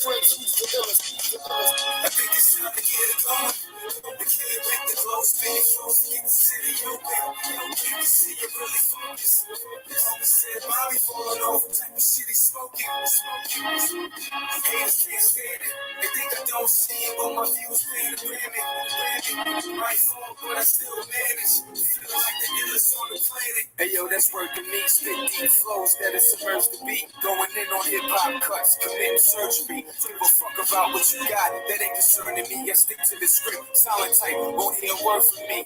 friends who's the illest. I think it's time to get it going. We can't make the clothes fit close to get the city open. You can see it really focus. Homie said Bobby falling off the type of shit he's smoking. Haters can't stand it. They think I don't see it, but my views paying the Grammy. My fault, but I still manage. Feeling like the illest on the planet. Hey yo, that's work to me. Spit deep flows that is submerged the beat. Going in on hip hop cuts, committing surgery. Give a fuck about what you got. That ain't concerning me. I stick to the script. Silent type, won't hear a word from me.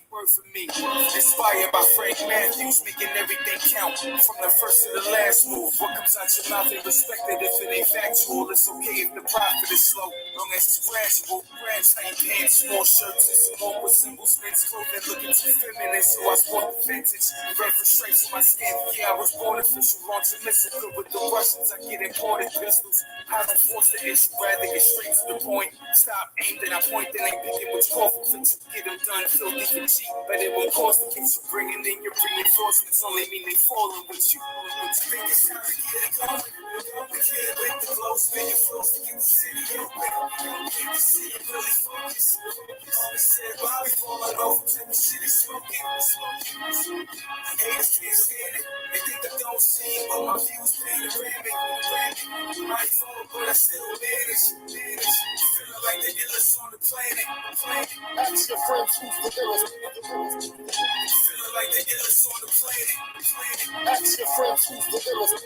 Inspired by Frank Matthews, making everything count. From the first to the last move. What comes out your mouth ain't respected if it ain't factual. It's okay if the profit is slow, long as it's gradual. Tight pants, small shirts, and some more with symbols. Men's clothing looking too feminine, so I sport the vintage. Red for stripes on my skin. Yeah, I was born official. Launch a mission good with the Russians. I get imported pistols. I don't force the issue, rather get straight to the point. Stop, aim, then I point, then ain't picking which coffin fit to get them done. Filthy and cheap, but it won't cost the kids you bringing in your reinforcements. Only mean they falling with you. I think it's time to get it going. We can't let the clothes fit your flows to get the city open. You can see it really focus. Homie said Bobby falling off the type of shit he's smoking. Haters can't stand it. They think I don't see it, but my views paying the Grammy. My fault, but I still manage. Feeling like the illest on the planet. Ask your friends who's the illest. Feeling like the illest on the planet. Ask your friends who's the illest.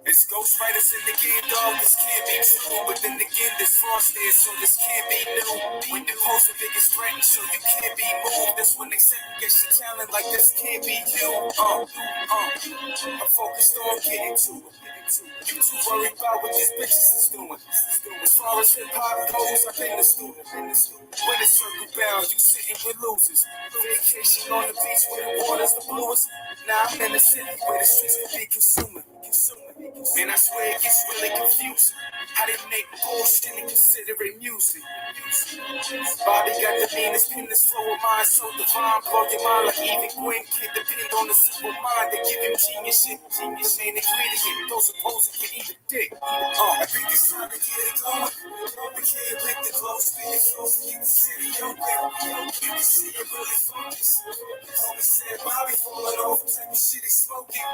It's ghostwriters in the game, dog. This can't be true. But then again, this Frost is, so this can't be new. When you pose the biggest threat, so you can't be moved. That's when they second guess your talent, like this can't be you. I'm focused on getting to it. You too worried about what these bitches is doing. As far as hip hop goes, I've been the student. When it's circle bound, you sitting with losers. Vacation on the beach where the water's the bluest. Now I'm in the city where the streets will be consuming. Man, I swear it gets really confusing. How they make bullshit and consider it music. Bobby got the meanest pen, this flow of mine so divine. Blow your mind like even Gwen can't depend on the simple mind. They give him genius shit. Genius main ingredient. Those opposing can eat a dick. I think it's time to get it going. We can't let the clothes fit your flows to get the city open. You can see it really focus. Homie said Bobby falling off the type of shit he's smoking.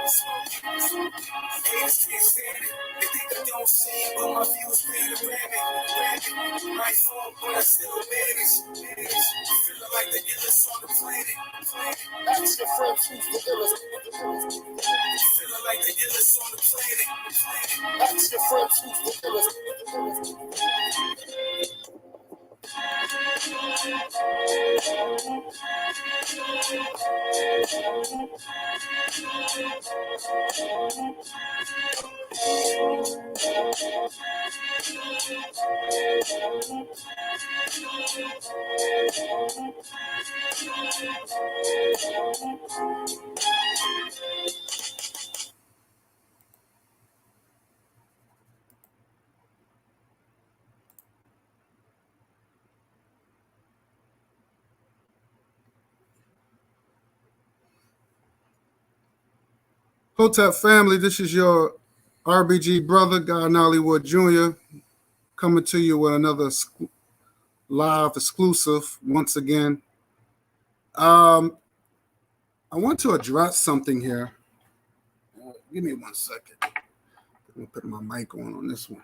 Haters can't stand it. They think I don't see it, but my views paying the Grammy. My fault, but I still manage. Feeling like the illest on the planet. Ask your friends who's the illest. Feeling like the illest on the planet. Ask your friends who's the illest. Hotep family, this is your RBG brother, Guy Nollywood Jr., coming to you with another live exclusive once again. I want to address something here. Give me 1 second. I'm going to put my mic on this one.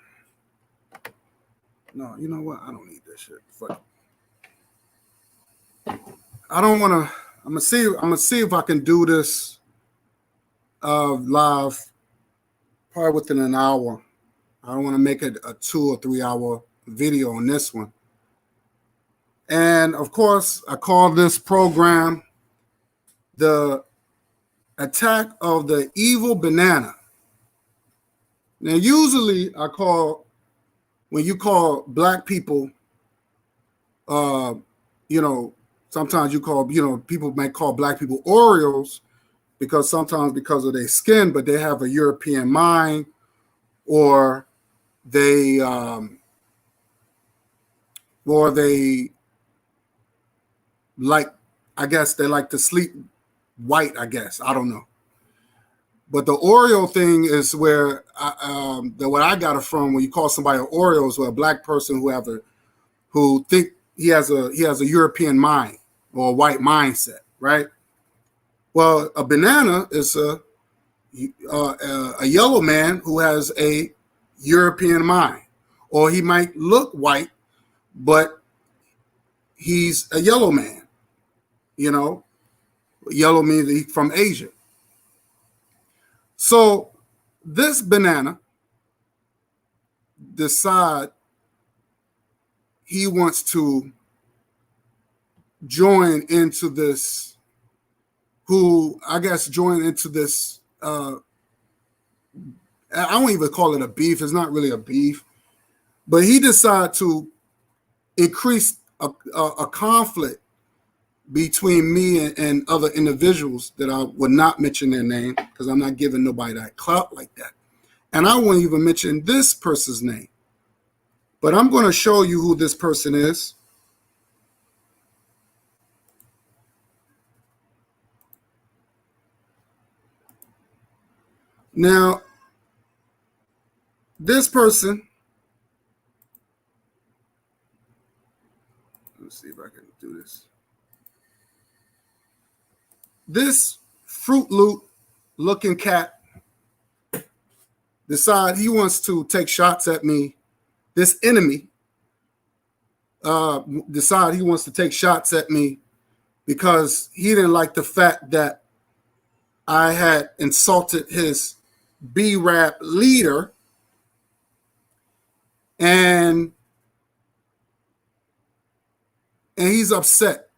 No, you know what? I don't need this shit. Fuck. I don't want to. I'm gonna see if I can do this live probably within an hour. I don't want to make it a 2 or 3 hour video on this one. And of course, I call this program the Attack of the Evil Banana. Now, usually when you call black people, sometimes you call, people might call black people Oreos because of their skin, but they have a European mind, or they like, I guess they like to sleep white, I guess. I don't know. But the Oreo thing is where what I got it from. When you call somebody an Oreo, is where a black person who think he has a European mind or a white mindset, right? Well, a banana is a yellow man who has a European mind, or he might look white, but he's a yellow man. You know, yellow means he's from Asia. So this banana decide he wants to join into this. Join into this. I won't even call it a beef. It's not really a beef, but he decided to increase a conflict between me and other individuals that I would not mention their name because I'm not giving nobody that clout like that. And I won't even mention this person's name. But I'm going to show you who this person is. Now, this person, let's see if I can do this. This Fruit Loop looking cat decide he wants to take shots at me. This enemy decide he wants to take shots at me because he didn't like the fact that I had insulted his B-Rap leader, and he's upset.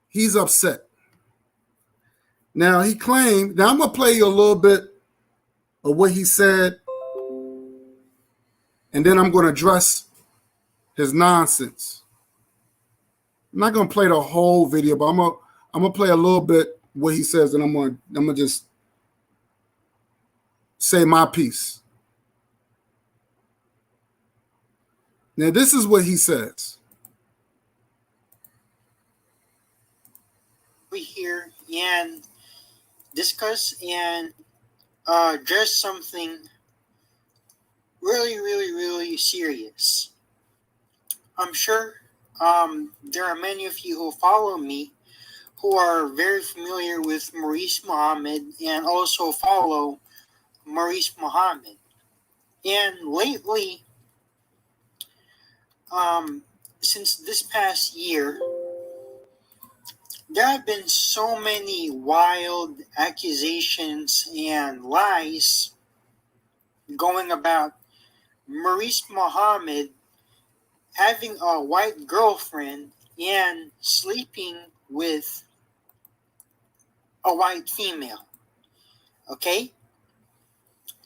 He's upset. Now he claimed. Now I'm gonna play you a little bit of what he said, and then I'm gonna address his nonsense. I'm not gonna play the whole video, but I'm gonna play a little bit what he says, and I'm gonna just say my piece. Now this is what he says. We here and discuss and address something really, really, really serious. I'm sure there are many of you who follow me who are very familiar with Maurice Muhammad and also follow Maurice Muhammad. And lately, since this past year, there have been so many wild accusations and lies going about Maurice Muhammad having a white girlfriend and sleeping with a white female. Okay?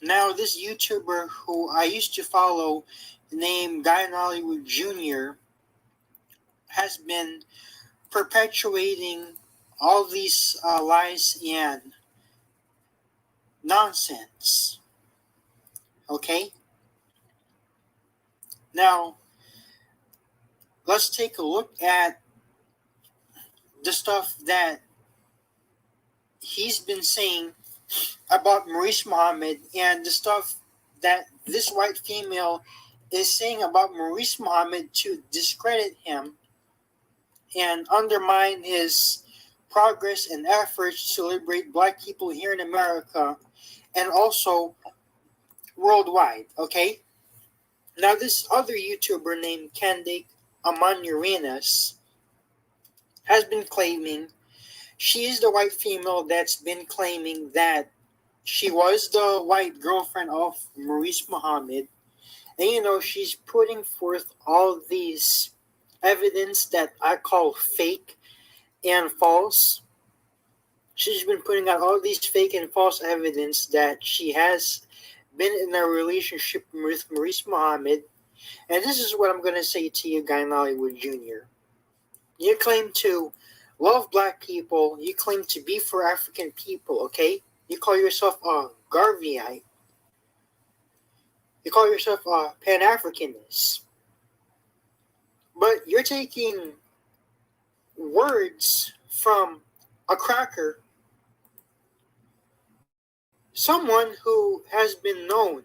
Now, this YouTuber who I used to follow, named Guy Nollywood Jr., has been perpetuating all these lies and nonsense. Okay? Now, let's take a look at the stuff that he's been saying about Maurice Muhammad and the stuff that this white female is saying about Maurice Muhammad to discredit him and undermine his progress and efforts to liberate black people here in America and also worldwide, okay? Now, this other YouTuber named Candice Amanurenas has been claiming she is the white female that's been claiming that she was the white girlfriend of Maurice Muhammad. And, she's putting forth all these evidence that I call fake and false. She's been putting out all these fake and false evidence that she has been in a relationship with Maurice Muhammad. And this is what I'm going to say to you, Guy Nollywood Jr. You claim to love black people. You claim to be for African people, okay? You call yourself a Garveyite. You call yourself a Pan-Africanist. But you're taking words from a cracker someone who has been known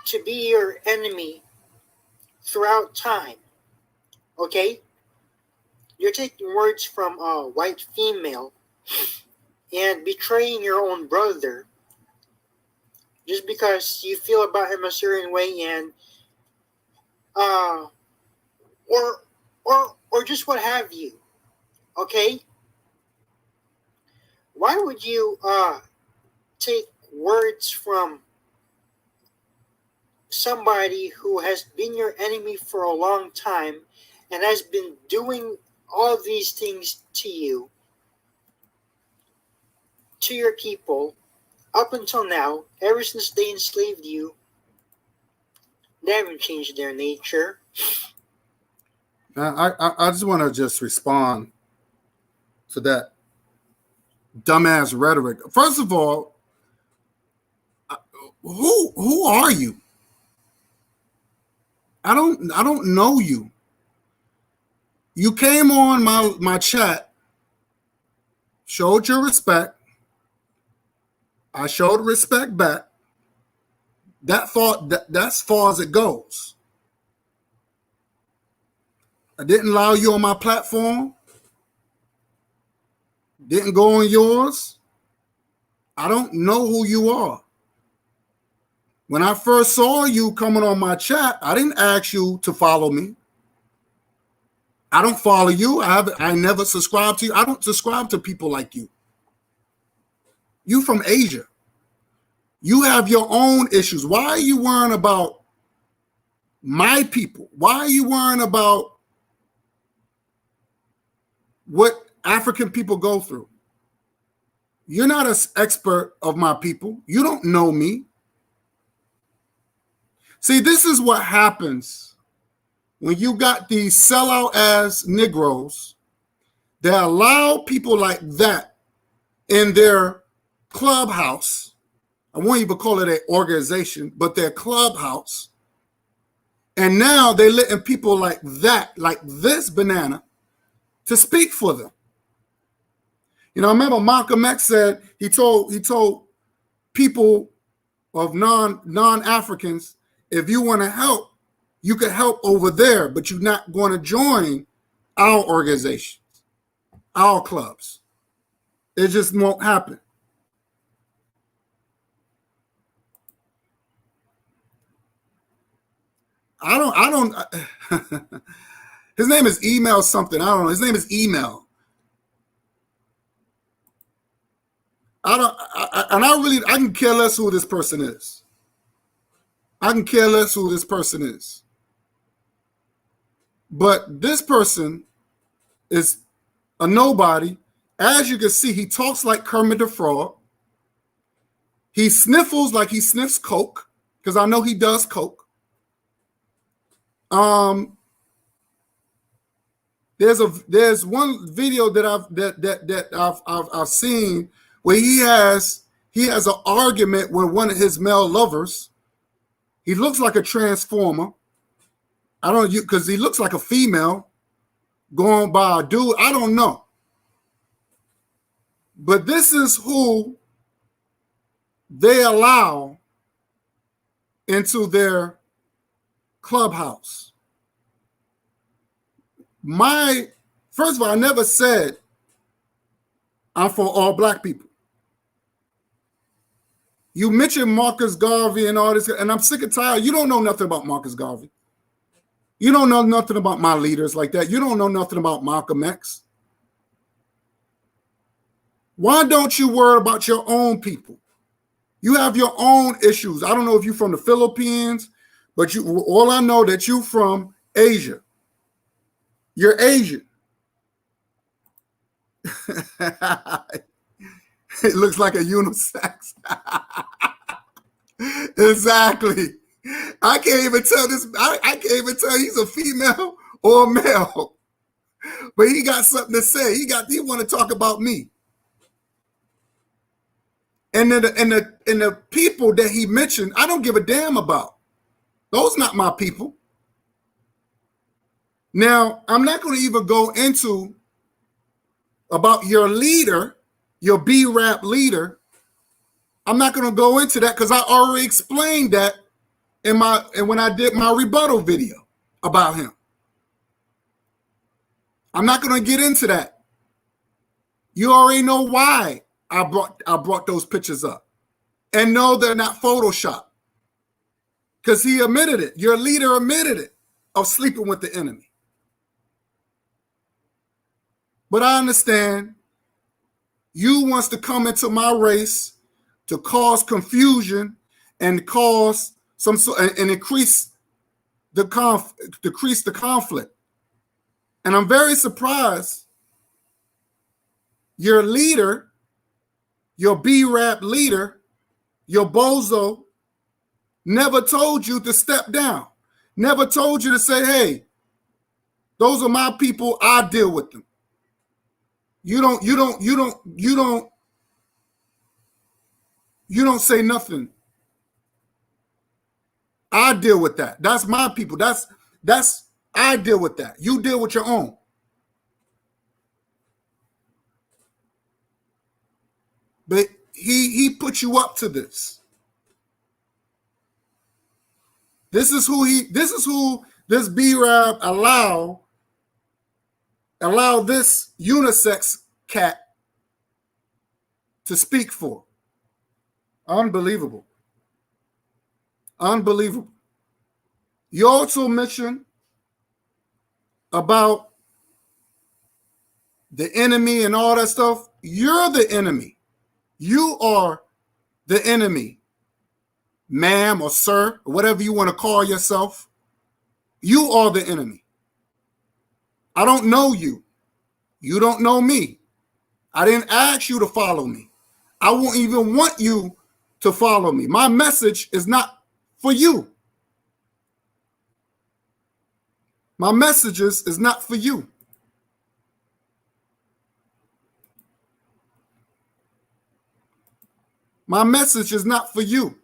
to be your enemy throughout time, okay? You're taking words from a white female and betraying your own brother just because you feel about him a certain way, and or just what have you, okay? Why would you take words from somebody who has been your enemy for a long time and has been doing all these things to you, to your people, up until now, ever since they enslaved you? They haven't changed their nature. I just want to just respond to that dumbass rhetoric. First of all, who are you? I don't know you. You came on my chat, showed your respect. I showed respect back. That's as far as it goes. I didn't allow you on my platform. Didn't go on yours. I don't know who you are. When I first saw you coming on my chat, I didn't ask you to follow me. I don't follow you. I never subscribe to you. I don't subscribe to people like you. You from Asia. You have your own issues. Why are you worrying about my people? Why are you worrying about what African people go through? You're not an expert of my people. You don't know me. See, this is what happens when you got these sellout ass Negroes that allow people like that in their clubhouse. I won't even call it an organization, but their clubhouse. And now they're letting people like that, like this banana, to speak for them. You know, I remember Malcolm X said he told people of non-Africans, if you want to help, you can help over there, but you're not going to join our organizations, our clubs. It just won't happen. I don't his name is Email something. I don't know. His name is Email. I can care less who this person is. I can care less who this person is. But this person is a nobody. As you can see, he talks like Kermit the Frog. He sniffles like he sniffs coke, because I know he does coke. There's one video that I've seen where he has an argument with one of his male lovers. He looks like a transformer. I don't know, because he looks like a female going by a dude. I don't know. But this is who they allow into their clubhouse. First of all, I never said I'm for all black people. You mentioned Marcus Garvey and all this, and I'm sick and tired. You don't know nothing about Marcus Garvey. You don't know nothing about my leaders like that. You don't know nothing about Malcolm X. Why don't you worry about your own people? You have your own issues. I don't know if you're from the Philippines, but all I know that you're from Asia. You're Asian. It looks like a unisex. Exactly. I can't even tell this. I can't even tell he's a female or a male. But he got something to say. He want to talk about me. And then the people that he mentioned, I don't give a damn about. Those not my people. Now, I'm not going to even go into about your leader, your B-rap leader, I'm not going to go into that because I already explained that when I did my rebuttal video about him. I'm not going to get into that. You already know why I brought those pictures up. And no, they're not Photoshop. Because he admitted it. Your leader admitted it of sleeping with the enemy. But I understand you wants to come into my race to cause confusion and cause and increase the conflict. And I'm very surprised your leader, your B-Rap leader, your bozo, never told you to step down. Never told you to say, hey, those are my people, I deal with them. You don't say nothing. I deal with that. That's my people. That's I deal with that. You deal with your own. But he put you up to this. This is who this B-Rap allow this unisex cat to speak for. Unbelievable. Unbelievable. You also mentioned about the enemy and all that stuff. You're the enemy. You are the enemy, ma'am or sir, or whatever you want to call yourself. You are the enemy. I don't know you. You don't know me. I didn't ask you to follow me. I won't even want you to follow me. My message is not for you. My messages is not for you. My message is not for you.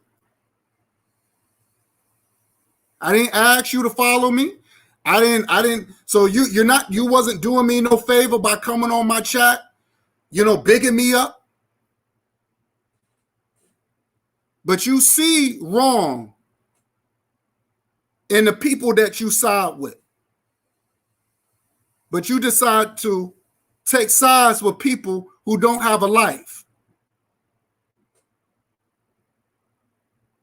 I didn't ask you to follow me. I didn't. So you wasn't doing me no favor by coming on my chat, bigging me up. But you see wrong in the people that you side with. But you decide to take sides with people who don't have a life.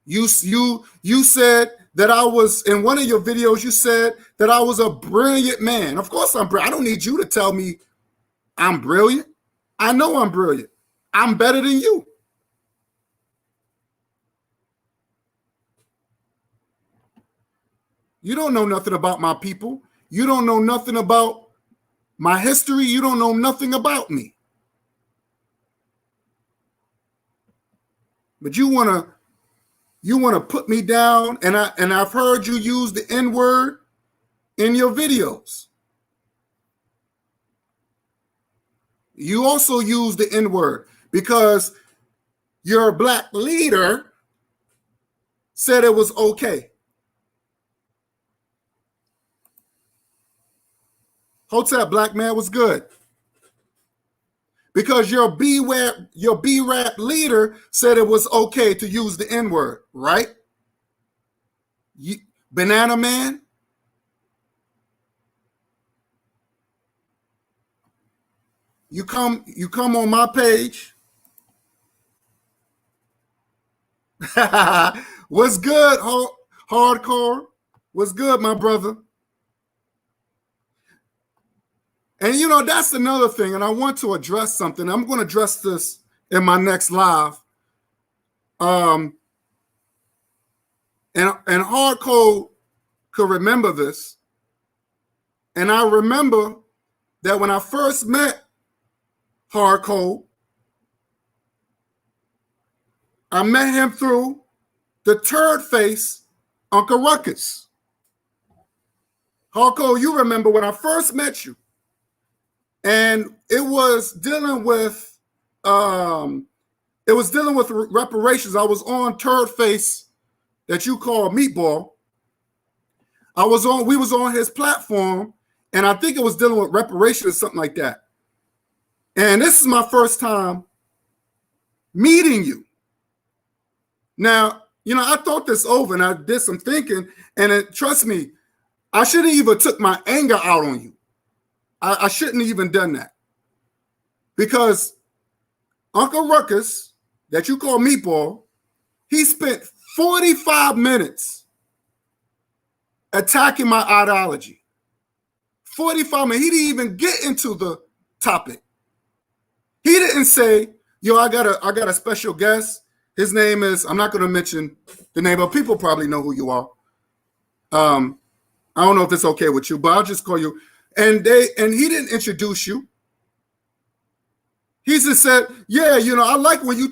You said that I was, in one of your videos, you said that I was a brilliant man. Of course I'm brilliant. I don't need you to tell me I'm brilliant. I know I'm brilliant. I'm better than you. You don't know nothing about my people. You don't know nothing about my history. You don't know nothing about me. But you want to put me down, and I've heard you use the N-word in your videos. You also use the N-word because your black leader said it was okay. Hotep, black man, was good. Because your B-Rap leader said it was okay to use the N-word, right? Banana Man? You come on my page. What's good, hardcore? What's good, my brother? And that's another thing, and I want to address something. I'm going to address this in my next live. And Hardcore could remember this. And I remember that when I first met Hardcore, I met him through the turd face Uncle Ruckus. Hardcore, you remember when I first met you. And it was dealing with reparations. I was on Turd Face, that you call Meatball. We was on his platform, and I think it was dealing with reparations or something like that. And this is my first time meeting you. Now, I thought this over and I did some thinking, and trust me, I shouldn't even took my anger out on you. I shouldn't have even done that. Because Uncle Ruckus, that you call Meatball, he spent 45 minutes attacking my ideology. 45 minutes. He didn't even get into the topic. He didn't say, yo, I got a special guest. His name is, I'm not going to mention the name, but people probably know who you are. I don't know if it's okay with you, but I'll just call you. And he didn't introduce you. He just said, yeah, I like when you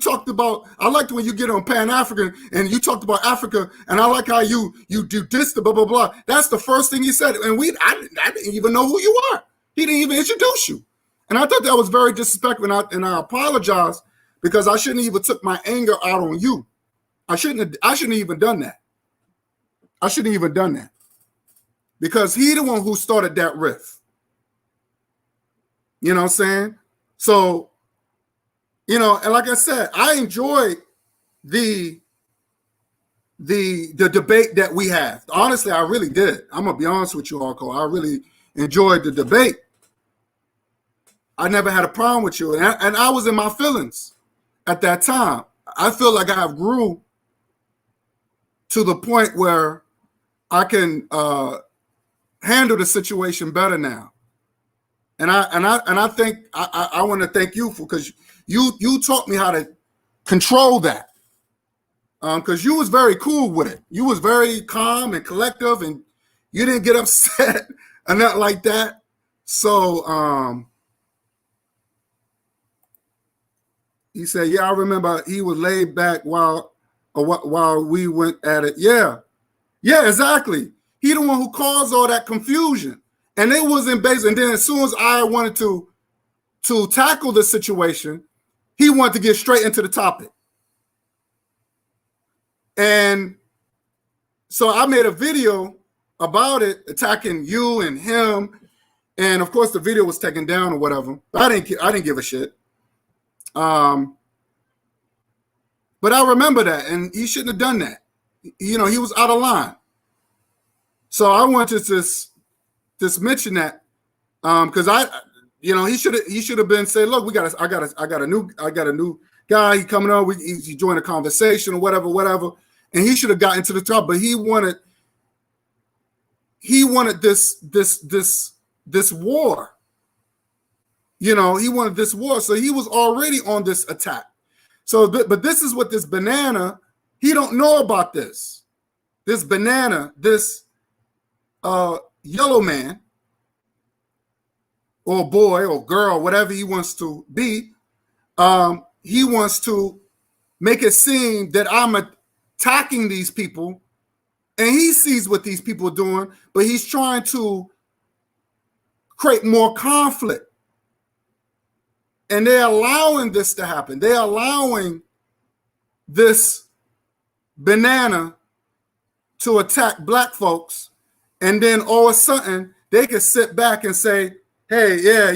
I liked when you get on Pan-African and you talked about Africa, and I like how you do this, blah, blah, blah. That's the first thing he said. And I didn't even know who you are. He didn't even introduce you. And I thought that was very disrespectful, and I apologize because I shouldn't even took my anger out on you. I shouldn't even done that. I shouldn't even done that. Because he the one who started that riff. You know what I'm saying? So, and like I said, I enjoyed the debate that we have. Honestly, I really did. I'm gonna be honest with you, Arco. I really enjoyed the debate. I never had a problem with you, and I was in my feelings at that time. I feel like I have grew to the point where I can handle the situation better now. And I think I want to thank you because you taught me how to control that. Because you was very cool with it. You was very calm and collective, and you didn't get upset or nothing like that. So he said, yeah, I remember he was laid back while we went at it. Yeah, exactly. He the one who caused all that confusion. And it wasn't based. And then as soon as I wanted to tackle the situation, he wanted to get straight into the topic. And so I made a video about it, attacking you and him. And of course the video was taken down or whatever. But I didn't give a shit. But I remember that, and he shouldn't have done that. He was out of line. So I wanted to just mention that because he should have been saying, look, I got a new guy. He coming on. He joined a conversation or whatever, and he should have gotten to the top. But he wanted this war. He wanted this war, so he was already on this attack. So, but this is what this banana. He don't know about this. This banana. This yellow man or boy or girl, whatever he wants to be, he wants to make it seem that I'm attacking these people, and he sees what these people are doing, but he's trying to create more conflict. And they're allowing this to happen. They're allowing this banana to attack black folks. And then all of a sudden, they can sit back and say, hey, yeah,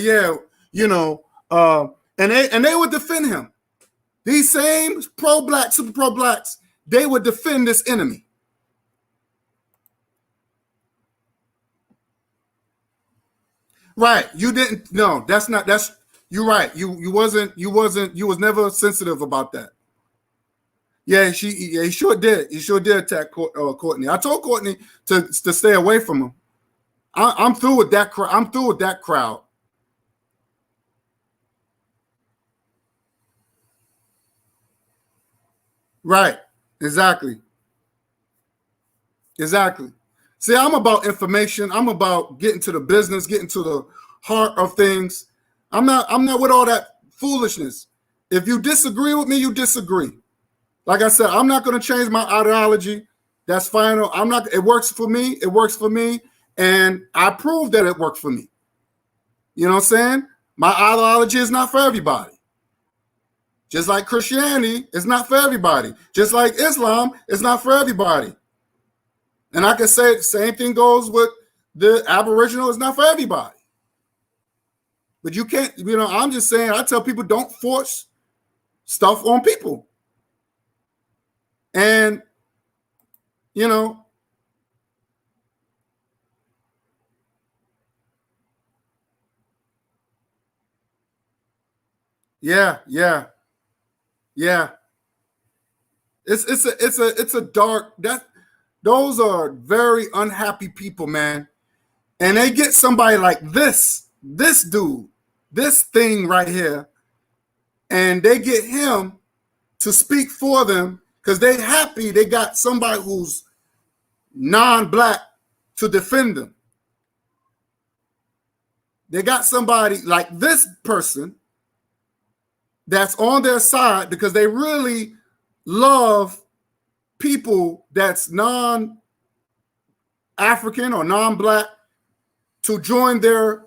and they would defend him. These same pro-black, super pro-blacks, they would defend this enemy. Right. You didn't, no, you're right. You was never sensitive about that. Yeah, he sure did. He sure did attack Courtney. I told Courtney to stay away from him. I'm through with that crowd. I'm through with that crowd. Right. Exactly. See, I'm about information. I'm about getting to the business, getting to the heart of things. I'm not with all that foolishness. If you disagree with me, you disagree. Like I said, I'm not going to change my ideology. That's final. It works for me. It works for me. And I proved that it worked for me. You know what I'm saying? My ideology is not for everybody. Just like Christianity is not for everybody. Just like Islam is not for everybody. And I can say the same thing goes with the Aboriginal is not for everybody. But you can't, I'm just saying, I tell people don't force stuff on people. And, you know, yeah. It's a dark, that those are very unhappy people, man. And they get somebody like this dude, this thing right here, and they get him to speak for them because they happy they got somebody who's non-black to defend them. They got somebody like this person that's on their side because they really love people that's non-African or non-black to join their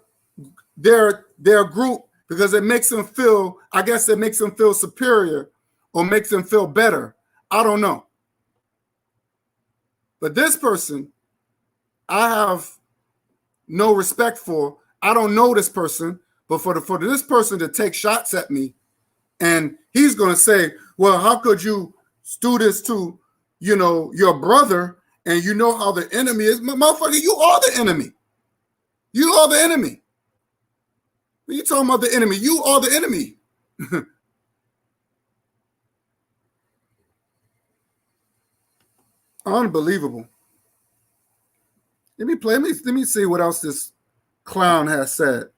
group because it makes them feel, I guess it makes them feel superior or makes them feel better. I don't know. But this person, I have no respect for. I don't know this person, but for this person to take shots at me, and he's going to say, well, how could you do this to, you know, your brother, and you know how the enemy is? Motherfucker, you are the enemy. You are the enemy. What are you talking about the enemy? You are the enemy. Unbelievable. Let me see what else this clown has said.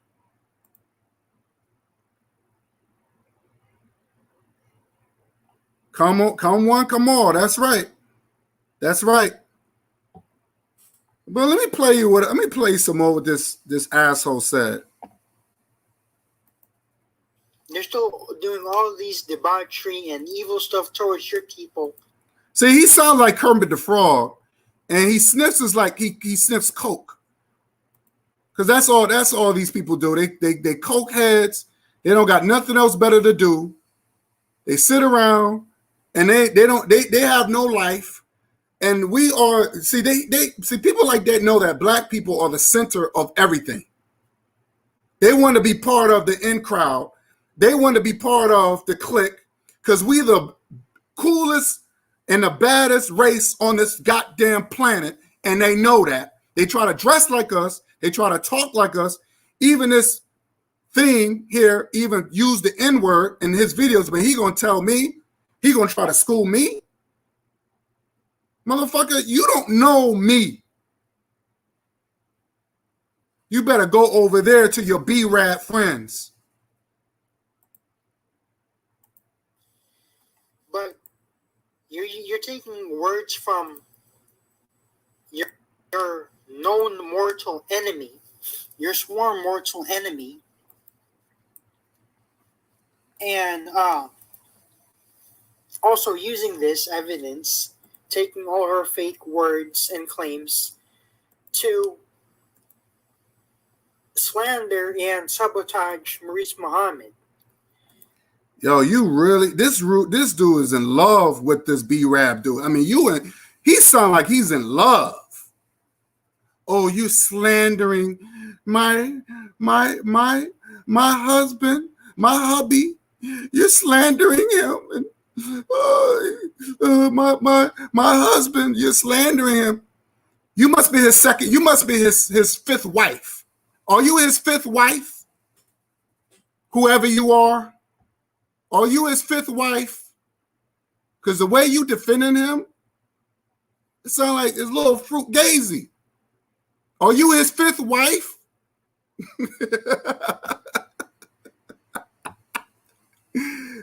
Come on. That's right. But let me play you some more what this asshole said. They're still doing all of these debauchery and evil stuff towards your people. See, he sounds like Kermit the Frog, and he sniffs is like he sniffs coke. Because that's all these people do. They coke heads. They don't got nothing else better to do. They sit around and they have no life. And we are, see people like that know that black people are the center of everything. They want to be part of the in crowd. They want to be part of the clique because we the coolest and the baddest race on this goddamn planet, and they know that. They try to dress like us. They try to talk like us. Even this thing here even used the N-word in his videos, but he gonna tell me, he gonna try to school me. Motherfucker, you don't know me. You better go over there to your B-Rad friends. But you're taking words from your known mortal enemy, your sworn mortal enemy, and also using this evidence, taking all her fake words and claims to slander and sabotage Maurice Muhammad. Yo, you really, this dude is in love with this B-Rab dude. I mean, he sound like he's in love. Oh, you slandering my husband, my hubby. You're slandering him. And my husband, you're slandering him. You must be his fifth wife. Are you his fifth wife? Whoever you are you his fifth wife? Because the way you defending him, it sounds like his little fruit gazy. Are you his fifth wife?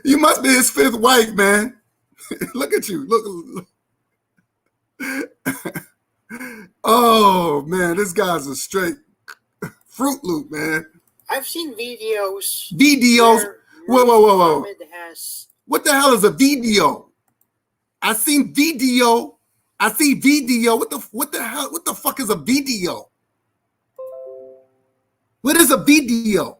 You must be his fifth wife, man. Look at you. Look. Oh, man, this guy's a straight Fruit Loop, man. I've seen videos. Whoa. What the hell is a video? I see video. What the hell? What the fuck is a video? What is a video?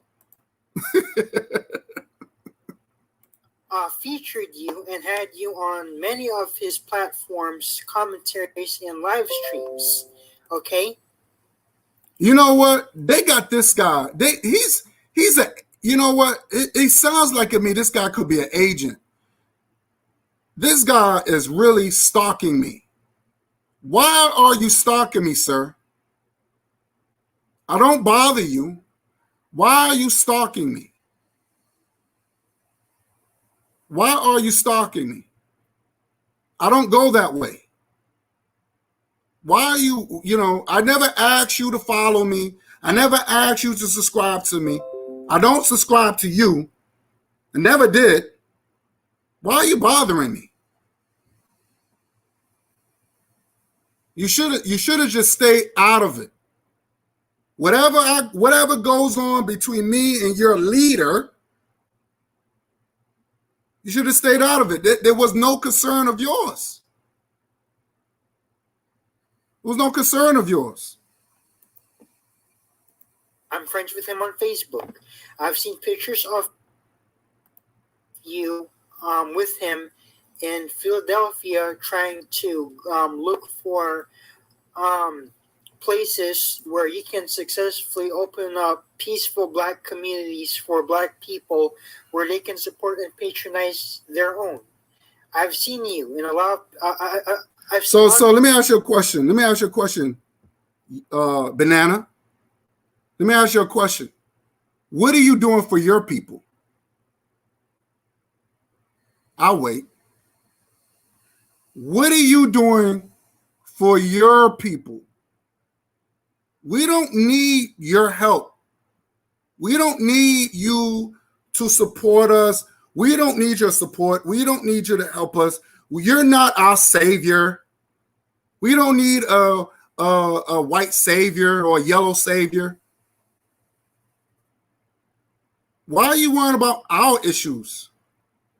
Featured you and had you on many of his platforms, commentaries, and live streams. Okay. You know what? They got this guy. He's a. You know what? It sounds like to me this guy could be an agent. this guy is really stalking me. Why are you stalking me, sir? I don't bother you. Why are you stalking me? Why are you stalking me? I don't go that way. Why are you, I never asked you to follow me. I never asked you to subscribe to me. I don't subscribe to you. I never did. Why are you bothering me? You should have just stayed out of it. Whatever goes on between me and your leader, you should have stayed out of it. There was no concern of yours. There was no concern of yours. I'm friends with him on Facebook. I've seen pictures of you with him in Philadelphia trying to look for places where you can successfully open up peaceful Black communities for Black people where they can support and patronize their own. I've seen you in a lot of... So let me ask you a question. Banana. Let me ask you a question. What are you doing for your people? I'll wait. What are you doing for your people? We don't need your help. We don't need you to support us. We don't need your support. We don't need you to help us. You're not our savior. We don't need a white savior or a yellow savior. Why are you worrying about our issues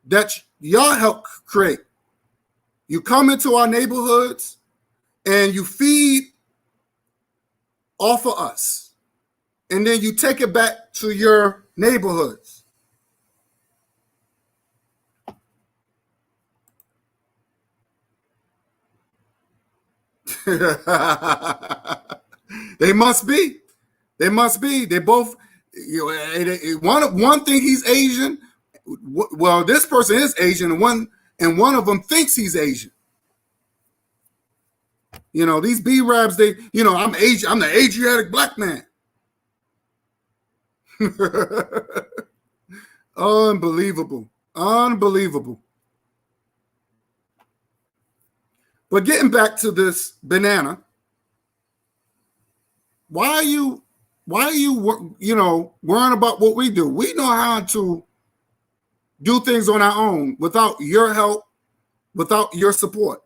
that y'all help create? You come into our neighborhoods and you feed off of us, and then you take it back to your neighborhoods. They must be. They both. One thing he's Asian. Well, this person is Asian, and one of them thinks he's Asian. These B-Rabs, I'm Asian. I'm the Asiatic Black man. Unbelievable. But getting back to this Banana, why are you worrying about what we do? We know how to do things on our own without your help, without your support.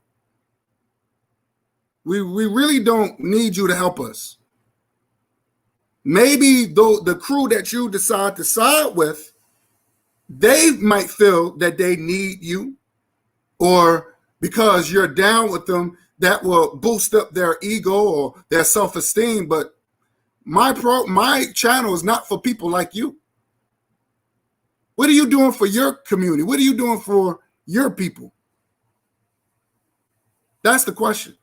We really don't need you to help us. Maybe the crew that you decide to side with, they might feel that they need you, or because you're down with them, that will boost up their ego or their self-esteem. But my channel is not for people like you. What are you doing for your community? What are you doing for your people? That's the question.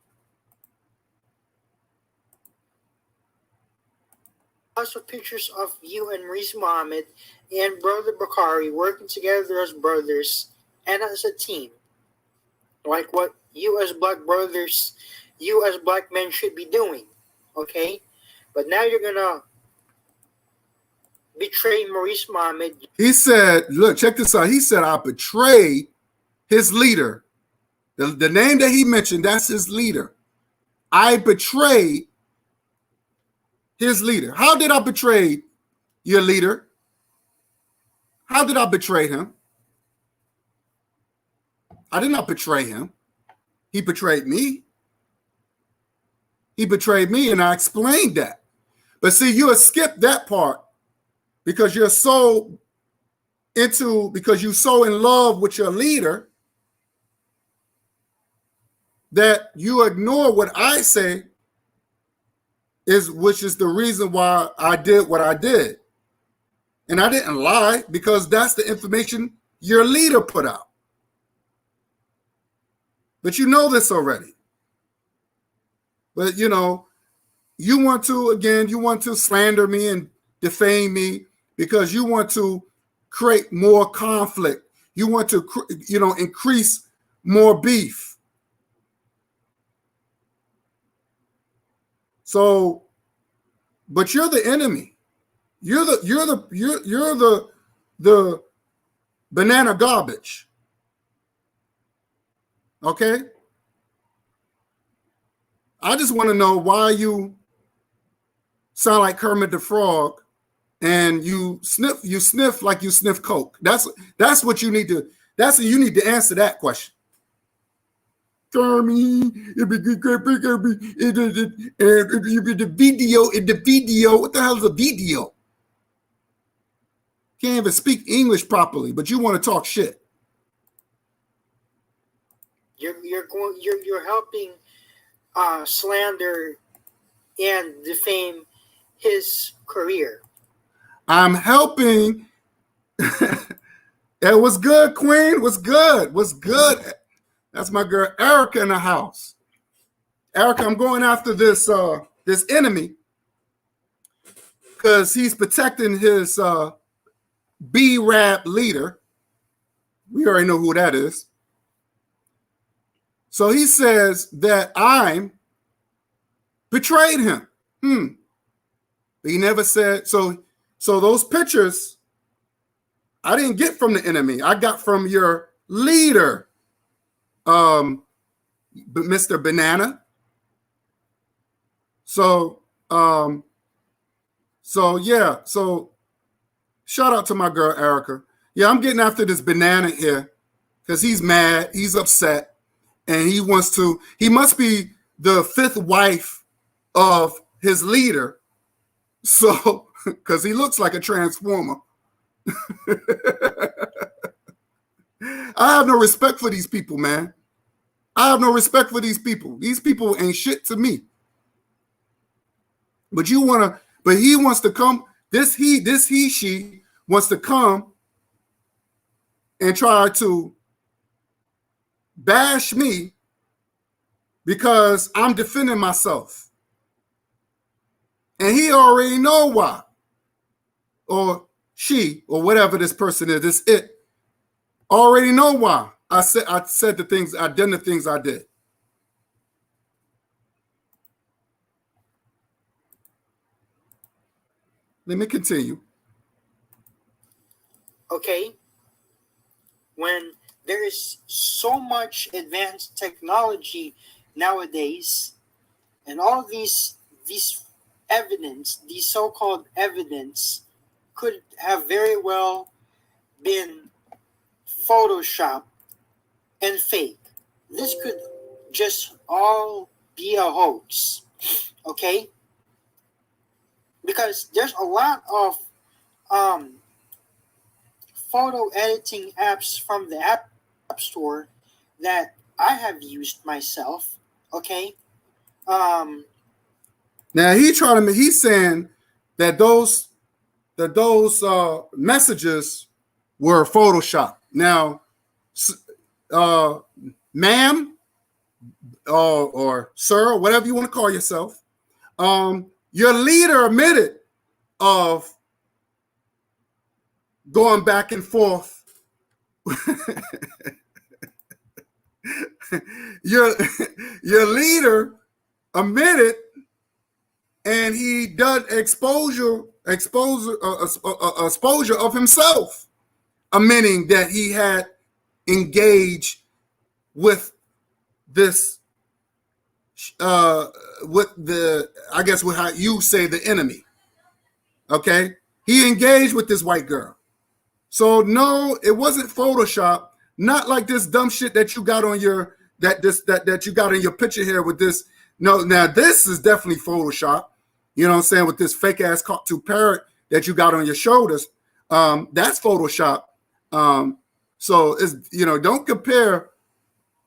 Also pictures of you and Maurice Muhammad and Brother Bakari working together as brothers and as a team. Like what you as Black brothers, you as Black men should be doing. Okay? But now you're going to betray Maurice Muhammad. He said, look, check this out. He said, I betrayed his leader. The name that he mentioned, that's his leader. I betrayed his leader. How did I betray your leader? How did I betray him? I did not betray him. He betrayed me. He betrayed me, and I explained that. But see, you have skipped that part because you're so in love with your leader that you ignore what I say, which is the reason why I did what I did. And I didn't lie, because that's the information your leader put out. But you know this already. But you want to slander me and defame me because you want to create more conflict. You want to increase more beef. So, but you're the enemy. You're the banana garbage. Okay? I just want to know why you sound like Kermit the Frog and you sniff like you sniff coke. That's what you need to answer that question. Kermit, the video. What the hell is a video? Can't even speak English properly, but you want to talk shit. You're helping slander and defame his career. I'm helping. It was good, Queen. Was good. That's my girl Erica in the house. Erica, I'm going after this enemy because he's protecting his B-Rap leader. We already know who that is. So he says that I betrayed him. But he never said so. So those pictures I didn't get from the enemy. I got from your leader, Mr. Banana. So yeah. So shout out to my girl Erica. Yeah, I'm getting after this banana here because he's mad, he's upset, and he must be the fifth wife of his leader. So, because he looks like a transformer. I have no respect for these people, man. I have no respect for these people. These people ain't shit to me. But he wants to come, she wants to come and try to bash me because I'm defending myself. And he already know why. Or she, or whatever this person is, this it, already know why I said the things, I done the things I did. Let me continue. Okay. When there is so much advanced technology nowadays, and all of these evidence, these so-called evidence, could have very well been Photoshop and fake. This could just all be a hoax, okay? Because there's a lot of photo editing apps from the App Store that I have used myself, okay? Now he's saying that those messages were Photoshop. Now, ma'am, or sir, whatever you want to call yourself, your leader admitted of going back and forth. your leader admitted, and he done exposure of himself, admitting that he had engaged with this, with how you say the enemy. Okay, he engaged with this white girl. So no, it wasn't Photoshop. Not like this dumb shit that you got on your that you got in your picture here with this. No, now this is definitely Photoshop. You know what I'm saying? With this fake ass cartoon parrot that you got on your shoulders, that's Photoshop. So it's, don't compare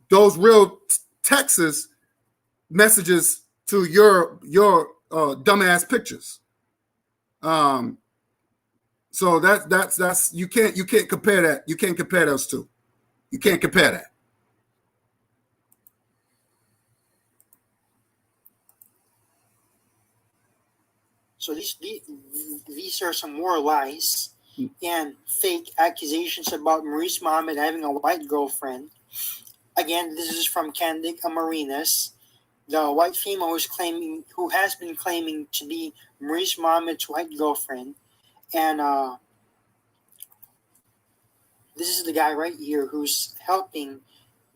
those real Texas messages to your dumbass pictures. So that's you can't compare that. You can't compare those two. You can't compare that. So these are some more lies and fake accusations about Maurice Muhammad having a white girrlfriend. again, this is from Candic Amarinas, the white female who has been claiming to be Maurice Muhammad's white girlfriend, and this is the guy right here who's helping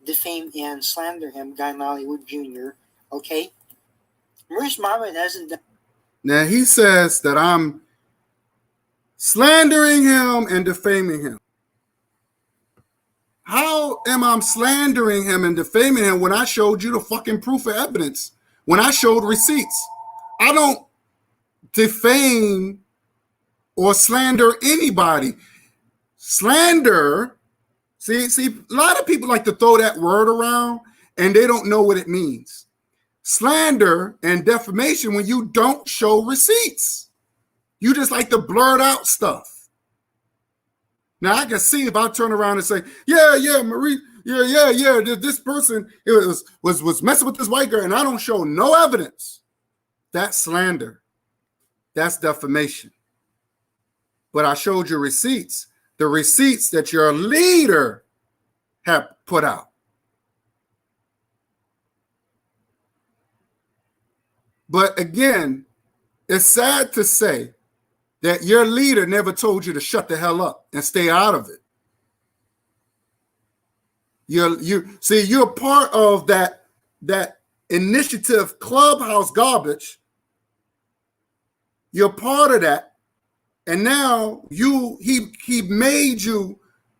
defame and slander him, Guy Nollywood Jr. Okay, Maurice Muhammad hasn't done. Now he says that I'm slandering him and defaming him. How am I slandering him and defaming him when I showed you the fucking proof of evidence? When I showed receipts? I don't defame or slander anybody. Slander, see, a lot of people like to throw that word around and they don't know what it means. Slander and defamation when you don't show receipts. You just like to blurt out stuff. Now I can see if I turn around and say, yeah, Marie, yeah, this person was messing with this white girl, and I don't show no evidence. That's slander. That's defamation. But I showed you receipts, the receipts that your leader had put out. But again, it's sad to say that your leader never told you to shut the hell up and stay out of it. You're part of that initiative Clubhouse garbage. You're part of that. And now he made you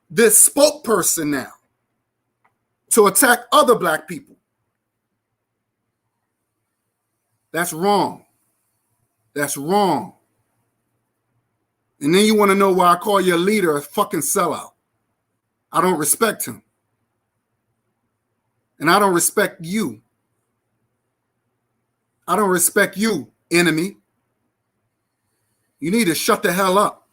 this spokesperson now to attack other black people. That's wrong. That's wrong. And then you want to know why I call your leader a fucking sellout. I don't respect him. And I don't respect you. I don't respect you, enemy. You need to shut the hell up.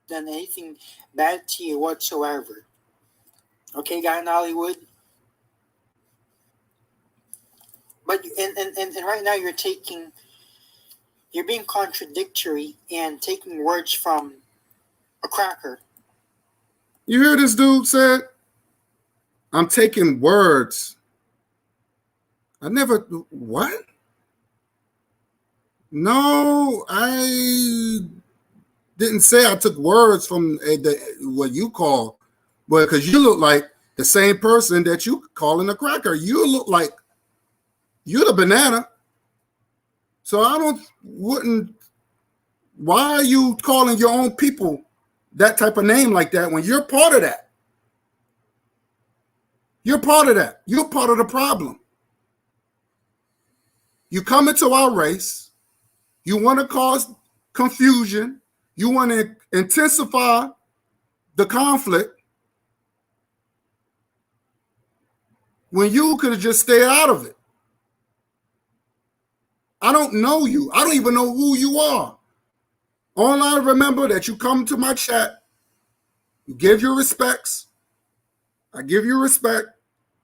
Done anything bad to you whatsoever. Okay, Guy in Hollywood? But and right now you're being contradictory and taking words from a cracker. You hear this dude said? I'm taking words. What? No, I didn't say I took words from what you call, but because you look like the same person that you calling a cracker. You look like you're the banana. So why are you calling your own people that type of name like that when you're part of that? You're part of that. You're part of the problem. You come into our race. You want to cause confusion. You want to intensify the conflict when you could have just stayed out of it. I don't know you. I don't even know who you are. All I remember that you come to my chat, you give your respects. I give you respect.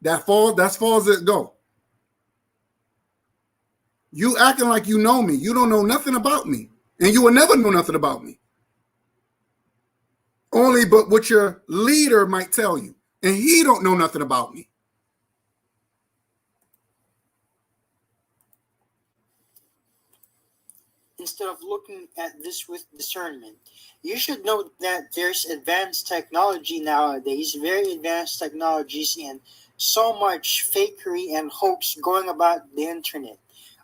That's far as it go. You acting like you know me. You don't know nothing about me. And you will never know nothing about me. Only but what your leader might tell you. And he don't know nothing about me. Instead of looking at this with discernment, you should know that there's advanced technology nowadays, very advanced technologies, and so much fakery and hoax going about the internet.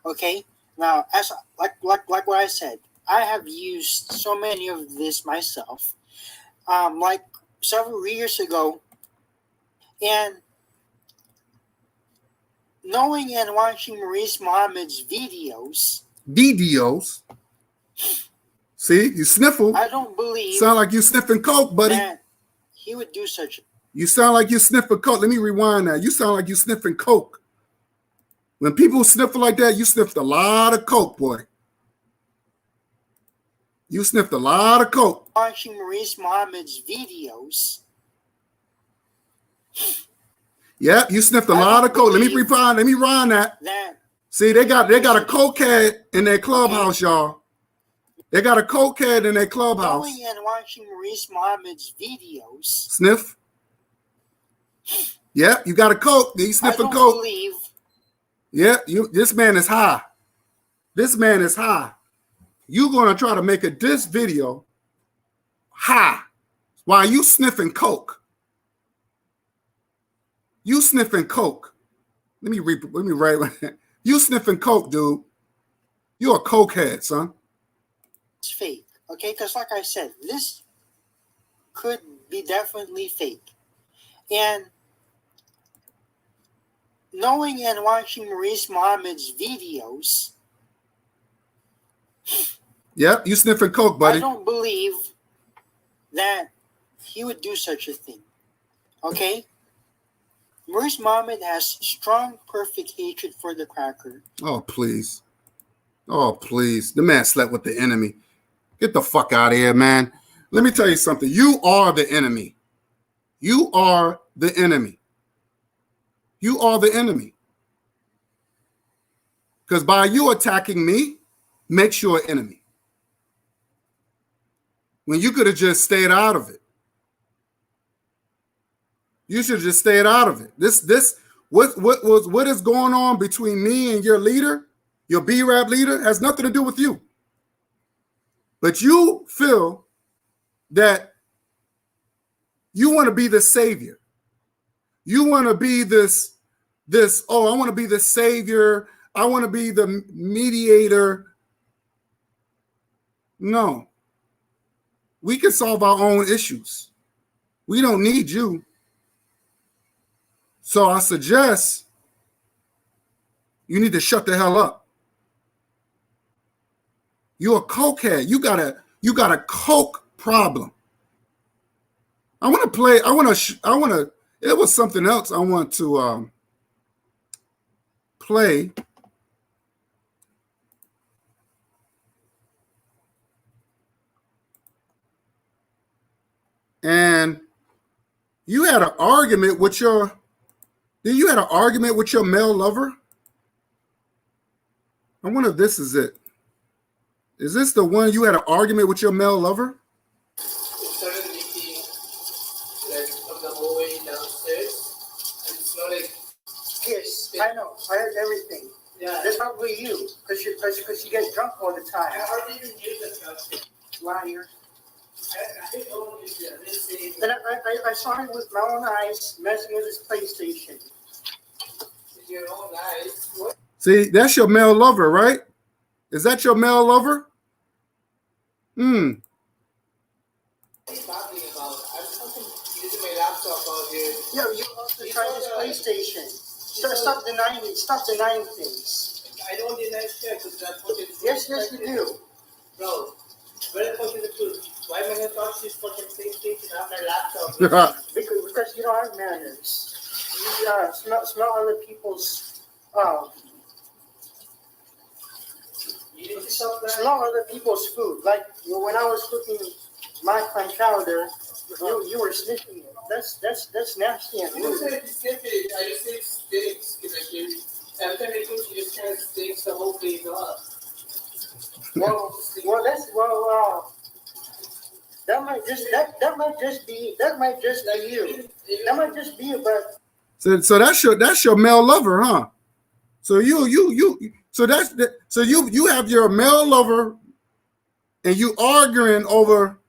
Okay, now as like what I said, I have used so many of this myself, like several years ago, and knowing and watching Maurice Muhammad's videos. See, you sniffle. I don't believe. Sound like you sniffing coke, buddy. That he would do such. You sound like you sniffing coke. Let me rewind that. You sound like you sniffing coke. When people sniffle like that, you sniffed a lot of coke, boy. You sniffed a lot of coke. Watching Maurice Muhammad's videos. Yep, you sniffed a lot of coke. Let me rewind that. See, they got a cokehead in their clubhouse, y'all. They got a cokehead in their clubhouse. Knowing and watching Maurice Muhammad's videos. Sniff. Yeah, you got a coke. He's sniffing I don't coke. believe. Yeah, this man is high. This man is high. You gonna try to make a diss video high while you sniffing coke. You sniffing coke. Let me write. You sniffing coke, dude. You're a cokehead, son. It's fake, okay? Because like I said, this could be definitely fake. And knowing and watching Maurice Muhammad's videos, Yep, you sniffing coke, buddy. I don't believe that he would do such a thing, okay? Maurice Muhammad has strong, perfect hatred for the cracker. Oh, please. Oh, please. The man slept with the enemy. Get the fuck out of here, man. Let me tell you something. You are the enemy. You are the enemy. You are the enemy. Because by you attacking me, makes you an enemy. When you could have just stayed out of it. You should have just stayed out of it. What is going on between me and your leader, your B-Rap leader, has nothing to do with you. But you feel that you want to be the savior. You want to be this, I want to be the savior. I want to be the mediator. No. We can solve our own issues. We don't need you. So I suggest you need to shut the hell up. You're a cokehead. You got a coke problem. It was something else I want to play. And you had an argument with your male lover? I wonder if this is it. Is this the one you had an argument with your male lover? It started leaking like from the hallway downstairs, and it's not like. Yes, I know. I heard everything. Yeah. That's probably you, because you get drunk all the time. I hardly even use that stuff. Liar. I don't use it. I didn't say anything. And I saw him with my own eyes messing with his PlayStation. With your own eyes. What See, that's your male lover, right? Is that your male lover? are you talking about? I'm fucking using my laptop out here. Yeah, you also tried his PlayStation. Stop denying it. Stop denying things. I don't deny shit because that's what it's. Yes, you do. Bro, where the fuck is the truth? Why am I gonna talk to this fucking PlayStation on my laptop? Because you don't have manners. You smell other people's You need to stop that. smell other people's food. Like when I was cooking my clam chowder, you were sniffing it. That's nasty and You don't rude. say to skip it. I just say it stinks. Every time you cook, you just kind of stinks the whole place up. That might just be you. That might just be you, but So that's your male lover, huh? So you have your male lover and you arguing over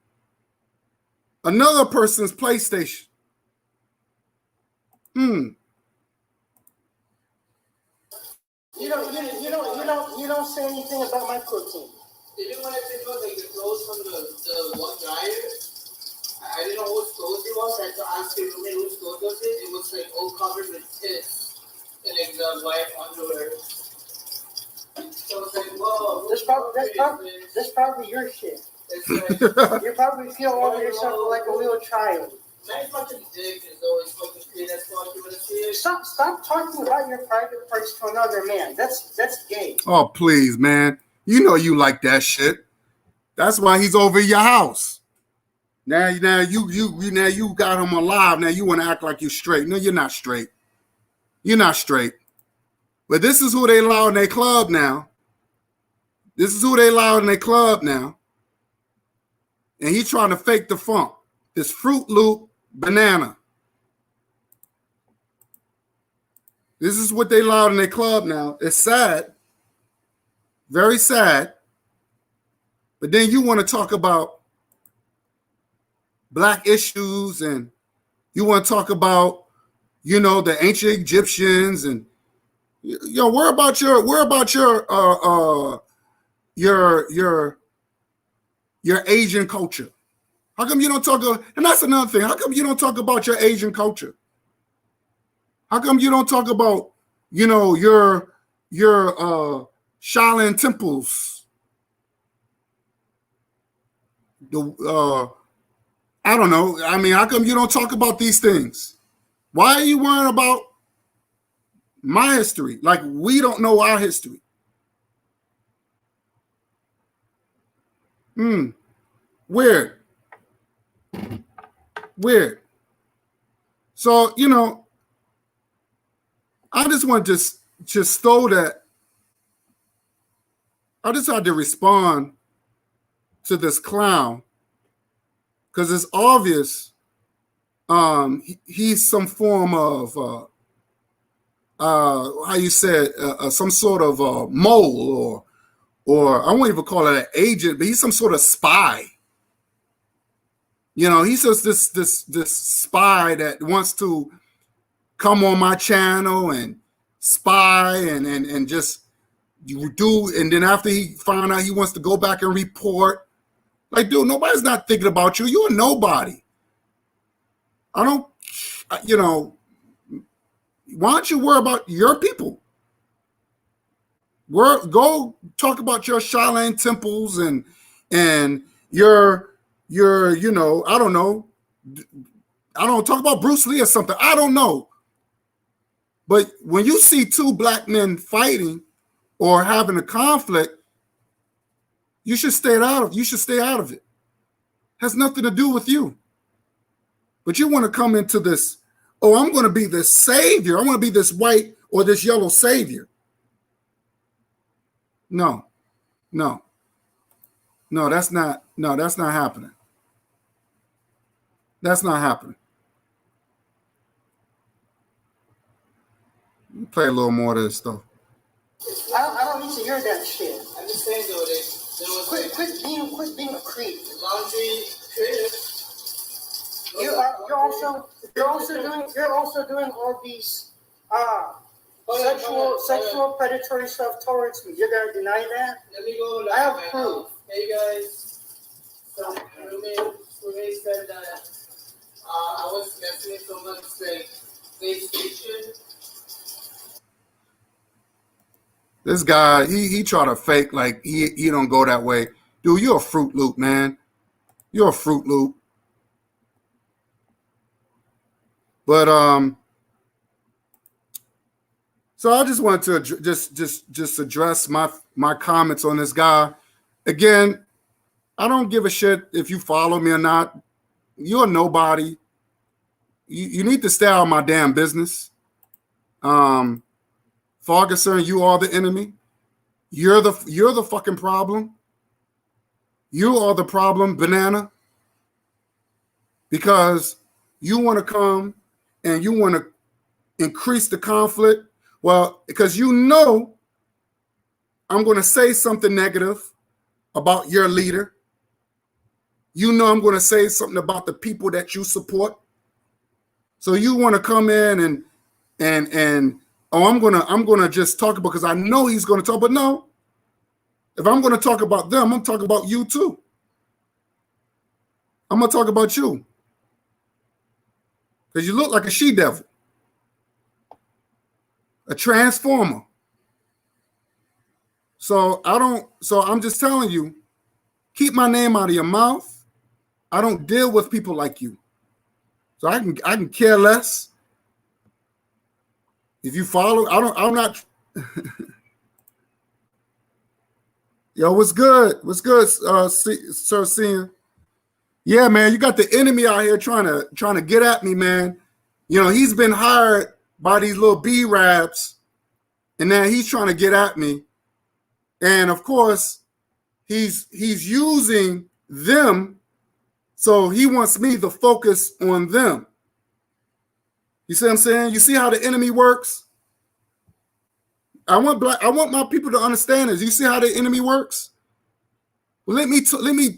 another person's PlayStation. you don't say anything about my cooking. Even when I pick up like the clothes from the one dryer, I didn't know whose clothes it was. I had to ask your roommate whose clothes was it. It was like all covered with piss and like the white underwear. So I was like, whoa. That's probably your shit. It's like, You probably feel over yourself like a little child. my fucking dick is always fucking clean as fuck. You wanna see it? Stop talking about your private parts to another man. That's gay. Oh, please, man. You know you like that shit. That's why he's over your house. Now you got him alive. Now you want to act like you're straight. No, you're not straight. You're not straight. But this is who they allow in their club now. This is who they allow in their club now. and he's trying to fake the funk. This Fruit Loop banana. This is what they allowed in their club now. It's sad. Very sad. But then you want to talk about black issues, and you want to talk about, you know, the ancient Egyptians, and where about your Asian culture? How come you don't talk about, and that's another thing, how come you don't talk about your Asian culture? How come you don't talk about, you know, your Shaolin temples? I don't know. I mean, how come you don't talk about these things? Why are you worrying about my history? Like we don't know our history. Weird. Weird. So, you know, I just want to just throw that. I just had to respond to this clown because it's obvious he's some form of how you said some sort of mole, or I won't even call it an agent, but he's some sort of spy. You know, he's just this spy that wants to come on my channel and spy and just do, and then after he found out, he wants to go back and report. Like, dude, nobody's not thinking about you. You're a nobody. I don't, you know, why don't you worry about your people? Go talk about your Shaolin temples and your you know, I don't know, talk about Bruce Lee or something. I don't know. But when you see two black men fighting or having a conflict, you should stay out of it. Has nothing to do with you. But you want to come into this, oh, I'm going to be this savior. I want to be this white or this yellow savior. No, that's not happening. That's not happening. Play a little more of this stuff. I don't need to hear that shit. I'm just saying though, Quit being a creep. Laundry, creative. You're also doing all these sexual predatory stuff towards me. You're gonna deny that? Let me go. I have proof. Hey guys, Rumi said that I was messing someone's like PlayStation. This guy, he try to fake like he don't go that way. Dude, you're a Fruit Loop, man. You're a Fruit Loop. But so I just wanted to just address my comments on this guy. Again, I don't give a shit if you follow me or not. You're nobody. You need to stay out of my damn business. Ferguson, you are the enemy. You're the fucking problem. You are the problem, banana. Because you want to come and you want to increase the conflict. Well, because you know I'm going to say something negative about your leader. You know I'm going to say something about the people that you support. So you want to come in and I'm gonna just talk about, because I know he's gonna talk, but no. If I'm gonna talk about them, I'm talking about you too. I'm gonna talk about you. Because you look like a she-devil. A transformer. So I'm just telling you, keep my name out of your mouth. I don't deal with people like you. So I can care less. If you follow, I'm not. Yo, what's good? What's good, Sir Seeing? Yeah, man, you got the enemy out here trying to get at me, man. You know, he's been hired by these little B-Rabs, and now he's trying to get at me. And of course, he's using them So he wants me to focus on them. You see what I'm saying? You see how the enemy works? I want my people to understand this. You see how the enemy works? Well, let me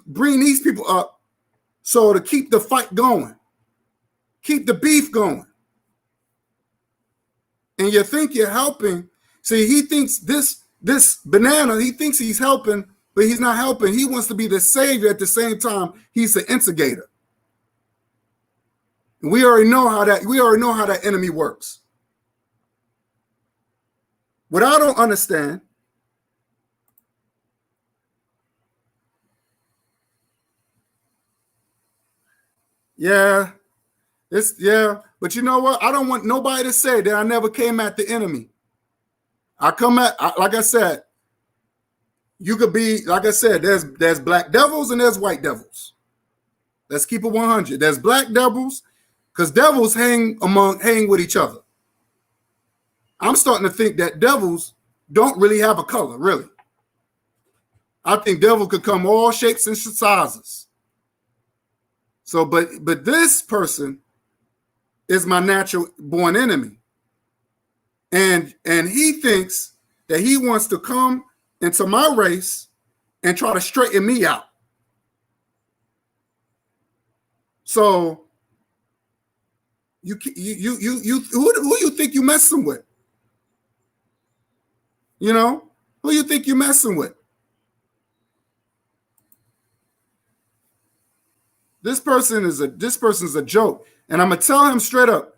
bring these people up so to keep the fight going, keep the beef going. And you think you're helping. See, he thinks this banana, he thinks he's helping, but he's not helping. He wants to be the savior at the same time. He's the instigator. And we already know how that enemy works. What I don't understand, but you know what? I don't want nobody to say that I never came at the enemy. Like I said, you could be, like I said, there's black devils and there's white devils. Let's keep it 100. There's black devils, because devils hang with each other. I'm starting to think that devils don't really have a color, really. I think devil could come all shapes and sizes. So, but this person is my natural born enemy. And he thinks that he wants to come into my race and try to straighten me out. So who you think you messing with? You know, who you think you're messing with? This person's a joke. And I'm gonna tell him straight up.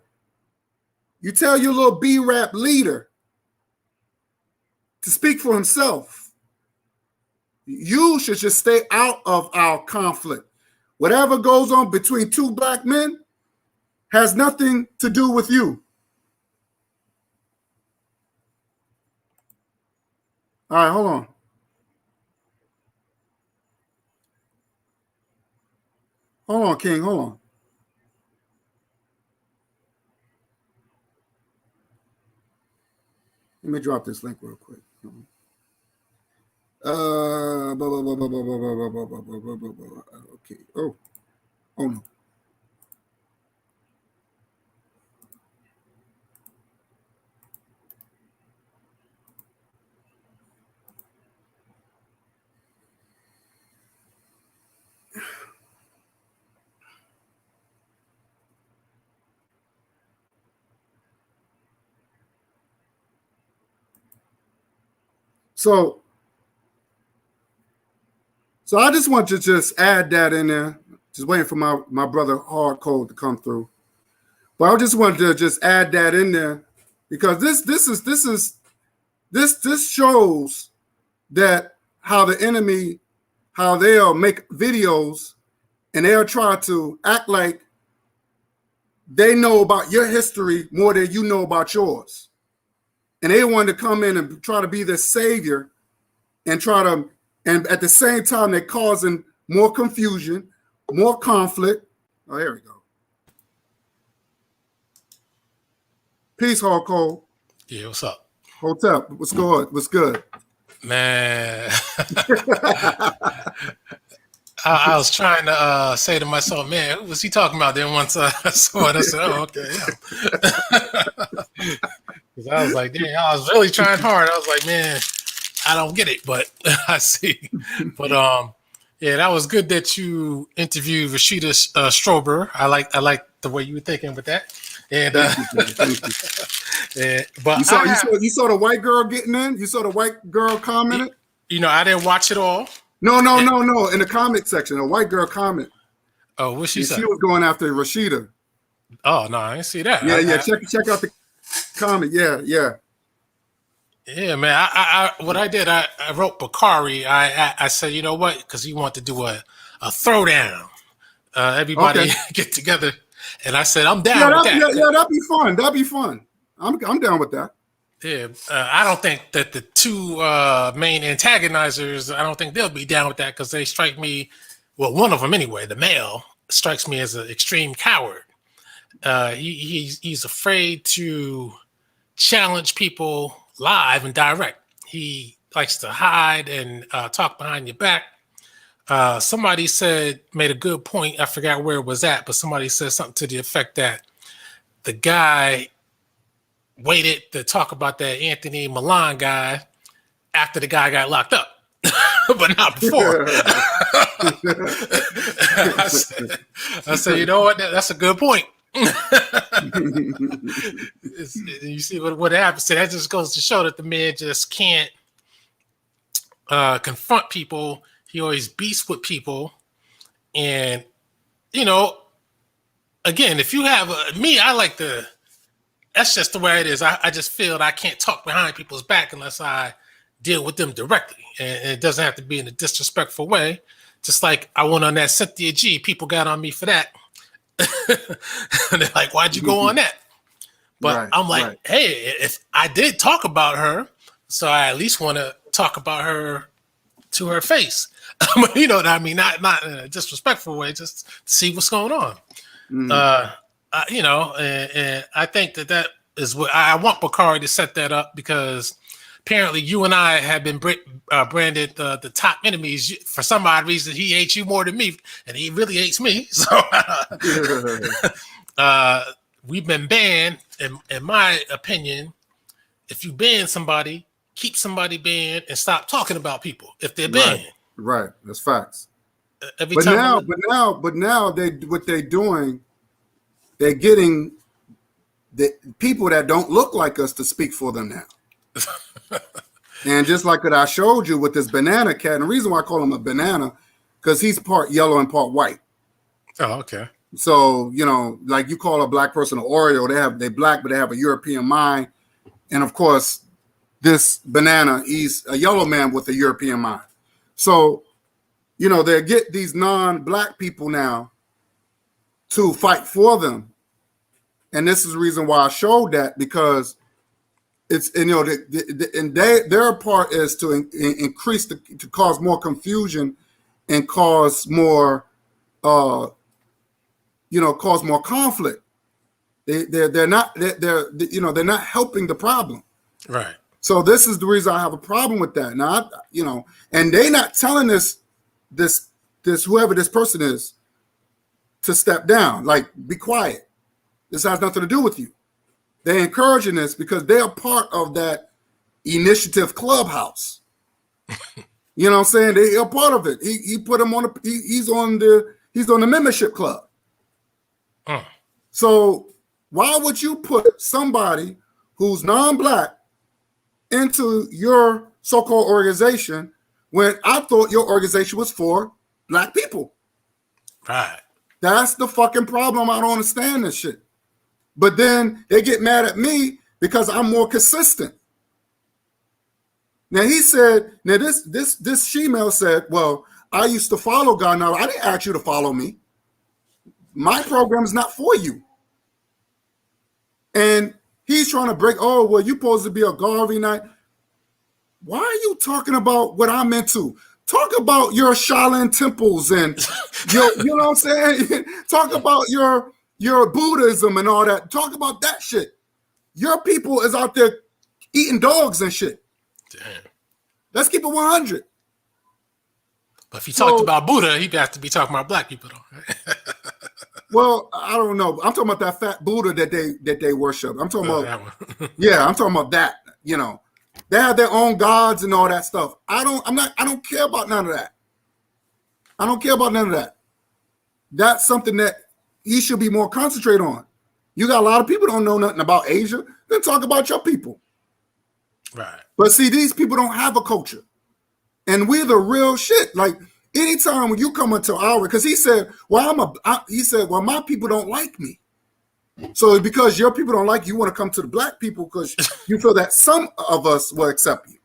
You tell your little B-rap leader to speak for himself. You should just stay out of our conflict. Whatever goes on between two black men has nothing to do with you. All right, hold on. Hold on, King, hold on. Let me drop this link real quick. Okay. Oh no. So I just want to just add that in there. Just waiting for my brother Hard Code to come through. But I just wanted to just add that in there because this shows that how the enemy, how they'll make videos and they'll try to act like they know about your history more than you know about yours. And they want to come in and try to be the savior and and at the same time, they're causing more confusion, more conflict. Oh, here we go. Peace, Hard Cole. Yeah, what's up? Hotep, what's good? What's good? Man. I was trying to say to myself, man, who was he talking about? Then once I saw it, I said, oh, okay. Because I was like, damn, I was really trying hard. I was like, man, I don't get it, but I see. But yeah, that was good that you interviewed Rashida Strober. I like the way you were thinking with that. And but you saw the white girl getting in? You saw the white girl commented? You know, I didn't watch it all. No. In the comment section, a white girl comment. Oh, what she said? She was going after Rashida. Oh no, I didn't see that. Yeah. Check out the comment. Yeah. Yeah, man. I what I did, I wrote Bakari. I said, you know what? Because he wanted to do a throwdown. Everybody get together, and I said, I'm down with that. Yeah, that'd be fun. That'd be fun. I'm down with that. Yeah, I don't think that the two main antagonizers, I don't think they'll be down with that because they strike me, well, one of them anyway, the male, strikes me as an extreme coward. He's afraid to challenge people live and direct. He likes to hide and talk behind your back. Somebody made a good point. I forgot where it was at, but somebody said something to the effect that the guy waited to talk about that Anthony Milan guy after the guy got locked up, but not before. I said, you know what? That's a good point. You see what happens. So that just goes to show that the man just can't confront people. He always beats with people. And, you know, again, if you have me, I like to, that's just the way it is. I just feel that I can't talk behind people's back unless I deal with them directly. And it doesn't have to be in a disrespectful way. Just like I went on that Cynthia G. People got on me for that. And they're like, why'd you go on that? But Right, I'm like, right. hey, if I did talk about her, so I at least want to talk about her to her face. You know what I mean? Not in a disrespectful way, just to see what's going on. You know, and I think that is what I want Bakari to set that up, because apparently you and I have been branded the top enemies. For some odd reason, he hates you more than me, and he really hates me. So we've been banned. In my opinion, if you ban somebody, keep somebody banned and stop talking about people if they're banned. Right. That's facts. Every But time now what they're doing, they're getting the people that don't look like us to speak for them now. And just like that I showed you with this banana cat, and the reason why I call him a banana, because he's part yellow and part white. Oh, okay. So, you know, like you call a black person an Oreo, they're black, but they have a European mind. And of course, this banana, he's a yellow man with a European mind. So, you know, they get these non-black people now to fight for them. And this is the reason why I showed that, because it's, you know, their part is to increase to cause more confusion and cause more, cause more conflict. They're not helping the problem. Right. So this is the reason I have a problem with that. Now, and they not telling this whoever this person is to step down, like be quiet. This has nothing to do with you. They're encouraging this because they are part of that initiative clubhouse. You know what I'm saying? They are part of it. He put him on he's on the membership club. So why would you put somebody who's non-black into your so-called organization when I thought your organization was for black people? Right. That's the fucking problem. I don't understand this shit. But then they get mad at me because I'm more consistent. Now he said, this female said, well, I used to follow God. Now I didn't ask you to follow me. My program is not for you. And he's trying to break, oh, well, you're supposed to be a Garvey Knight. Why are you talking about what I'm into? Talk about your Shaolin temples and you know what I'm saying? Talk about your Buddhism and all that. Talk about that shit. Your people is out there eating dogs and shit. Damn. Let's keep it 100. But if he talked about Buddha, he'd have to be talking about black people, though. Well, I don't know. I'm talking about that fat Buddha that they worship. I'm talking about that one. yeah, I'm talking about that. You know, they have their own gods and all that stuff. I don't care about none of that. I don't care about none of that. That's something that he should be more concentrated on. You got a lot of people don't know nothing about Asia. Then talk about your people. Right. But see, these people don't have a culture. And we're the real shit. Like, anytime when you come into our, because he said, well, my people don't like me. So because your people don't like you, you want to come to the black people because you feel that some of us will accept you.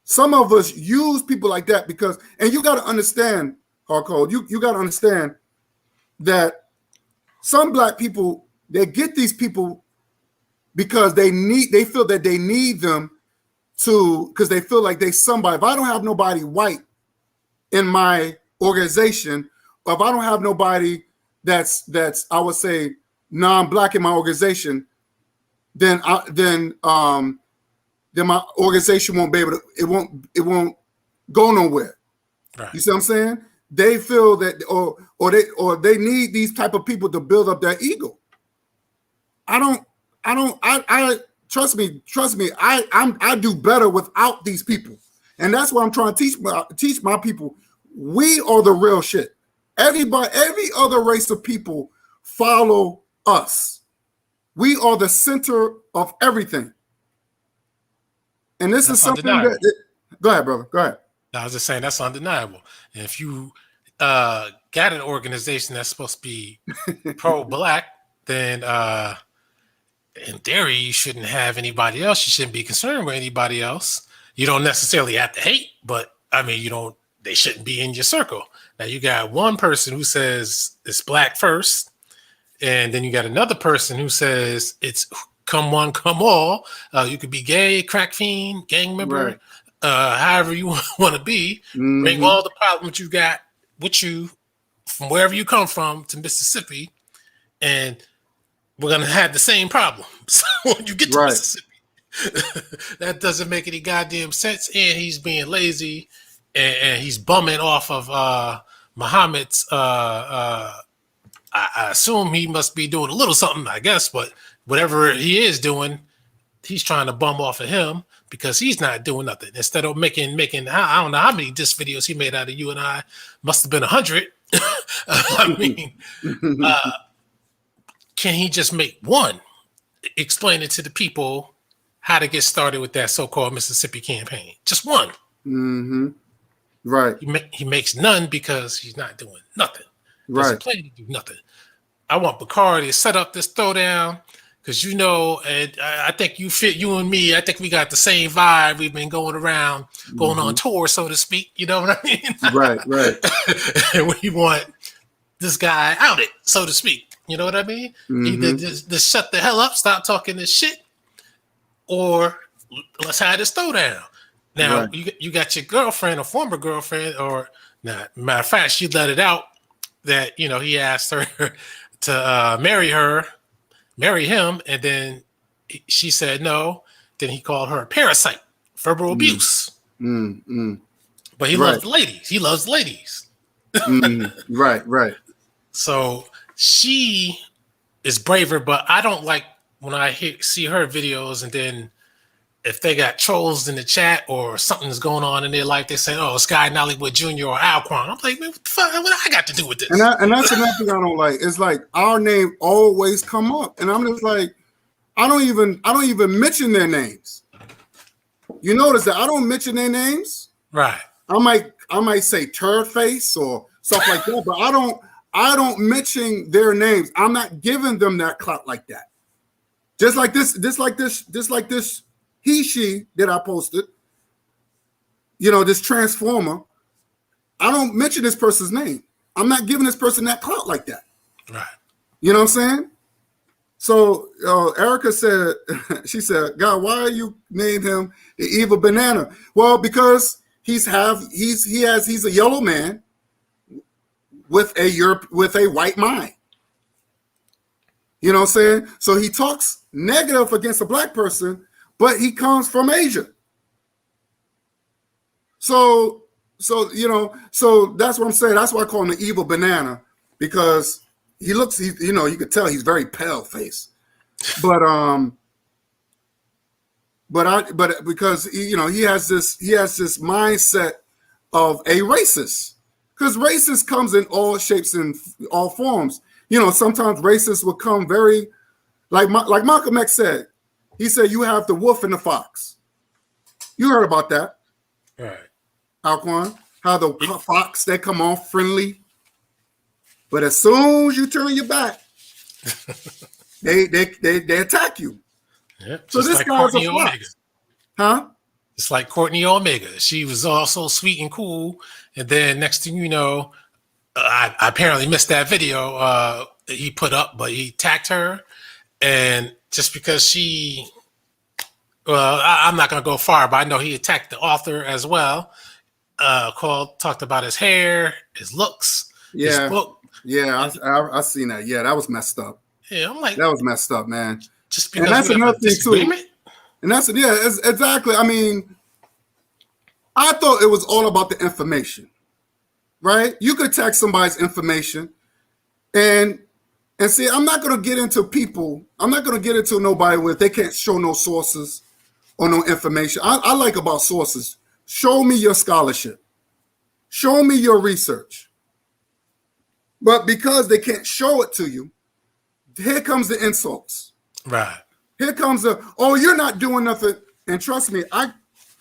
Some of us use people like that because, and you got to understand, Hardcore, you got to understand that some black people, they get these people because they feel that they need them to, because they feel like they somebody. If I don't have nobody white in my organization, or if I don't have nobody that's I would say non-black in my organization, then my organization won't be able to, it won't go nowhere. Right. You see what I'm saying? They feel that, or they need these type of people to build up their ego. I trust me. I do better without these people, and that's what I'm trying to teach my people. We are the real shit. Everybody, every other race of people follow us. We are the center of everything, and this is something that. Go ahead, brother. Go ahead. I was just saying that's undeniable. And if you got an organization that's supposed to be pro-black, then in theory you shouldn't have anybody else. You shouldn't be concerned with anybody else. You don't necessarily have to hate, but I mean, you don't. They shouldn't be in your circle. Now you got one person who says it's black first, and then you got another person who says it's come one, come all. You could be gay, crack fiend, gang member. Right. However you want to be, bring all the problems you got with you from wherever you come from to Mississippi, and we're gonna have the same problem. So when you get to Mississippi, that doesn't make any goddamn sense. And he's being lazy, and he's bumming off of Muhammad's. I assume he must be doing a little something, I guess, but whatever he is doing, he's trying to bum off of him. Because he's not doing nothing. Instead of making, I don't know how many disc videos he made out of you and I. Must have been 100. I mean, can he just make one? Explain it to the people how to get started with that so-called Mississippi campaign. Just one. Mm-hmm. Right. He makes none because he's not doing nothing. Right. Plan to do nothing. I want Bacardi to set up this throwdown. Because and I think you and me, I think we got the same vibe. We've been going around, going on tour, so to speak. You know what I mean? Right. And we want this guy outed, so to speak. You know what I mean? Either just shut the hell up, stop talking this shit, or let's have this throwdown. Now, you got your girlfriend or former girlfriend, or matter of fact, she let it out that, he asked her to marry him, and then she said no. Then he called her a parasite, verbal abuse. But he loves the ladies. He loves ladies. Right. So she is braver, but I don't like when I see her videos, and then if they got trolls in the chat or something's going on in their life, they say, "Oh, Sky Nollywood Jr. or Alquan." I'm like, man, what the fuck? What I got to do with this? And that's another thing I don't like. It's like our name always come up, and I'm just like, I don't even mention their names. You notice that I don't mention their names. Right. I might say turd face or stuff like that, but I don't mention their names. I'm not giving them that clout like that. Just like this she that I posted, this transformer. I don't mention this person's name. I'm not giving this person that clout like that. Right. You know what I'm saying? So Erica said, she said, God, why you named him the evil banana? Well, because he's a yellow man with a white mind. You know what I'm saying? So he talks negative against a black person, but he comes from Asia. So that's what I'm saying. That's why I call him the evil banana, because you could tell he's very pale face. But because he has this mindset of a racist, because racist comes in all shapes and all forms. Sometimes racists will come very, like Malcolm X said. He said, you have the wolf and the fox. You heard about that. Right. Alquan, how the fox, they come off friendly. But as soon as you turn your back, they attack you. Yeah. So this like guy's Courtney a fox. Omega. Huh? It's like Courtney Omega. She was all so sweet and cool. And then next thing you know, I apparently missed that video he put up, but he attacked her. And just because I'm not going to go far, but I know he attacked the author as well. Talked about his hair, his looks, his book. Yeah, I seen that. Yeah, that was messed up. Yeah, I'm like, that was messed up, man. Just because and that's another thing too. And that's exactly. I mean, I thought it was all about the information. right? You could text somebody's information, and see, I'm not gonna get into people. I'm not gonna get into nobody where they can't show no sources or no information. I like about sources. Show me your scholarship. Show me your research. But because they can't show it to you, here comes the insults. Right. Here comes the, oh, you're not doing nothing. And trust me,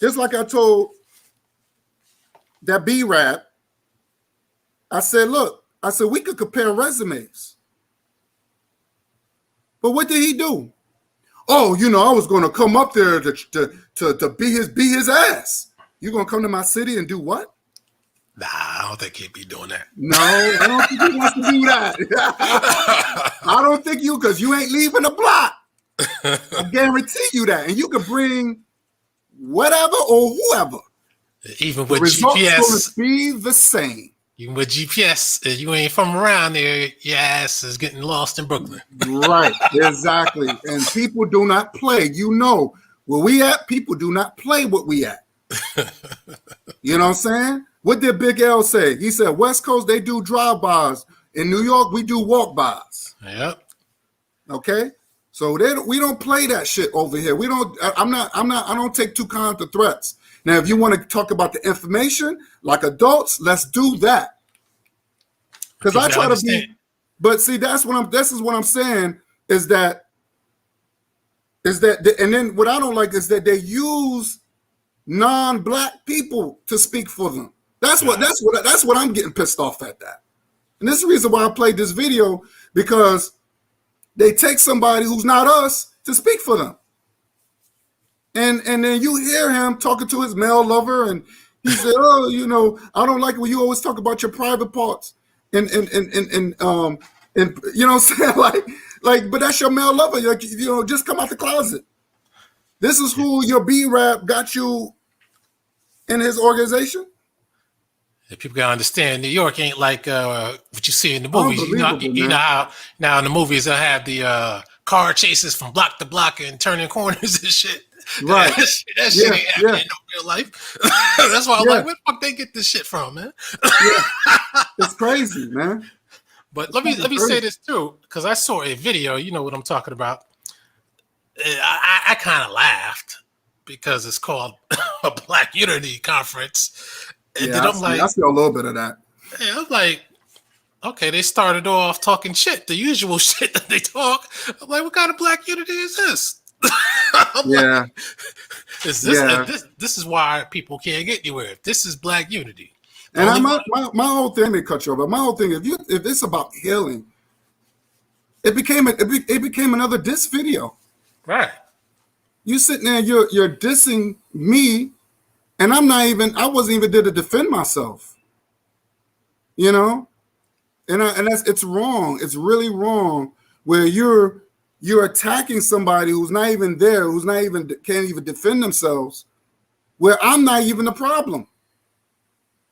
just like I told that B-Rap, I said, look, we could compare resumes. But what did he do? Oh, I was going to come up there to be his ass. You going to come to my city and do what? Nah, I don't think he'd be doing that. No, I don't think he wants to do that. I don't think because you ain't leaving the block. I guarantee you that. And you can bring whatever or whoever. Even with results GPS, going to be the same. Even with GPS, if you ain't from around there, your ass is getting lost in Brooklyn. Right, exactly. And people do not play. Where we at, people do not play what we at. You know what I'm saying? What did Big L say? He said, West Coast, they do drive-bys. In New York, we do walk-bys. Yep. Okay? So we don't play that shit over here. I don't take too kind to threats. Now, if you want to talk about the information, like adults, let's do that. Because I try to be, but see, this is what I'm saying is that, and then what I don't like is that they use non-black people to speak for them. That's what I'm getting pissed off at that. And this is the reason why I played this video, because they take somebody who's not us to speak for them. And then you hear him talking to his male lover, and he said, "Oh, I don't like it when you always talk about your private parts." And you know what I'm saying? Like, but that's your male lover. Like, just come out the closet. This is who your B-Rap got you in his organization. If people gotta understand, New York ain't like what you see in the movies. You know how now in the movies they'll have the car chases from block to block and turning corners and shit. Right. that shit ain't happening in real life. That's why I'm like, where the fuck they get this shit from, man? It's crazy, man. But let me say this too, because I saw a video. You know what I'm talking about. I kind of laughed because it's called a Black Unity Conference. And then I'm like, I see a little bit of that. Yeah, I'm like, okay, they started off talking shit, the usual shit that they talk. I'm like, what kind of Black Unity is this? Yeah. Is this this is why people can't get anywhere. If this is Black Unity. And my whole thing, let me cut you off, but my whole thing, if it's about healing, it became another diss video. Right. You sitting there, you're dissing me, and I wasn't even there to defend myself. And it's wrong. It's really wrong where you're attacking somebody who's not even there, can't even defend themselves, where I'm not even the problem.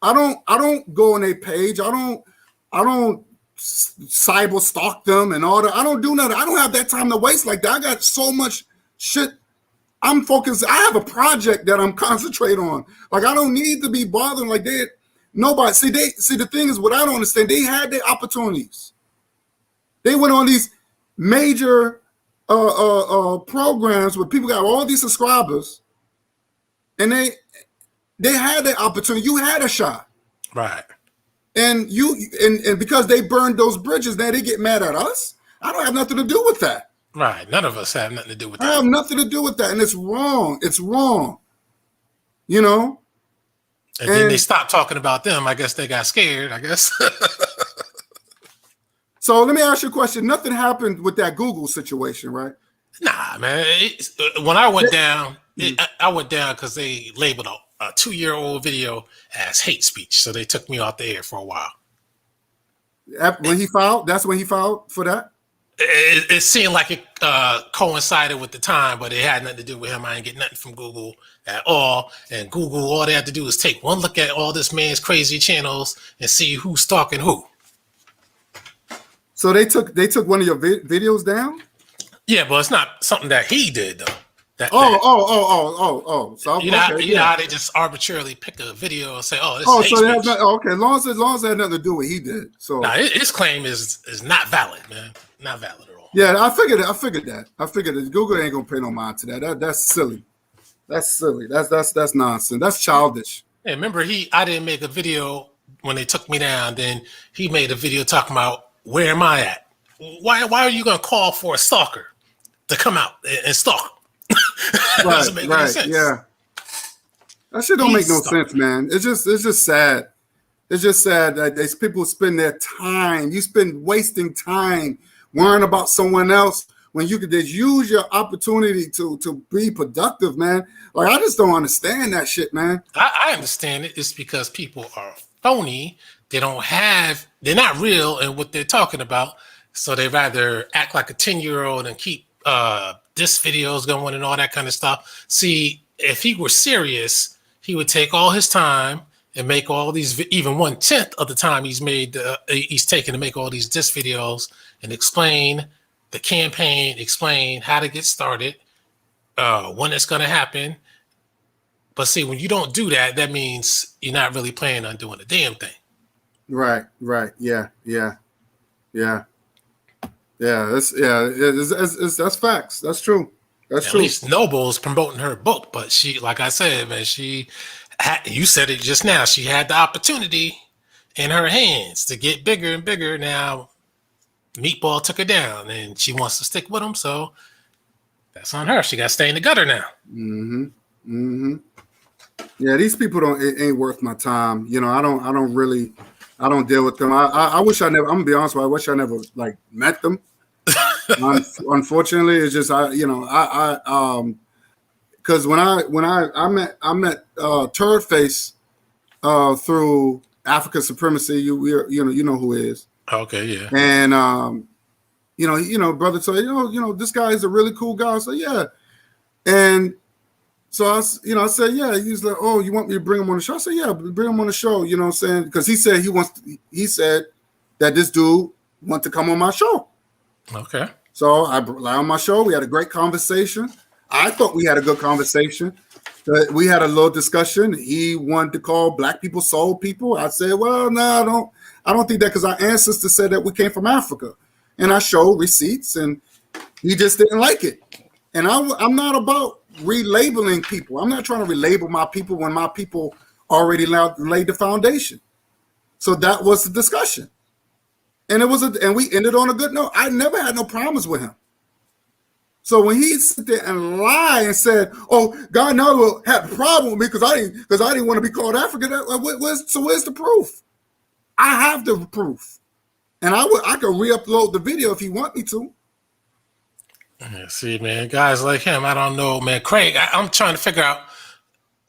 I don't go on their page. I don't cyber stalk them and all that. I don't do nothing. I don't have that time to waste like that. I got so much shit. I'm focused. I have a project that I'm concentrating on. Like, I don't need to be bothering like that. Nobody. See, the thing is, what I don't understand, they had their opportunities. They went on these major programs where people got all these subscribers, and they had their opportunity. You had a shot. Right. And and because they burned those bridges, now they get mad at us. I don't have nothing to do with that. Right. None of us have nothing to do with that. I have nothing to do with that. And it's wrong. It's wrong. And then they stopped talking about them. I guess they got scared, I guess. So let me ask you a question. Nothing happened with that Google situation, right? Nah, man. When I went down, I went down because they labeled a 2-year-old video as hate speech. So they took me off the air for a while. When he filed, that's when he filed for that? It seemed like it coincided with the time, but it had nothing to do with him. I didn't get nothing from Google at all. And Google, all they had to do is take one look at all this man's crazy channels and see who's stalking who. So they took one of your videos down? Yeah, but it's not something that he did, though. So you know, okay, you know yeah. how they just arbitrarily pick a video and say, "Oh, this Oh, is hate so it has speech." okay. As long as it had nothing to do with what he did. So Now, his claim is not valid, man. Not valid at all. yeah, I figured that. I figured that Google ain't gonna pay no mind to that. That's silly. That's silly. That's nonsense. That's childish. Hey, remember I didn't make a video when they took me down. Then he made a video talking about where am I at? Why are you gonna call for a stalker to come out and stalk? Doesn't make any sense. Yeah. That shit don't make no sense, man. It's just sad. It's just sad that these people spend their time. You spend wasting time worrying about someone else when you could just use your opportunity to be productive, man. Like, I just don't understand that shit, man. I understand it. It's because people are phony. They're not real in what they're talking about. So they rather act like a 10-year-old and keep diss videos going and all that kind of stuff. See, if he were serious, he would take all his time and make all these, even 1/10 of the time he's taken to make all these diss videos and explain the campaign, explain how to get started, when it's going to happen. But see, when you don't do that, that means you're not really planning on doing a damn thing. Right. Yeah. That's facts. That's true. That's true. At least Noble's promoting her book, but she, like I said, man, you said it just now. She had the opportunity in her hands to get bigger and bigger. Now, Meatball took her down, and she wants to stick with him, so that's on her. She got to stay in the gutter now. Yeah, these people ain't worth my time. You know, I don't deal with them. I wish I never. I'm gonna be honest with you. I wish I never like met them. Unfortunately, it's just because when I met Turd Face through African Supremacy. You know who he is. Okay, yeah. And brother told this guy is a really cool guy. So yeah, and so I said yeah. He's like, oh, you want me to bring him on the show? I said yeah, bring him on the show. You know what I'm saying? Because he said he said that this dude want to come on my show. Okay. So I brought on my show. We had a great conversation. I thought we had a good conversation. We had a little discussion. He wanted to call black people soul people. I said, well, no, I don't think that, because our ancestors said that we came from Africa. And I showed receipts, and he just didn't like it. And I'm not about relabeling people. I'm not trying to relabel my people when my people already laid the foundation. So that was the discussion. And and we ended on a good note. I never had no problems with him. So when he sit there and lie and said, "Oh, God never had a problem with me because I didn't want to be called African," so where's the proof? I have the proof, and I could re-upload the video if you want me to. Yeah, see, man, guys like him, I don't know, man. Craig, I'm trying to figure out.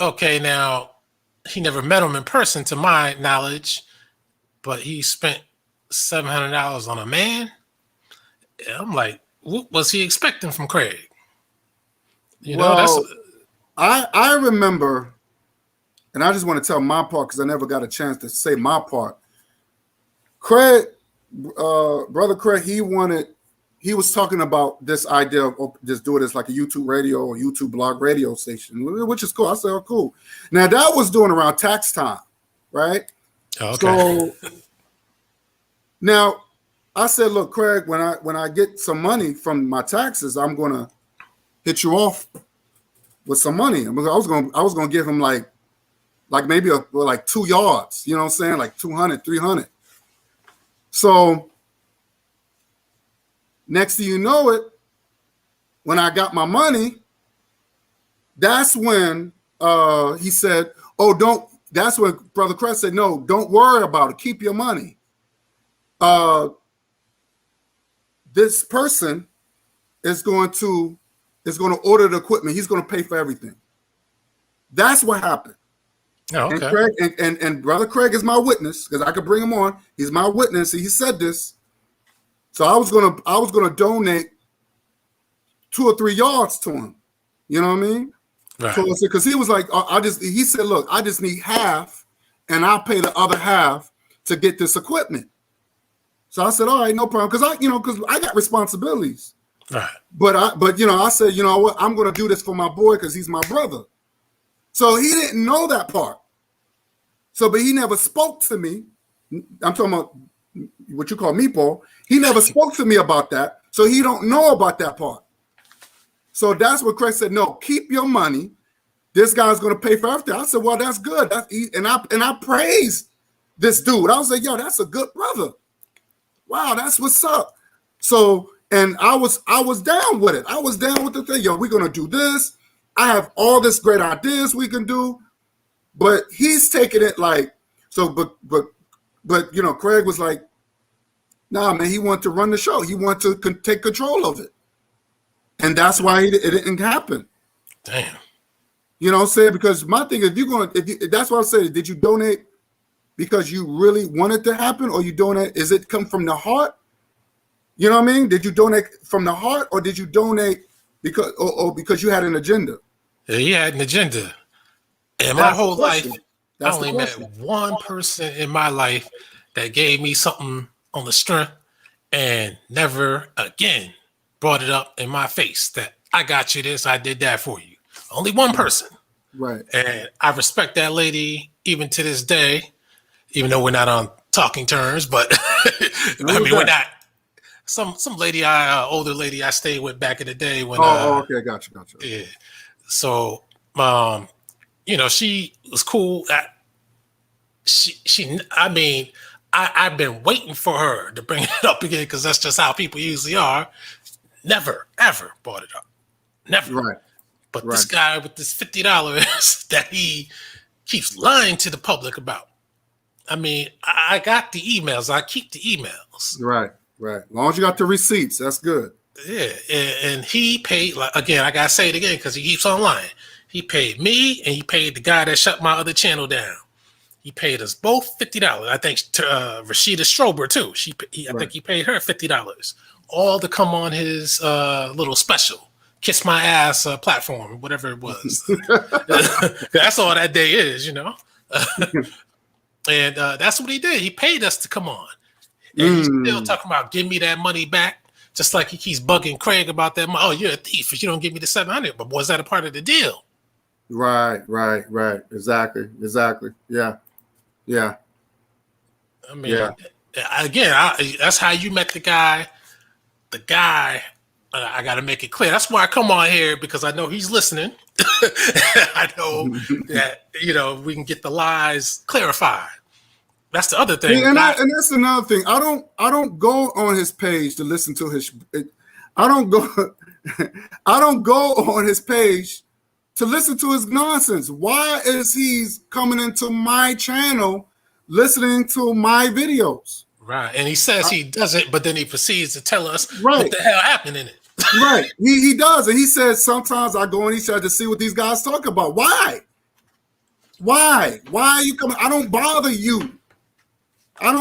Okay, now he never met him in person, to my knowledge, but he spent $700 on a man. I'm like, what was he expecting from Craig? I remember, and I just want to tell my part because I never got a chance to say my part. Craig, brother Craig, he was talking about this idea of just doing this like a YouTube radio or YouTube blog radio station, which is cool. I said, oh, cool. Now that was doing around tax time, right? Okay. So now I said, look, Craig, when I get some money from my taxes, I'm gonna hit you off with some money. I was gonna give him like maybe like 2 yards, you know what I'm saying? Like 200, 300. So next thing you know it, when I got my money, that's when he said, oh, that's when Brother Craig said, no, don't worry about it. Keep your money. This person is going to order the equipment. He's going to pay for everything. That's what happened. Oh, okay. And Craig and Brother Craig is my witness, because I could bring him on. He's my witness. He said this. So I was gonna donate 2 or 3 yards to him. You know what I mean? Right. So because he was like, he said, look, I just need half, and I'll pay the other half to get this equipment. So I said, all right, no problem, because I got responsibilities. Right. But you know, I said, you know what, I'm gonna do this for my boy because he's my brother. So he didn't know that part. So, but he never spoke to me. I'm talking about what you call me, Paul. He never spoke to me about that. So he don't know about that part. So that's what Craig said. No, keep your money. This guy's gonna pay for everything. I said, well, that's good. And I praised this dude. I was like, yo, that's a good brother. Wow, that's what's up. So, and I was down with it. I was down with the thing. Yo, we're gonna do this. I have all this great ideas we can do, but he's taking it like so. But you know, Craig was like, nah, man. He wanted to run the show. He wanted to take control of it, and that's why it didn't happen. Damn. You know what I'm saying? Because my thing is, that's what I'm saying. Did you donate because you really want it to happen, or you donate? Is it come from the heart? You know what I mean? Did you donate from the heart, or did you donate because because you had an agenda? Yeah, he had an agenda. And my whole life, I That's only the met question. one person in my life that gave me something on the strength and never again brought it up in my face that I got you this, I did that for you. Only one person. Right. And I respect that lady even to this day, even though we're not on talking terms, but I mean, we're not. Some lady, older lady I stayed with back in the day when. Okay, gotcha. Yeah. So, you know, she was cool. I mean, I've been waiting for her to bring it up again because that's just how people usually are. Never, ever brought it up. Never. Right. But this guy with this $50 that he keeps lying to the public about. I mean, I got the emails. I keep the emails. Right. As long as you got the receipts, that's good. Yeah, and he paid, like, again, I gotta say it again because he keeps on lying. He paid me and he paid the guy that shut my other channel down. He paid us both $50. I think Rashida Strober too. I think he paid her $50, all to come on his little special, Kiss My Ass platform, whatever it was. That's all that day is, you know. And that's what he did. He paid us to come on. And he's still talking about give me that money back, just like he keeps bugging Craig about that money. Oh, you're a thief if you don't give me the $700. But was that a part of the deal? Right. Exactly. Yeah. I mean, again, that's how you met the guy. The guy, I got to make it clear. That's why I come on here, because I know he's listening. I know that, you know, we can get the lies clarified. That's the other thing. And that's another thing. I don't go on his page to listen to his. I don't go on his page to listen to his nonsense. Why is he coming into my channel, listening to my videos? Right, and he says he does it, but then he proceeds to tell us what the hell happened in it. Right, he does, and he says sometimes I go on each other to see what these guys talk about. Why are you coming? I don't bother you. I'm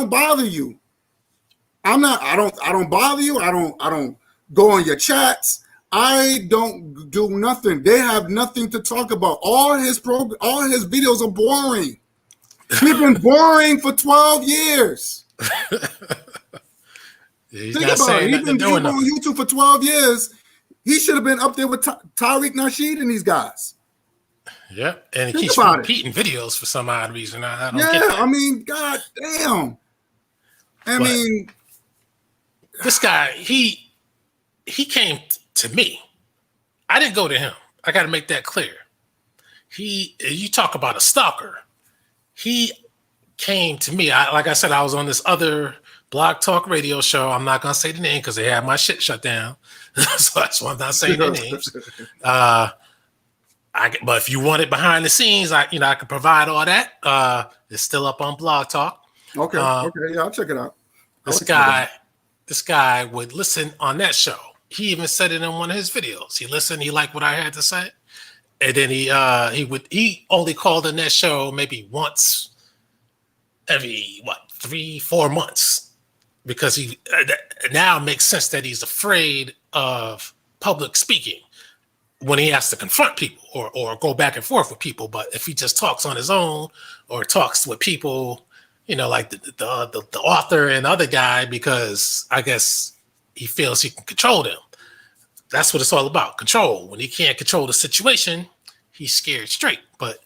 not. I don't bother you. I don't go on your chats. I don't do nothing. They have nothing to talk about. All his videos are boring. We've been boring for 12 years. Think about it. He's been on YouTube for 12 years. He should have been up there with Tariq Nasheed and these guys. Yeah, and he keeps repeating videos for some odd reason. I don't get that. I mean, god damn. I mean, this guy, he came to me. I didn't go to him. I got to make that clear. You talk about a stalker. He came to me. Like I said, I was on this other Blog Talk radio show. I'm not gonna say the name because they had my shit shut down, so that's why I'm not saying their names. But if you want it behind the scenes, I can provide all that. It's still up on Blog Talk. Okay, yeah, I'll check it out. This guy would listen on that show. He even said it in one of his videos. He listened, he liked what I had to say, and then he only called in that show maybe once every 3-4 months, because he now makes sense that he's afraid of public speaking when he has to confront people or go back and forth with people. But if he just talks on his own or talks with people, like the author and other guy, because I guess he feels he can control them. that's what it's all about. Control. When he can't control the situation, he's scared straight. But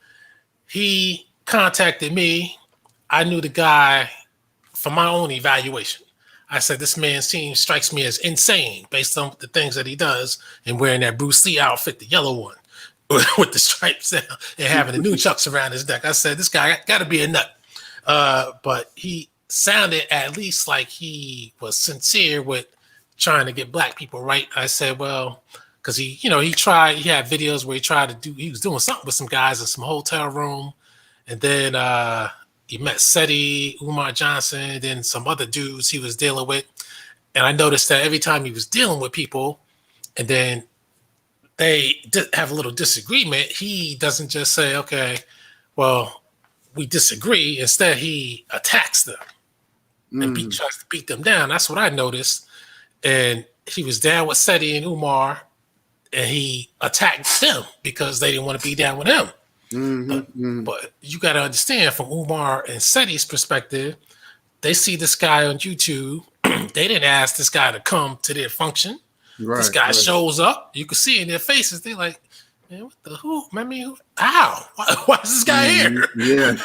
he contacted me. I knew the guy from my own evaluation. I said, this man strikes me as insane based on the things that he does and wearing that Bruce Lee outfit, the yellow one, with the stripes and having the nunchucks around his neck. I said, this guy got to be a nut. But he sounded at least like he was sincere with trying to get black people right. I said, well, because he had videos where he was doing something with some guys in some hotel room. And then he met Seti, Umar Johnson, then some other dudes he was dealing with. And I noticed that every time he was dealing with people and then they have a little disagreement, he doesn't just say, okay, well, we disagree. Instead, he attacks them and tries to beat them down. That's what I noticed. And he was down with Seti and Umar, and he attacked them because they didn't want to be down with him. But you got to understand, from Umar and Seti's perspective, they see this guy on YouTube. They didn't ask this guy to come to their function. Right, this guy shows up. You can see in their faces. They're like, man, what the who? I mean, how? Why is this guy here? Yeah.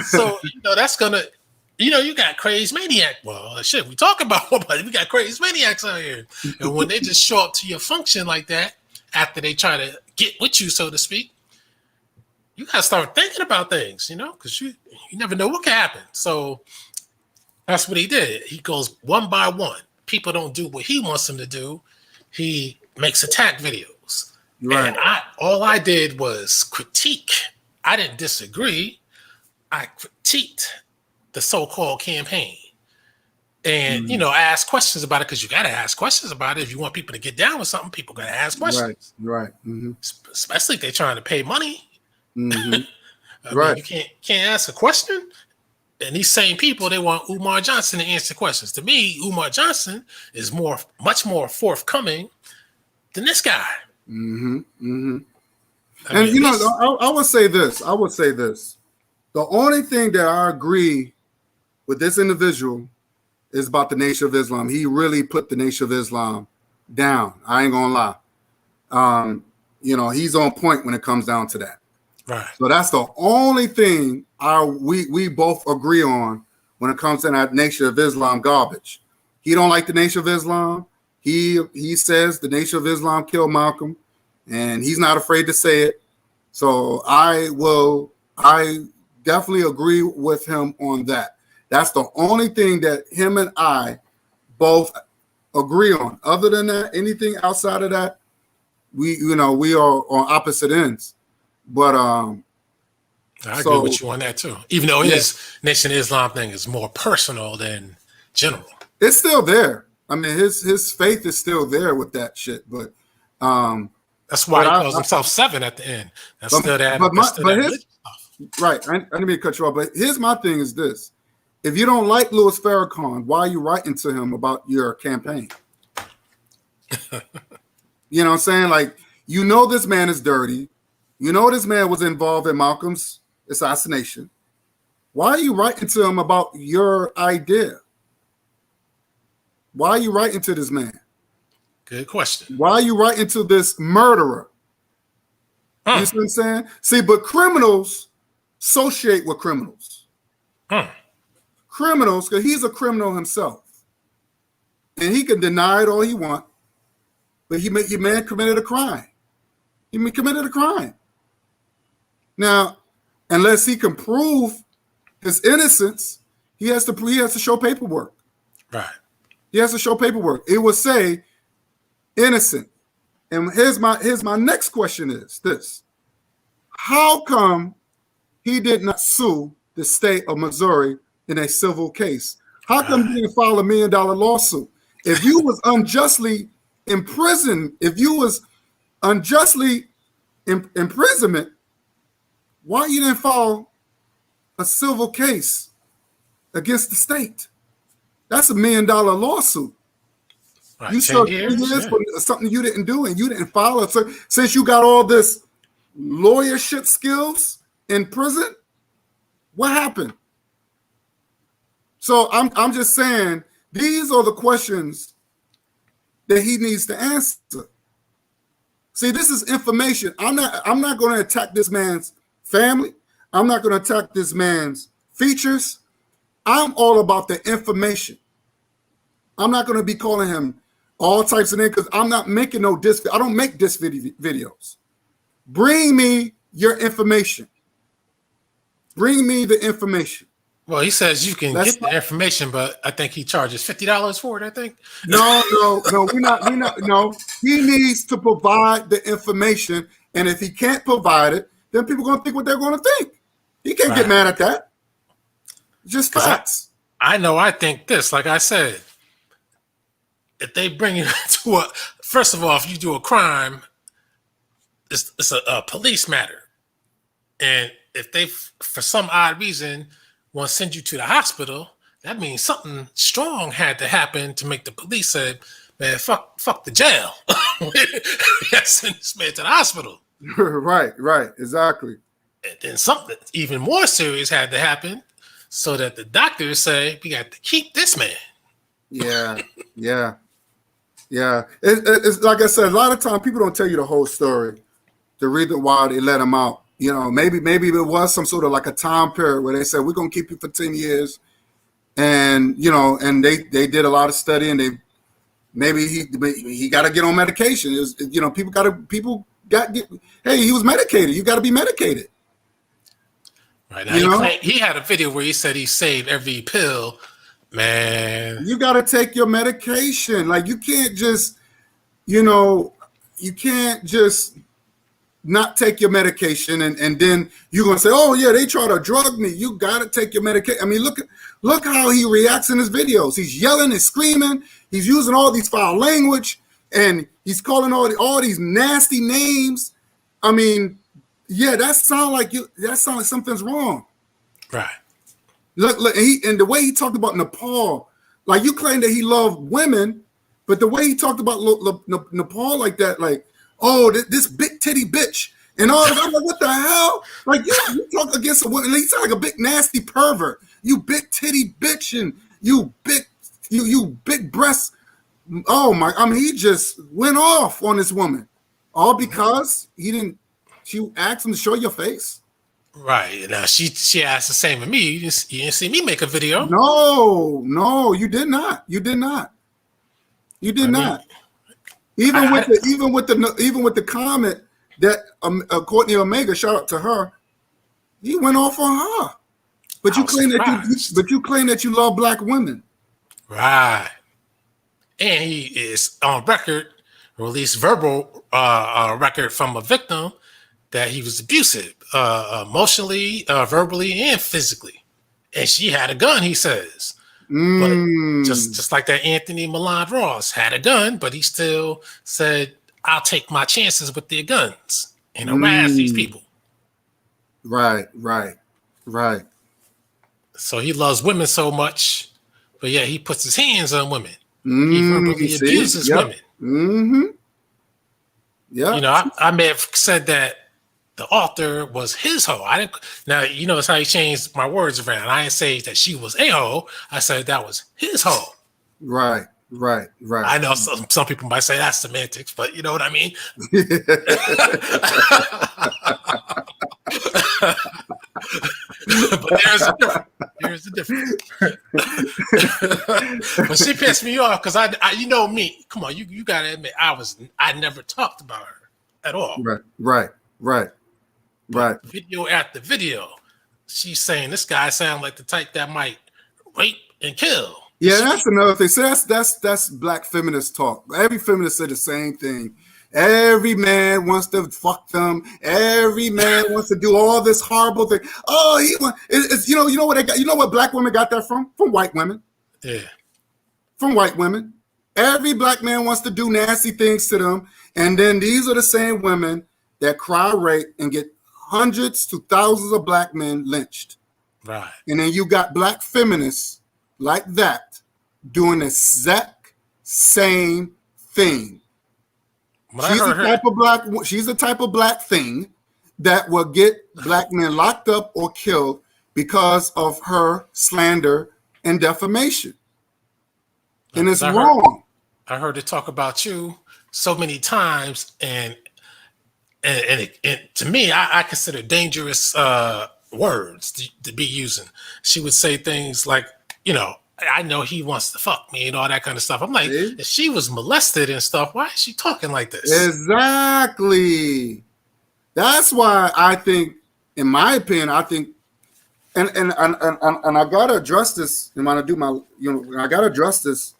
So, that's going to, you got crazy maniac. Well, shit, we talk about nobody. We got crazy maniacs out here. And when they just show up to your function like that, after they try to get with you, so to speak, you got to start thinking about things, because you never know what can happen. So that's what he did. He goes one by one. People don't do what he wants them to do. He makes attack videos. Right. And all I did was critique. I didn't disagree. I critiqued the so-called campaign. And, ask questions about it, because you got to ask questions about it. If you want people to get down with something, people got to ask questions. Right. Especially if they're trying to pay money. Right. mean, you can't ask a question. And these same people, they want Umar Johnson to answer questions. To me, Umar Johnson is much more forthcoming than this guy. And I would say this. The only thing that I agree with this individual is about the Nation of Islam. He really put the Nation of Islam down. I ain't gonna lie. He's on point when it comes down to that. Right. So that's the only thing we both agree on when it comes to that Nation of Islam garbage. He don't like the Nation of Islam. He says the Nation of Islam killed Malcolm, and he's not afraid to say it. So I definitely agree with him on that. That's the only thing that him and I both agree on. Other than that, anything outside of that, we are on opposite ends. But I agree with you on that too. Even though his Nation of Islam thing is more personal than general. It's still there. I mean, his faith is still there with that shit. But that's why he calls himself Seven at the end. That's still that. Right. I didn't mean to cut you off, but here's my thing is this. If you don't like Louis Farrakhan, why are you writing to him about your campaign? You know what I'm saying? Like, this man is dirty. This man was involved in Malcolm's assassination. Why are you writing to him about your idea? Why are you writing to this man? Good question. Why are you writing to this murderer? You see what I'm saying? See, but criminals associate with criminals. Criminals, because he's a criminal himself. And he can deny it all he wants. But he man committed a crime. He committed a crime. Now, unless he can prove his innocence, he has to show paperwork. Right. He has to show paperwork. It will say innocent. And here's my next question is this. How come he did not sue the state of Missouri in a civil case? How come he didn't file $1 million lawsuit? If you was unjustly imprisoned, if you was unjustly imprisonment, why you didn't file a civil case against the state? That's $1 million lawsuit. Right, you served 3 years for something you didn't do, and you didn't file it. So since you got all this lawyership skills in prison, what happened? So I'm just saying These are the questions that he needs to answer. See, this is information. I'm not going to attack this man's family. I'm not going to attack this man's features. I'm all about the information. I'm not going to be calling him all types of names because I'm not making no diss. I don't make diss videos. Bring me your information. Bring me the information. Well, he says you can get the information, but I think he charges $50 for it. I think. No, we're not. No, he needs to provide the information, and if he can't provide it, then people are going to think what they're going to think. He can't get mad at that. Just facts. I know. I think this. Like I said, if they bring you to a, first of all, if you do a crime, it's a police matter, and if they, for some odd reason, want to send you to the hospital, that means something strong had to happen to make the police say, man, fuck the jail. Send this man to the hospital. Right, exactly. And then something even more serious had to happen so that the doctors say, we got to keep this man. Yeah. It's like I said, a lot of times people don't tell you the whole story. The reason why they let him out. You know, maybe it was some sort of like a time period where they said, we're going to keep you for 10 years. And, you know, and they did a lot of study, and maybe he got to get on medication. It was, you know, hey, he was medicated. You got to be medicated. Right now, he had a video where he said he saved every pill. Man, you got to take your medication. Like, you can't just not take your medication and then you're going to say, oh yeah, they try to drug me. You got to take your medication. I mean, look how he reacts in his videos. He's yelling and screaming. He's using all these foul language, and he's calling all these nasty names. I mean, yeah, that sounds like something's wrong. Right. Look, and the way he talked about Nepal, like, you claim that he loved women, but the way he talked about Nepal like that, like, oh, this big titty bitch, and all that. I'm like, what the hell? Like, you talk against a woman, you sound like a big nasty pervert. You big titty bitch, and you big breast. Oh my! I mean, he just went off on this woman, all because she asked him to show your face. Right. Now she asked the same of me. You didn't see me make a video. No, you did not. You did not. Even with the comment that Courtney Omega, shout out to her, he went off on her. But you claim that you love black women. Right. And he is on record, released verbal record from a victim that he was abusive, emotionally, verbally, and physically. And she had a gun, he says. But just like that Anthony Milan Ross had a gun, but he still said, I'll take my chances with their guns and harass these people. Right. So he loves women so much, but yeah, he puts his hands on women. He verbally abuses women. Mm-hmm. Yeah. You know, I may have said that the author was his hoe. Now, you notice how he changed my words around. I didn't say that she was a hoe. I said that was his hoe. Right. I know some people might say that's semantics, but you know what I mean? But there's a difference. But she pissed me off because I you know me. Come on, you gotta admit I never talked about her at all. Right. Video after video, she's saying this guy sounds like the type that might rape and kill. Yeah, that's another thing. So that's black feminist talk. Every feminist said the same thing. Every man wants to fuck them. Every man wants to do all this horrible thing. Oh, you know what they got? You know what black women got that from? From white women. Yeah. From white women. Every black man wants to do nasty things to them, and then these are the same women that cry rape and get hundreds to thousands of black men lynched. Right. And then you got black feminists like that doing the exact same thing. She's the type of black thing that will get black men locked up or killed because of her slander and defamation. And it's 'Cause wrong. I heard it talk about you so many times, and to me, I consider dangerous words to be using. She would say things like, I know he wants to fuck me and all that kind of stuff. I'm like, See? if she was molested and stuff, why is she talking like this? Exactly. That's why I think, in my opinion, I think, and I gotta address this. And when I do my, I gotta address this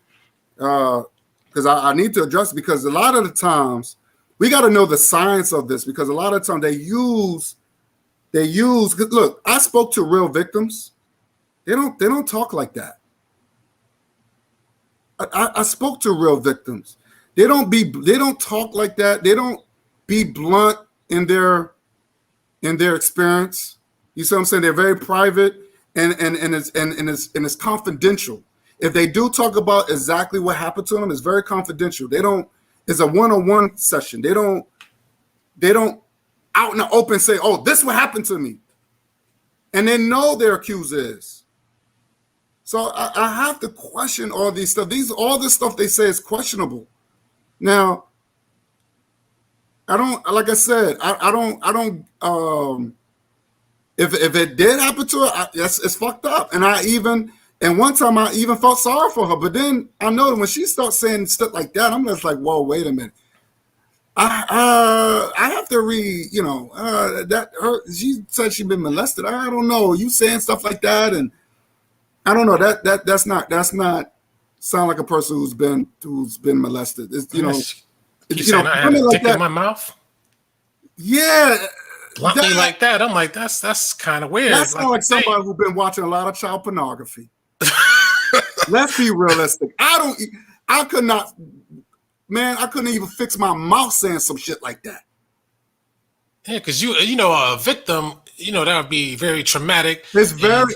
because I need to address it, because a lot of the times we got to know the science of this, because a lot of the time they use. Look, I spoke to real victims. They don't talk like that. I spoke to real victims. They don't talk like that. They don't be blunt in their experience. You see what I'm saying? They're very private and it's confidential. If they do talk about exactly what happened to them, it's very confidential. It's a one-on-one session. They don't out in the open say, "Oh, this what happened to me," and they know their accuser is. So I have to question all these stuff. All this stuff they say is questionable. Now, I don't, like I said, I don't. If it did happen to her, it's fucked up. And one time I even felt sorry for her. But then I know that when she starts saying stuff like that, I'm just like, whoa, wait a minute. I have to read, she said she'd been molested. I don't know. You saying stuff like that, and I don't know. That's not sound like a person who's been molested. It's, saying I had a like dick in my mouth. Yeah. Bluntly like that. I'm like, that's kind of weird. That sounds like somebody who's been watching a lot of child pornography. Let's be realistic. I couldn't even fix my mouth saying some shit like that. Yeah, because a victim, that would be very traumatic. It's very.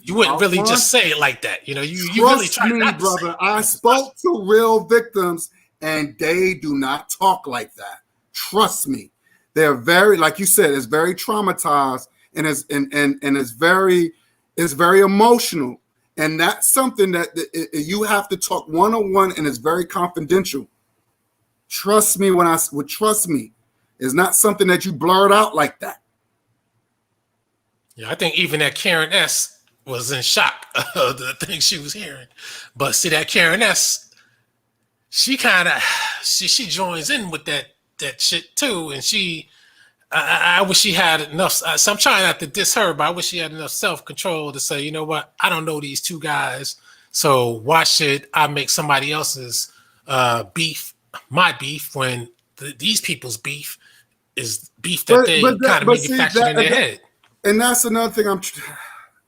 You wouldn't really just say it like that. You really try me, not to brother. I spoke to real victims, and they do not talk like that. Trust me. They're very, like you said, it's very traumatized, and it's very emotional. And that's something that you have to talk one-on-one, and it's very confidential. Trust me trust me. It's not something that you blurt out like that. Yeah, I think even that Karen S was in shock of the things she was hearing. But see, that Karen S, she kind of she joins in with that shit too, and I wish she had enough. So I'm trying not to diss her, but I wish she had enough self-control to say, you know what? I don't know these two guys, so why should I make somebody else's beef my beef when these people's beef is beef that they kind of manufactured in their head? And that's another thing.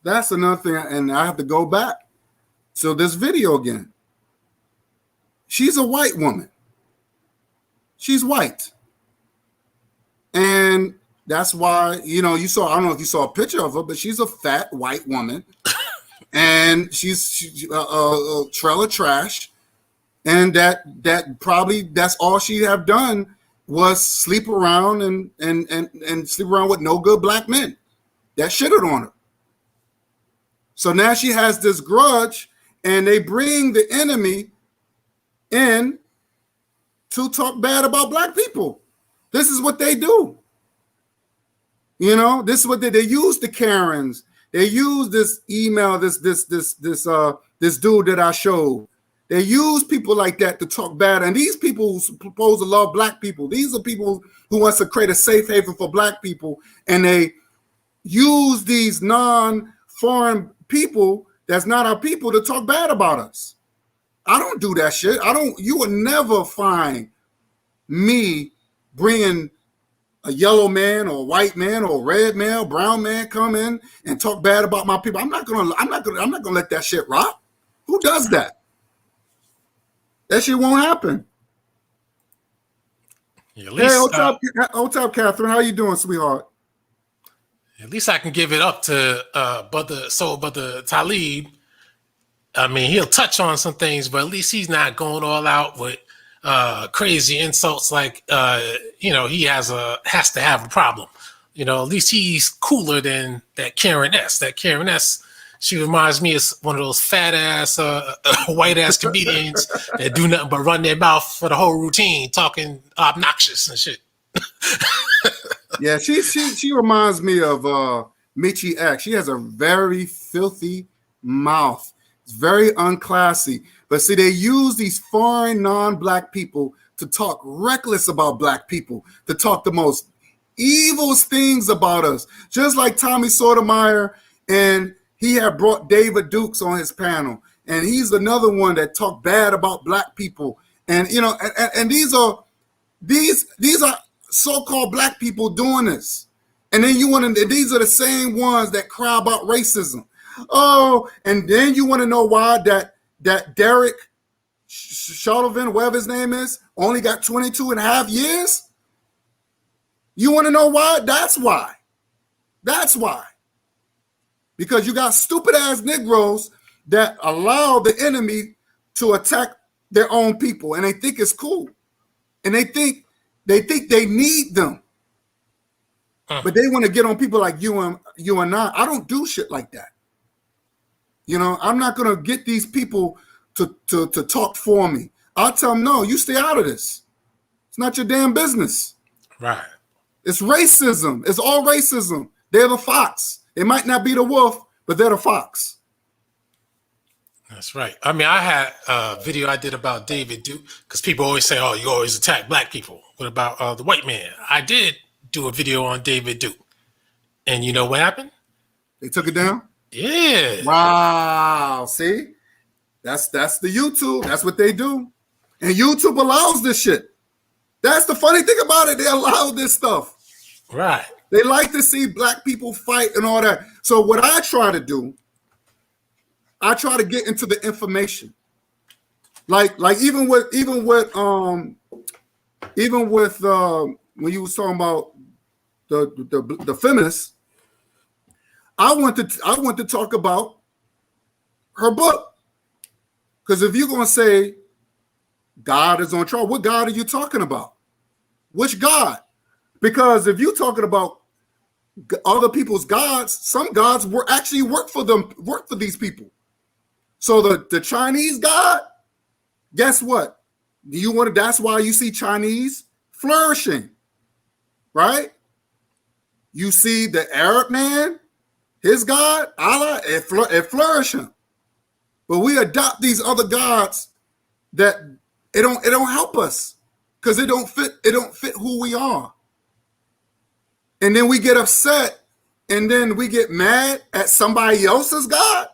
That's another thing, and I have to go back to this video again. She's a white woman. She's white. And that's why, you saw, I don't know if you saw a picture of her, but she's a fat white woman. And she's a trail of trash. And that probably, that's all she have done was sleep around and sleep around with no good black men that shitted on her. So now she has this grudge, and they bring the enemy in to talk bad about black people. This is what they do. This is what they use the Karens. They use this email, this dude that I showed. They use people like that to talk bad. And these people who supposed to love black people, these are people who wants to create a safe haven for black people. And they use these non-foreign people that's not our people to talk bad about us. I don't do that shit. You will never find me bringing a yellow man or a white man or a red man or brown man come in and talk bad about my people. I'm not gonna let that shit rock. Who does that? That shit won't happen. Yeah, least, hey, what's up, Catherine? How you doing, sweetheart? At least I can give it up to Brother Talib. I mean, he'll touch on some things, but at least he's not going all out with crazy insults like he has to have a problem. At least he's cooler than that Karen S. That Karen S She reminds me of one of those fat ass, white ass comedians that do nothing but run their mouth for the whole routine, talking obnoxious and shit. Yeah, she reminds me of Michi X. She has a very filthy mouth. It's very unclassy. But see, they use these foreign non-black people to talk reckless about black people, to talk the most evil things about us. Just like Tommy Sotomayor, and he had brought David Dukes on his panel, and he's another one that talked bad about black people. And you know, and these are so-called black people doing this. And then you want to, these are the same ones that cry about racism. Oh, and then you want to know why that Derek Chauvin, whatever his name is, only got 22 and a half years? You want to know why? That's why. That's why. Because you got stupid ass Negroes that allow the enemy to attack their own people, and they think it's cool. And they think they need them. But they want to get on people like you and I. I don't do shit like that. You know, I'm not gonna get these people to talk for me. I'll tell them, no, you stay out of this. It's not your damn business. Right. It's racism. It's all racism. They're the fox. It might not be the wolf, but they're the fox. That's right. I mean, I had a video I did about David Duke, because people always say, oh, you always attack black people. What about the white man? I did do a video on David Duke. And you know what happened? They took it down? Yeah. Wow. See? That's the YouTube. That's what they do. And YouTube allows this shit. That's the funny thing about it. They allow this stuff. Right. They like to see black people fight and all that. So what I try to do, I try to get into the information. Like even with when you was talking about the feminists, I want to talk about her book. Because if you're gonna say God is on trial, what God are you talking about? Which God? Because if you're talking about other people's gods, some gods actually work for these people. So the Chinese God, guess what? That's why you see Chinese flourishing, right? You see the Arab man, his God, Allah, it flourishing. But we adopt these other gods that it don't help us because it don't fit who we are. And then we get upset and then we get mad at somebody else's God.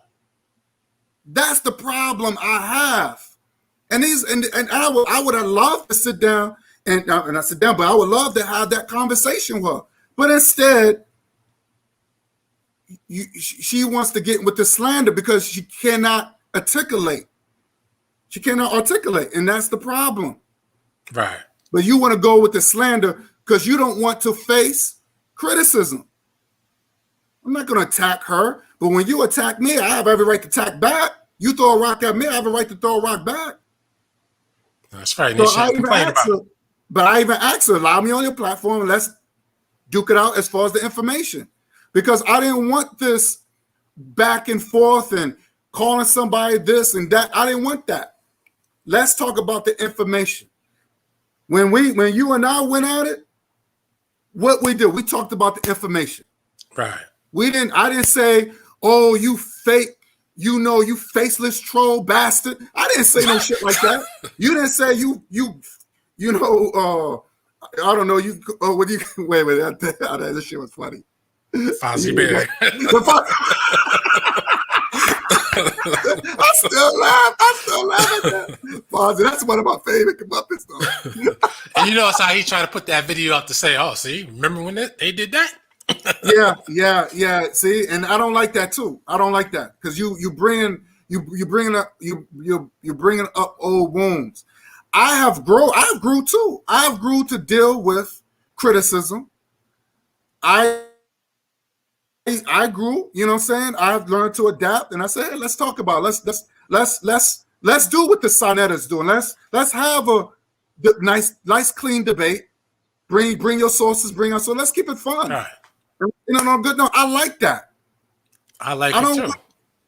That's the problem I have. And I would have loved to sit down and I sit down, but I would love to have that conversation with her. But instead, she wants to get with the slander because she cannot articulate. She cannot articulate, and that's the problem. Right. But you want to go with the slander because you don't want to face criticism. I'm not going to attack her, but when you attack me, I have every right to attack back. You throw a rock at me, I have a right to throw a rock back. That's right. So I even asked her, allow me on your platform and let's duke it out as far as the information. Because I didn't want this back and forth and calling somebody this and that. I didn't want that. Let's talk about the information. When you and I went at it, what we did, we talked about the information. Right. I didn't say, oh, you fake, you faceless troll bastard. I didn't say no shit like that. You didn't say I don't know, wait, that shit was funny. Fozzie Bear. I still laugh at that. Fozzie, that's one of my favorite Muppets though. And you notice how he tried to put that video up to say, oh, see, remember when they did that? Yeah. See, and I don't like that too. I don't like that because you bringing up old wounds. I grew too. I've grew to deal with criticism. I grew, you know what I'm saying? I've learned to adapt, and I said, hey, let's talk about it. Let's do what the Sonetta's doing. Let's have a nice clean debate. Bring your sources, so let's keep it fun. Right. You know, no, good. No, I like that. I like it too.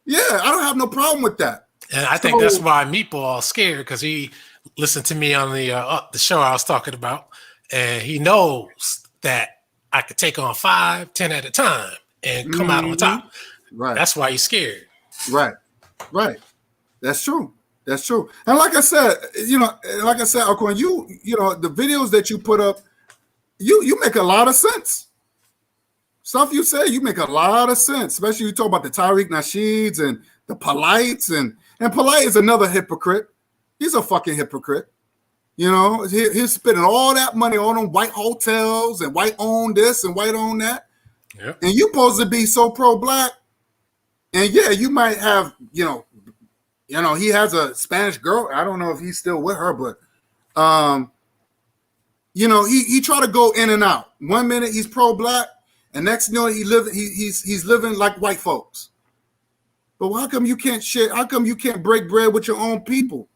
Yeah, I don't have no problem with that. And I think that's why Meatball's scared, because he listened to me on the show I was talking about, and he knows that I could take on 5, 10 at a time and come out on top. Right. That's why he's scared. Right. That's true. That's true. And like I said, Aquan, you know, the videos that you put up, you make a lot of sense. Stuff you say, you make a lot of sense. Especially you talk about the Tariq Nasheeds and the Polites, and Polite is another hypocrite. He's a fucking hypocrite. You know, he's spending all that money on them white hotels and white own this and white own that. Yep. And you supposed to be so pro-black. And yeah, you might have, you know, he has a Spanish girl. I don't know if he's still with her, but you know, he try to go in and out. 1 minute he's pro-black, and next minute he's living like white folks. But how come you can't share? How come you can't break bread with your own people?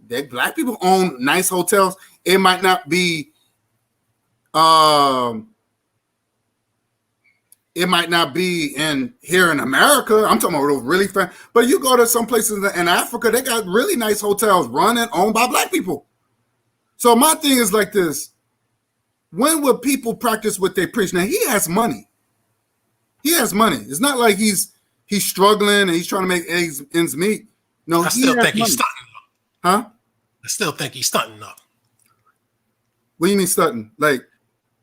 That black people own nice hotels. It might not be in here in America. I'm talking about those really fast. But you go to some places in Africa, they got really nice hotels run and owned by black people. So my thing is like this. When will people practice what they preach? Now, he has money. He has money. It's not like he's struggling and he's trying to make ends meet. No, I still think he's stunting. Huh? I still think he's stunting though. What do you mean stunting? Like,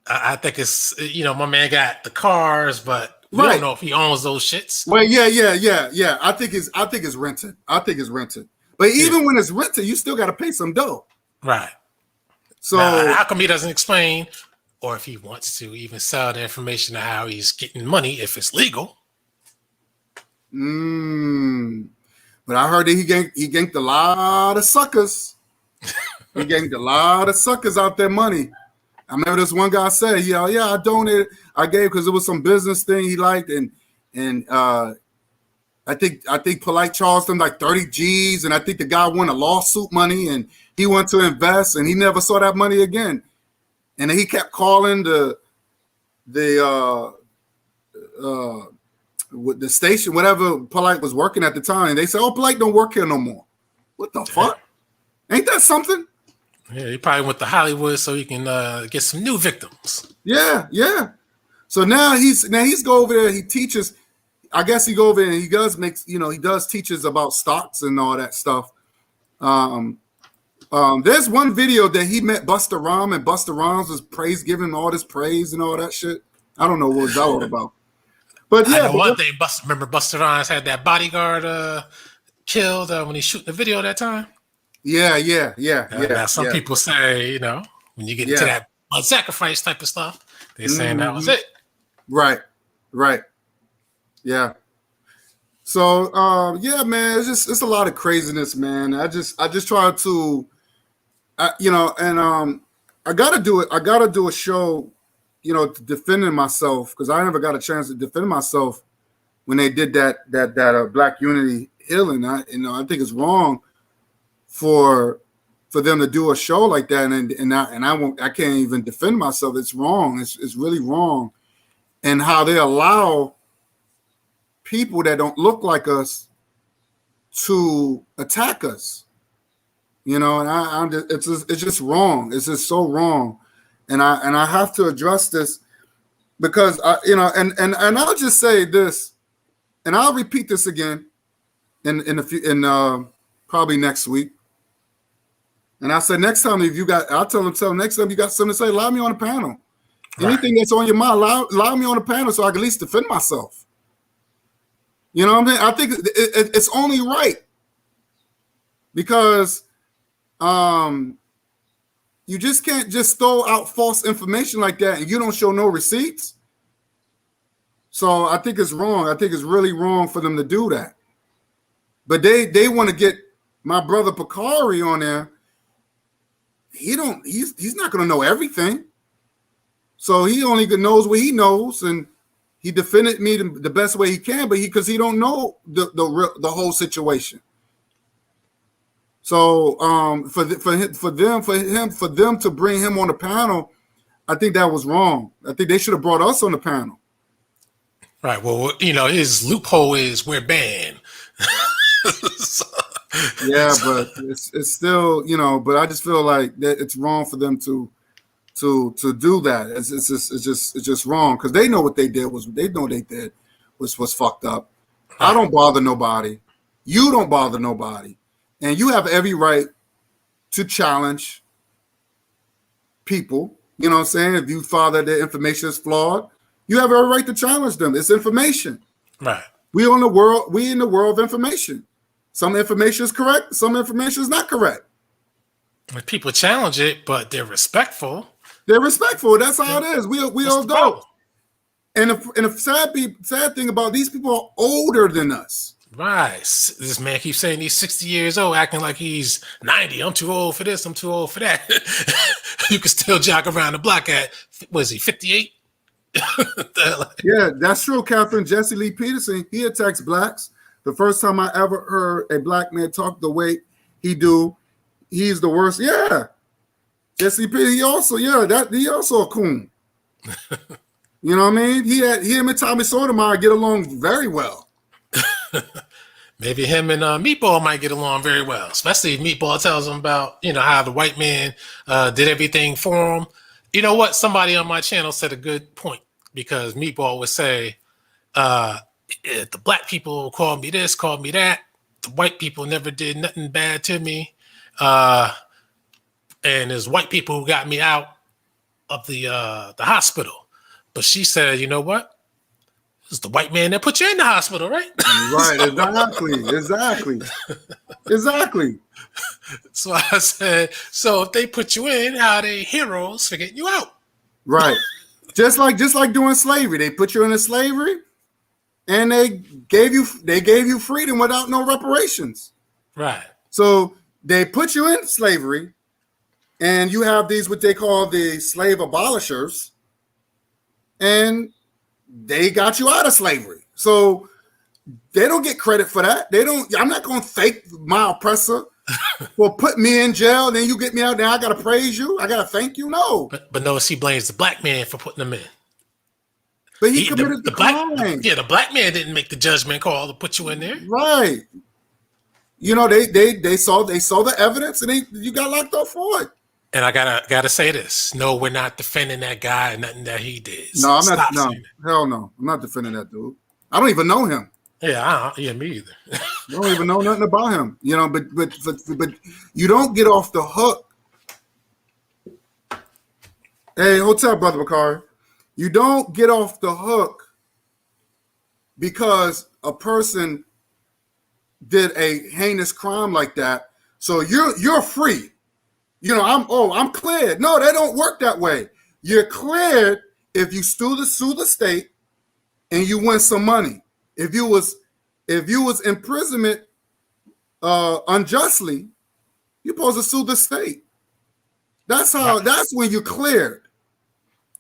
I think it's, you know, my man got the cars, but we don't know if he owns those shits. Well, yeah. I think it's rented. But even when it's rented, you still got to pay some dough. Right. So now, how come he doesn't explain, or if he wants to even sell the information of how he's getting money if it's legal? But I heard that he ganked a lot of suckers. He ganked a lot of suckers out there money. I remember this one guy said, yeah, I donated, I gave because it was some business thing he liked, and I think Polite charged him like 30 G's, and I think the guy won a lawsuit money, and he went to invest, and he never saw that money again. And then he kept calling the station, whatever Polite was working at the time, and they said, "Oh, Polite don't work here no more." What the fuck? Ain't that something? Yeah, he probably went to Hollywood so he can get some new victims. Yeah. So now he's go over there. He teaches. I guess he go over there and he does teaches about stocks and all that stuff. There's one video that he met Busta Rhymes, and Busta Rhymes was giving all this praise and all that shit. I don't know what was that all about. But yeah, one thing. Remember, Busta Rhymes had that bodyguard killed when he shooting the video that time. Yeah. Now some people say, you know, when you get into that blood sacrifice type of stuff, they're saying that was it. Right. Yeah. So yeah, man, it's a lot of craziness, man. I just try to, I gotta do it. I gotta do a show, defending myself, because I never got a chance to defend myself when they did that Black Unity healing. I think it's wrong for them to do a show like that, and I can't even defend myself. It's wrong. It's really wrong, and how they allow people that don't look like us to attack us, and it's just wrong. It's just so wrong, and I have to address this because and I'll just say this, and I'll repeat this again in probably next week. And I said, next time I'll tell them next time you got something to say, allow me on the panel. Right. Anything that's on your mind, allow me on the panel so I can at least defend myself. You know what I mean? I think it's only right because you just can't just throw out false information like that and you don't show no receipts. So I think it's wrong. I think it's really wrong for them to do that. But they want to get my brother Picari on there. He's not going to know everything. So he only knows what he knows, and he defended me the best way he can, but because he don't know the whole situation. So for them to bring him on the panel, I think that was wrong. I think they should have brought us on the panel. Right. Well, his loophole is we're banned. So- Yeah, but it's still, but I just feel like that it's wrong for them to do that. It's just wrong because they know what they did was fucked up. I don't bother nobody. You don't bother nobody, and you have every right to challenge people. You know what I'm saying? If you find that their information is flawed, you have every right to challenge them. It's information. Right. We in the world of information. Some information is correct. Some information is not correct. When people challenge it, but they're respectful. They're respectful. That's how it is. We all go. And the sad thing about these people are older than us. Right. This man keeps saying he's 60 years old, acting like he's 90. I'm too old for this. I'm too old for that. You can still jog around the block at, was he 58? Yeah, that's true, Catherine. Jesse Lee Peterson, he attacks blacks. The first time I ever heard a black man talk the way he do, he's the worst. Yeah. Jesse Peterson, he also a coon. You know what I mean? Him and Tommy Sotomayor get along very well. Maybe him and Meatball might get along very well, especially if Meatball tells him about, how the white man did everything for him. You know what? Somebody on my channel said a good point because Meatball would say, the black people called me this, called me that. The white people never did nothing bad to me. And there's white people who got me out of the hospital. But she said, you know what? It's the white man that put you in the hospital, right? Right, exactly. So I said, so if they put you in, how are they heroes for getting you out? Right. Just like doing slavery. They put you into slavery and they gave you freedom without no reparations. Right. So they put you in slavery and you have these what they call the slave abolishers, and they got you out of slavery. So they don't get credit for that. I'm not going to thank my oppressor for putting me in jail. Then you get me out there. I got to praise you. I got to thank you. No. But notice he blames the black man for putting them in. But he committed the crime. The black man didn't make the judgment call to put you in there. Right. They saw the evidence and you got locked up for it. And I gotta say this. No, we're not defending that guy and nothing that he did. No, I'm not. No, hell no. I'm not defending that dude. I don't even know him. Yeah, me either. I don't even know nothing about him. But you don't get off the hook. Hey, hotel brother Bakari. You don't get off the hook because a person did a heinous crime like that. So you're free. I'm cleared. No, they don't work that way. You're cleared if you sue the state and you win some money. If you was imprisonment unjustly, you're supposed to sue the state. That's when you're cleared.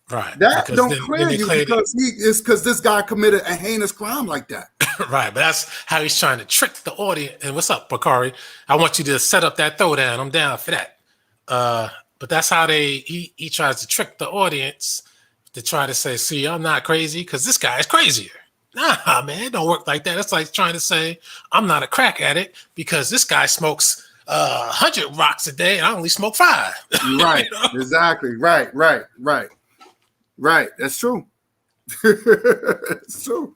Right. That don't clear you because this guy committed a heinous crime like that. Right, but that's how he's trying to trick the audience. And what's up, Bakari? I want you to set up that throwdown. I'm down for that. But that's how he tries to trick the audience to try to say, see, I'm not crazy because this guy is crazier. Nah, man, it don't work like that. It's like trying to say I'm not a crack addict because this guy smokes 100 rocks a day and I only smoke 5. Right, exactly. Right. That's true. It's true.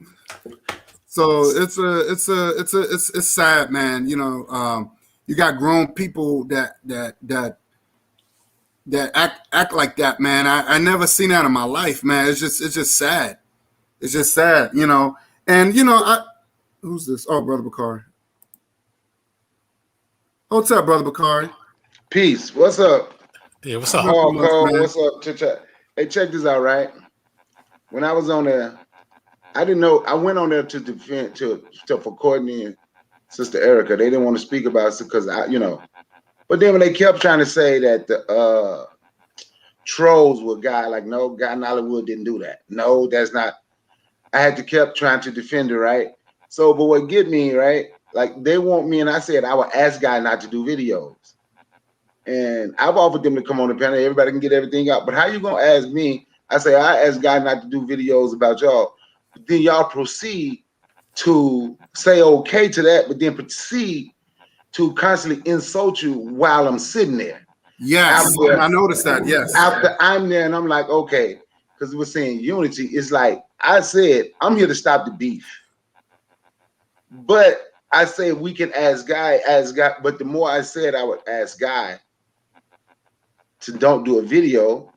So it's sad, man. You got grown people that act like that, man. I never seen that in my life, man. It's just sad. It's just sad, And who's this? Oh, brother Bakari. What's up, brother Bakari? Peace. What's up? Yeah, what's up? What's up? Hey, check this out, right? When I was on there, I didn't know. I went on there to defend for Courtney and Sister Erica. They didn't want to speak about it because But then when they kept trying to say that the trolls were Guy in Hollywood didn't do that. No, that's not. I had to kept trying to defend it, right? So, but what get me, right? Like they want me, and I said I would ask Guy not to do videos. And I've offered them to come on the panel. Everybody can get everything out. But how you gonna ask me? I say I asked Guy not to do videos about y'all. then y'all proceed to say okay to that, but then proceed to constantly insult you while I'm sitting there. Yes, After- I noticed that. Yes. After I'm there and I'm like, okay, because we're saying unity, it's like I said, I'm here to stop the beef. But I say we can ask God, but the more I said I would ask God to don't do a video,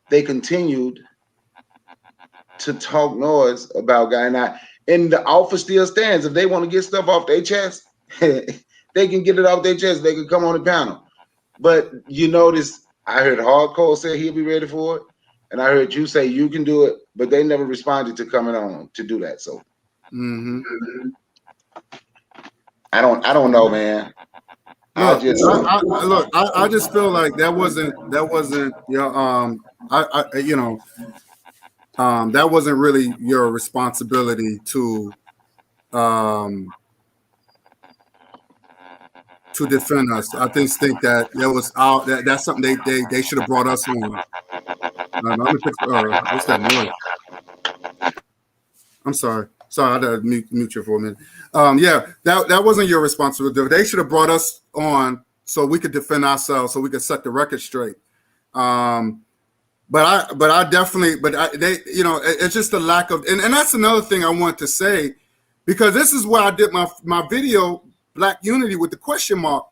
they continued to talk noise about God. And the offer still stands. If they want to get stuff off their chest, they can get it off their chest. They can come on the panel. But you notice, I heard Hardcore say he'll be ready for it, and I heard you say you can do it, but they never responded to coming on to do that. So I don't know, man. I just feel like that wasn't that wasn't really your responsibility to defend us. I think that was that's something they should have brought us on. What's that noise? I'm sorry. Sorry, I had to mute you for a minute. Yeah, that wasn't your responsibility. They should have brought us on so we could defend ourselves, so we could set the record straight. But it's just the lack of, and that's another thing I want to say, because this is where I did my video, Black Unity with the question mark,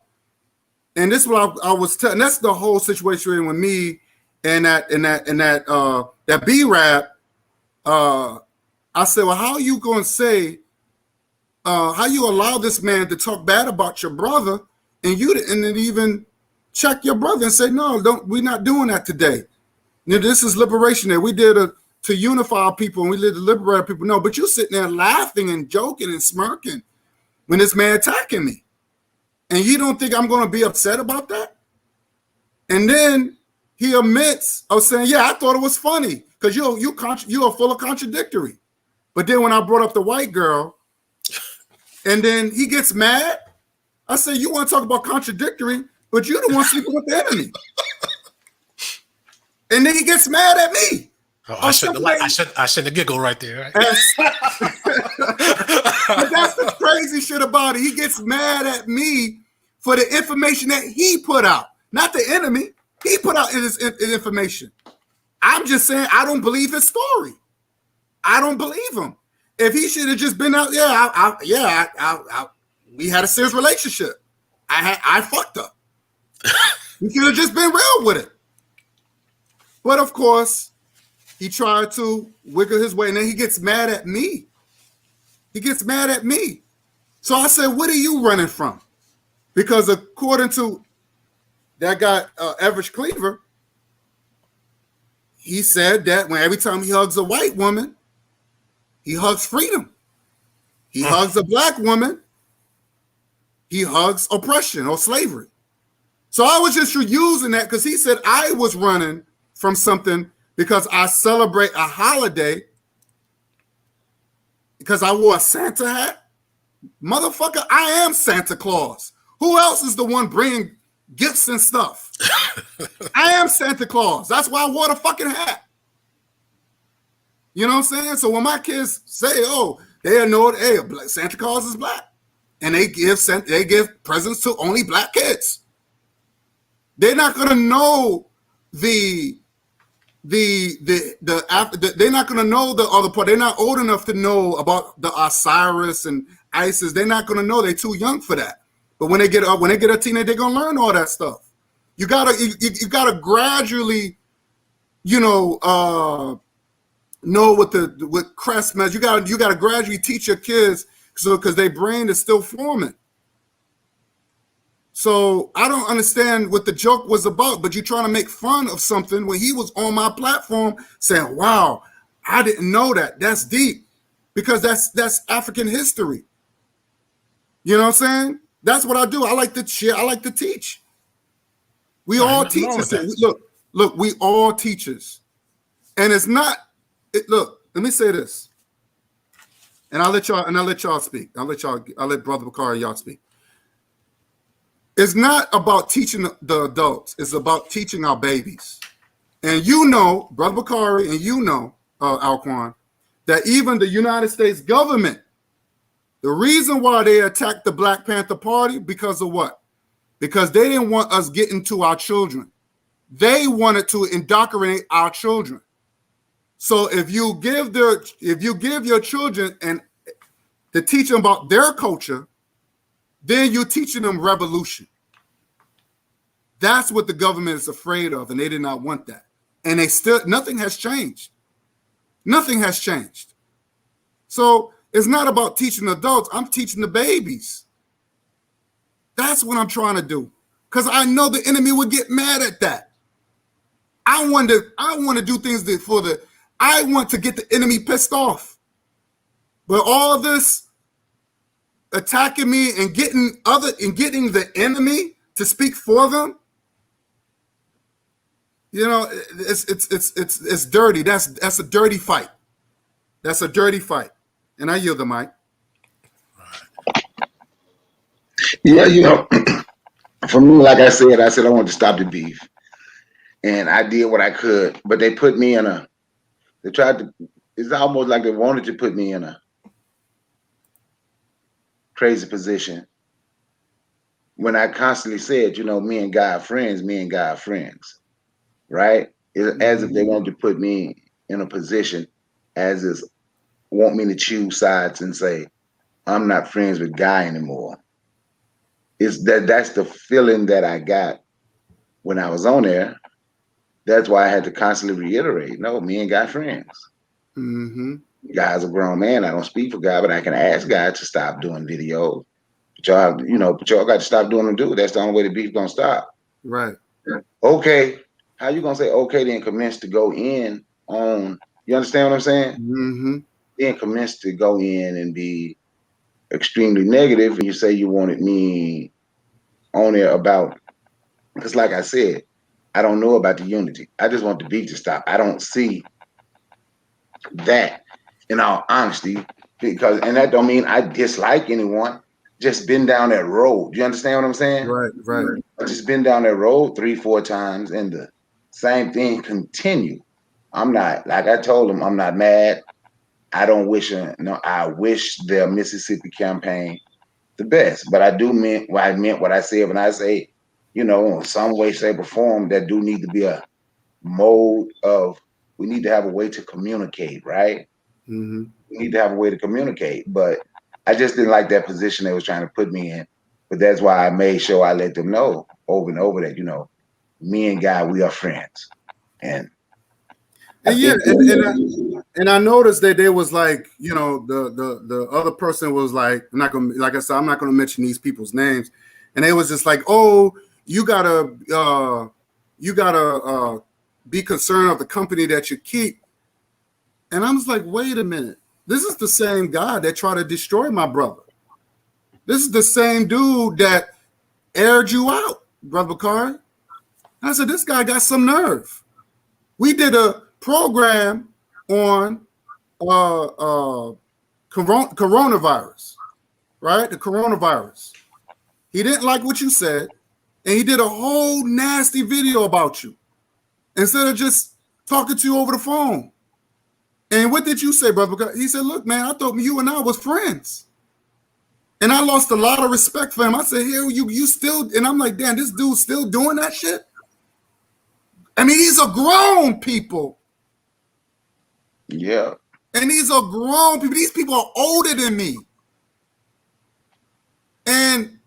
and this is what I was telling. That's the whole situation with me and that B-Rap. I said, well, how are you going to say, how you allow this man to talk bad about your brother, and you didn't even check your brother and say, no, we're not doing that today. You know, this is Liberation Day. We did to unify our people, and we did to liberate people. No, but you're sitting there laughing and joking and smirking when this man attacking me. And you don't think I'm going to be upset about that? And then he admits of saying, yeah, I thought it was funny because you are full of contradictory. But then when I brought up the white girl, and then he gets mad, I say, you want to talk about contradictory, but you're the one sleeping with the enemy. And then he gets mad at me. Oh, I shouldn't have giggled right there. Right? But that's the crazy shit about it. He gets mad at me for the information that he put out, not the enemy. He put out his information. I'm just saying I don't believe his story. I don't believe him. If he should have just been out, we had a serious relationship. I fucked up. He should have just been real with it. But of course, he tried to wiggle his way, and then he gets mad at me. So I said, what are you running from? Because according to that guy, Average Cleaver, he said that when every time he hugs a white woman, he hugs freedom. He hugs a black woman, he hugs oppression or slavery. So I was just using that because he said I was running from something because I celebrate a holiday because I wore a Santa hat. Motherfucker, I am Santa Claus. Who else is the one bringing gifts and stuff? I am Santa Claus. That's why I wore the fucking hat. You know what I'm saying? So when my kids say, oh, they know that, hey, Santa Claus is black, and they give presents to only black kids, they're not gonna know they're not gonna know the other part. They're not old enough to know about the Osiris and Isis. They're not gonna know. They're too young for that. But when they get a teenager, they're gonna learn all that stuff. You gotta gradually, know what crest means. You gotta gradually teach your kids because their brain is still forming. So I don't understand what the joke was about, but you're trying to make fun of something when he was on my platform saying, wow, I didn't know that. That's deep, because that's African history. You know what I'm saying? That's what I do. I like to share. I like to teach. We all teachers. Look, we all teachers. And it's not, look, let me say this. And I'll let y'all speak. I'll let Brother Bakari and y'all speak. It's not about teaching the adults. It's about teaching our babies. And Brother Bakari, and Alquan, that even the United States government, the reason why they attacked the Black Panther Party, because of what? Because they didn't want us getting to our children. They wanted to indoctrinate our children. So if you give your children and to teach them about their culture, then you're teaching them revolution. That's what the government is afraid of, and they did not want that. And nothing has changed. Nothing has changed. So it's not about teaching adults. I'm teaching the babies. That's what I'm trying to do. Because I know the enemy would get mad at that. I want to do things I want to get the enemy pissed off. But all this attacking me and getting the enemy to speak for them, you know, it's dirty. That's a dirty fight. That's a dirty fight. And I yield the mic. Yeah, you know, for me, like I said I wanted to stop the beef. And I did what I could, but they put me in it's almost like they wanted to put me in a crazy position when I constantly said, you know, me and God friends, right? It's as if they wanted to put me in a position as is want me to choose sides and say, I'm not friends with Guy anymore. That's the feeling that I got when I was on there. That's why I had to constantly reiterate, no, me and Guy friends. Mm-hmm. Guy's a grown man. I don't speak for Guy, but I can ask Guy to stop doing videos. But y'all got to stop doing them, dude. That's the only way the beef gonna stop. Right. Okay. How you gonna say okay then commence to go in on, you understand what I'm saying? Mm-hmm. Then commence to go in and be extremely negative, and you say you wanted me on there about, because like I said, I don't know about the unity. I just want the beef to stop. I don't see that, in all honesty, and that don't mean I dislike anyone. Just been down that road. You understand what I'm saying? Right. I just been down that road 3-4 times, and the same thing continue. I'm not, like I told them, I'm not mad. I don't wish I wish the Mississippi campaign the best, but I meant what I said when I say, you know, in some way, shape, or form, there do need to be a mode of, we need to have a way to communicate, right? Mm-hmm. We need to have a way to communicate, but I just didn't like that position they was trying to put me in. But that's why I made sure I let them know over and over that, you know, me and Guy, we are friends. And yeah, and I noticed that there was like, you know, the other person was like, I'm not gonna mention these people's names, and they was just like, oh, you gotta be concerned of the company that you keep. And I was like, wait a minute, this is the same guy that tried to destroy my brother. This is the same dude that aired you out, Brother Bakari. I said, this guy got some nerve. We did a program on coronavirus, right? The coronavirus. He didn't like what you said, and he did a whole nasty video about you instead of just talking to you over the phone. And what did you say, brother? He said, look, man, I thought you and I was friends. And I lost a lot of respect for him. I said, here, you still, and I'm like, damn, this dude's still doing that shit? I mean, these are grown people. yeah. And these are grown people. These people are older than me. And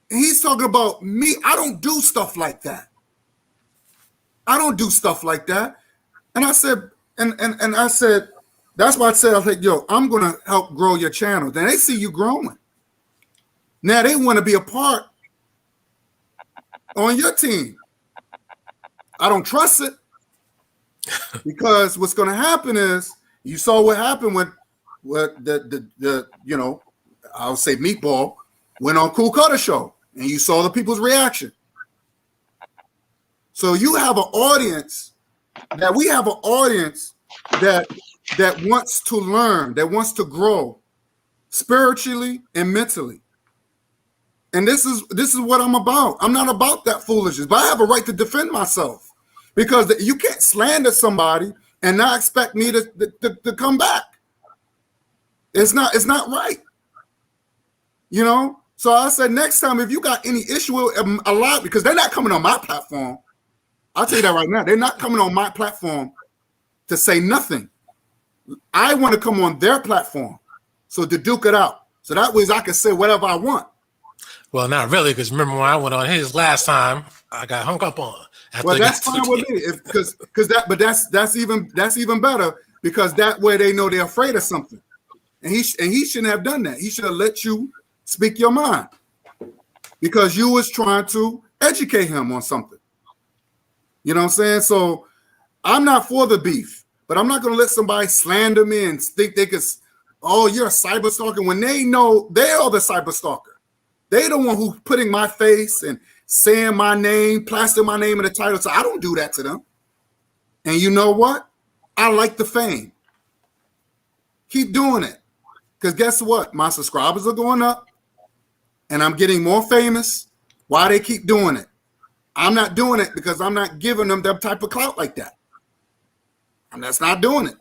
he's talking about me. I don't do stuff like that. I don't do stuff like that. And I said, and I said, that's why I said, I was like, yo, I'm going to help grow your channel. Then they see you growing. Now they want to be a part on your team. I don't trust it, because what's going to happen is, you saw what happened when the you know, I'll say Meatball went on Cool Cutter show, and you saw the people's reaction. So you have an audience that wants to learn, that wants to grow spiritually and mentally. And this is what I'm about. I'm not about that foolishness, but I have a right to defend myself, because you can't slander somebody and not expect me to come back. It's not right. You know? So I said, next time, if you got any issue with a lot, because they're not coming on my platform. I'll tell you that right now. They're not coming on my platform to say nothing. I want to come on their platform. So to duke it out. So that way I can say whatever I want. Well, not really, because remember when I went on his last time, I got hung up on. Well, that's fine with me, that's even better, because that way they know they're afraid of something, and he shouldn't have done that. He should have let you speak your mind, because you was trying to educate him on something. You know what I'm saying? So I'm not for the beef, but I'm not going to let somebody slander me and think they could. Oh, you're a cyber stalker, when they know they are the cyber stalker. They the one who putting my face and saying my name, plastering my name in the title. So I don't do that to them. And you know what? I like the fame. Keep doing it. Because guess what? My subscribers are going up and I'm getting more famous. Why they keep doing it? I'm not doing it because I'm not giving them that type of clout like that. And that's not doing it.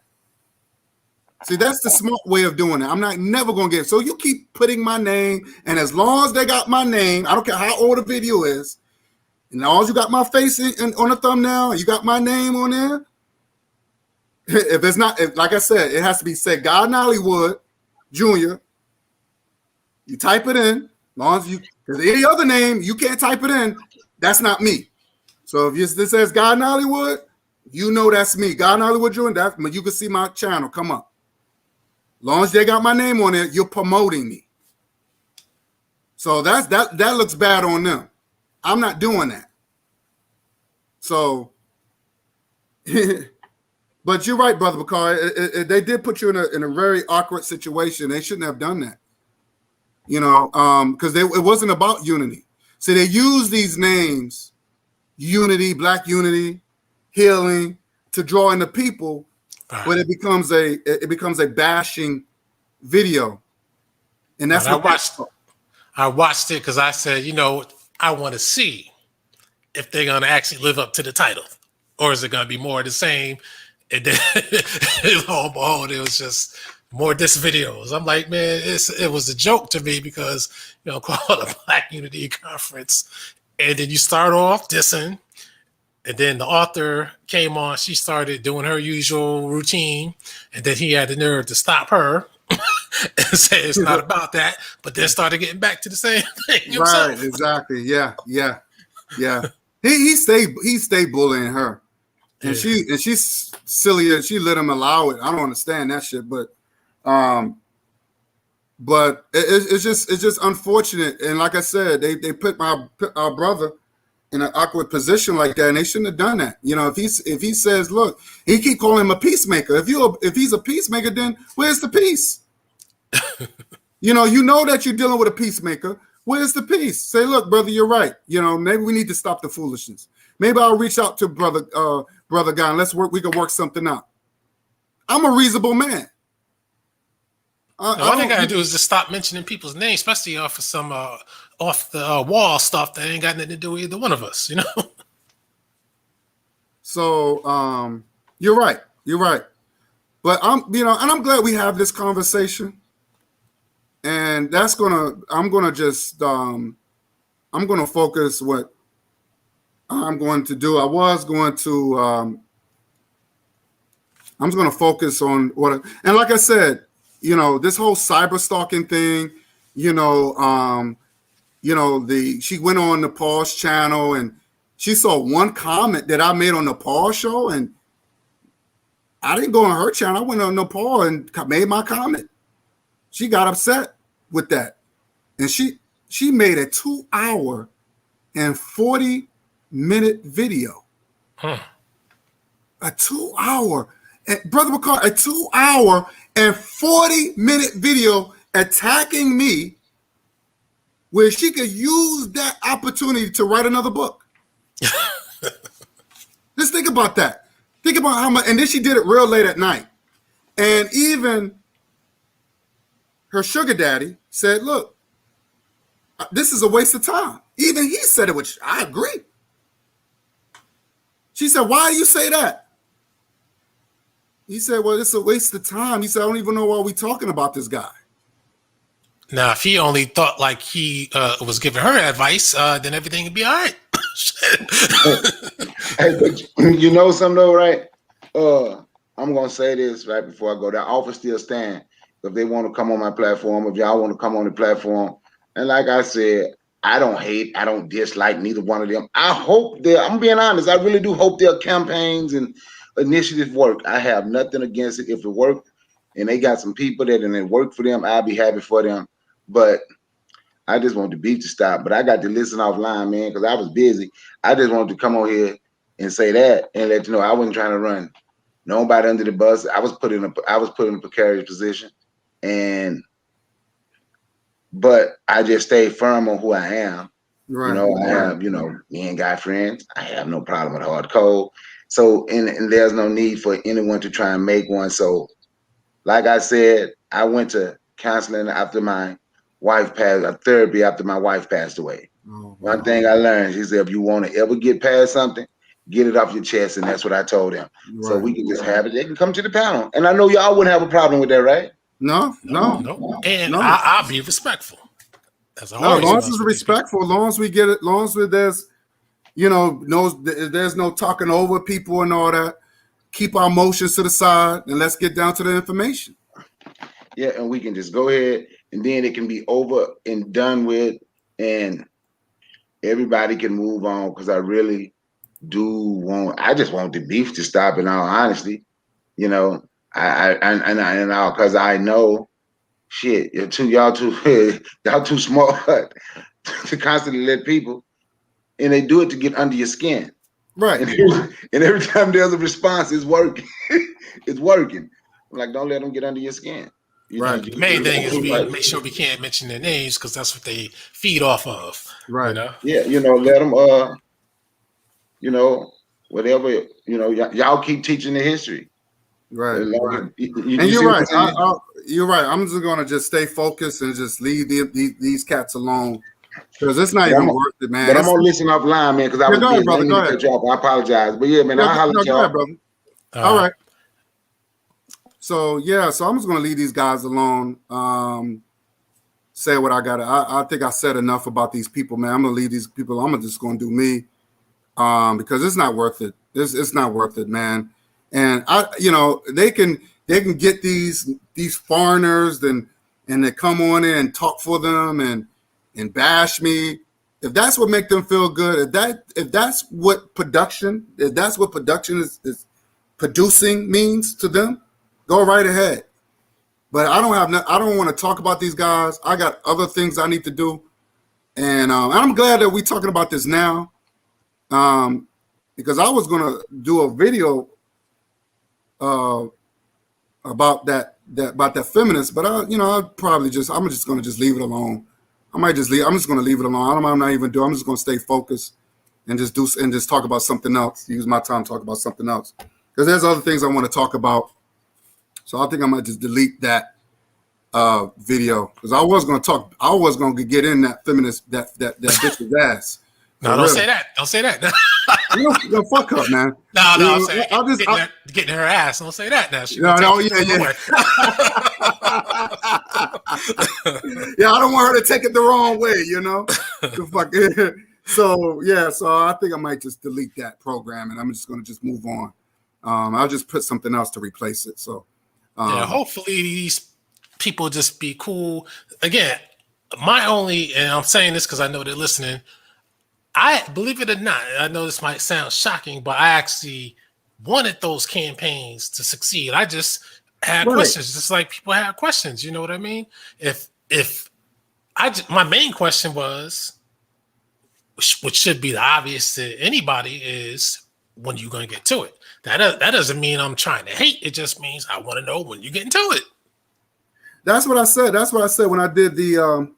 See, that's the smart way of doing it. I'm not never going to get it. So you keep putting my name, and as long as they got my name, I don't care how old the video is, and as long as you got my face on the thumbnail, and you got my name on there, if it's not, like I said, it has to be said God in Hollywood Jr. You type it in, as long as because any other name, you can't type it in, that's not me. So if this says God in Hollywood, you know that's me. God in Hollywood Jr., you can see my channel come up. As long as they got my name on it, you're promoting me. So that looks bad on them. I'm not doing that. So, but you're right, Brother Bakari. They did put you in a very awkward situation. They shouldn't have done that. You know, because it wasn't about unity. So they use these names, unity, black unity, healing, to draw in the people. But it becomes a bashing video, and that's what I watched it because I said, you know, I want to see if they're going to actually live up to the title, or is it going to be more of the same? And then, lo and behold, it was just more diss videos. I'm like, man, it was a joke to me because, you know, call it a Black Unity Conference, and then you start off dissing. And then the author came on. She started doing her usual routine. And then he had the nerve to stop her and say it's not about that. But then started getting back to the same thing himself. Right, exactly. Yeah. He stayed bullying her. And she's silly, and she let him allow it. I don't understand that shit. But it's just unfortunate. And like I said, they put our brother in an awkward position like that, and they shouldn't have done that. You know, if he says, look, he keep calling him a peacemaker. If he's a peacemaker, then where's the peace? you know that you're dealing with a peacemaker. Where's the peace? Say, look, brother, you're right. You know, maybe we need to stop the foolishness. Maybe I'll reach out to brother guy and we can work something out. I'm a reasonable man. All they gotta do is just stop mentioning people's names, especially off of some off the wall stuff that ain't got nothing to do with either one of us, you know. So you're right, but I'm glad we have this conversation, and I'm gonna focus what I'm going to do. I'm just gonna focus on and like I said. You know, this whole cyber stalking thing, she went on the Paul's channel and she saw one comment that I made on the Paul show, and I didn't go on her channel. I went on the Paul and made my comment. She got upset with that. And she made a 2-hour and 40-minute video. A 2-hour. And Brother McCarty, a 2-hour and 40-minute video attacking me, where she could use that opportunity to write another book. Just think about that. Think about how much, and then she did it real late at night. And even her sugar daddy said, look, this is a waste of time. Even he said it, which I agree. She said, why do you say that? He said, well, it's a waste of time. He said, I don't even know why we talking about this guy. Now, if he only thought like he was giving her advice, then everything would be all right. Hey, but you know something though, right? I'm gonna say this right before I go. That offer still stand. If they want to come on my platform, if y'all want to come on the platform, and like I said, I don't hate, I don't dislike neither one of them. I hope I'm being honest, I really do hope their campaigns and initiatives work. I have nothing against it. If it worked and they got some people that and it worked for them, I'll be happy for them. But I just want the beef to stop. But I got to listen offline, man, because I was busy. I just wanted to come on here and say that and let you know I wasn't trying to run nobody under the bus. I was put in a precarious position, but I just stayed firm on who I am. Right. You know, I have, me and guy friends. I have no problem with hard code. So, and there's no need for anyone to try and make one. So, like I said, I went to counseling after my wife passed, therapy after my wife passed away. Oh, One thing I learned, she said, if you want to ever get past something, get it off your chest. And that's what I told them. right. So we can just have it. They can come to the panel. And I know y'all wouldn't have a problem with that, right? No. And No. I'll be respectful. As I No, as always long as was it's with these people. respectful, as long as we get it, as long as there's, there's no talking over people and all that. Keep our emotions to the side and let's get down to the information. Yeah, and we can just go ahead and then it can be over and done with and everybody can move on because I really I just want the beef to stop in all honesty. Because I know shit, y'all too smart to constantly let people, and they do it to get under your skin. Right. And every time there's a response, it's working. It's working. I'm like, don't let them get under your skin. Right. The main thing is we make sure we can't mention their names because that's what they feed off of. Right. Yeah, let them whatever, y'all keep teaching the history. Right. And you're right. You're right. I'm just gonna just stay focused and just leave these cats alone because it's not even worth it, man. But I'm gonna listen offline, man, because I was busy. Brother, go ahead. I apologize, but yeah, man, I'll holler at y'all. Brother. All right. So I'm just gonna leave these guys alone. Say what I got. I think I said enough about these people, man. I'm gonna leave these people. I'm just gonna do me, because it's not worth it. It's not worth it, man. And they can get these foreigners and they come on in and talk for them and bash me. If that's what make them feel good, if that's what production is producing means to them, go right ahead. But I don't want to talk about these guys. I got other things I need to do. And I'm glad that we're talking about this now. Because I was gonna do a video about that feminist, but I'm just gonna leave it alone. I'm just gonna leave it alone. I'm just gonna stay focused and just talk about something else. Use my time to talk about something else. Because there's other things I want to talk about. So I think I might just delete that video. Because I was gonna get in that feminist that bitch's ass. No, don't say that. Don't say that. No, fuck her, man. No, I'm saying getting her ass. Don't say that now. Yeah, I don't want her to take it the wrong way, So I think I might just delete that program and I'm just gonna move on. I'll just put something else to replace it. So hopefully these people just be cool. Again, and I'm saying this because I know they're listening. I believe it or not, I know this might sound shocking, but I actually wanted those campaigns to succeed. I just had questions, just like people have questions. You know what I mean? My main question was, which should be the obvious to anybody, is when you going to get to it. That doesn't mean I'm trying to hate. It just means I want to know when you get into it. That's what I said. That's what I said when I did the.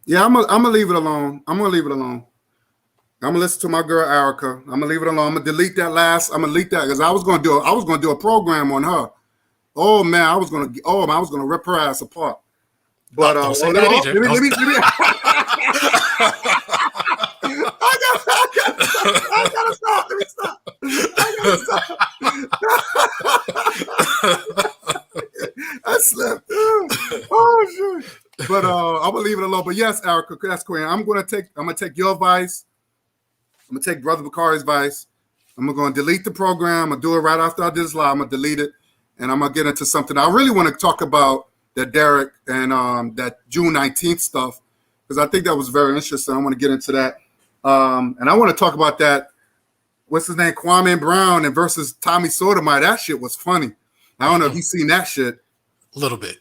Yeah, I'm gonna leave it alone. I'm gonna I'm gonna listen to my girl Erica. I'm gonna leave it alone. I'm gonna delete that last. I'm gonna delete that because I was gonna do a program on her. Oh man, I was gonna rip her ass apart. But don't say that either. Let me I gotta stop. Let me stop. I'm gonna leave it alone. But yes, Erica, that's Queen. I'm gonna take your advice. I'm gonna take Brother Bakari's advice. I'm gonna delete the program. I'm gonna do it right after I do this live. I'm gonna delete it, and I'm gonna get into something. I really want to talk about that Derek and that June 19th stuff, because I think that was very interesting. I want to get into that, and I want to talk about that. What's his name? Kwame Brown and versus Tommy Sotomayor. That shit was funny. I don't know if you've seen that shit. A little bit.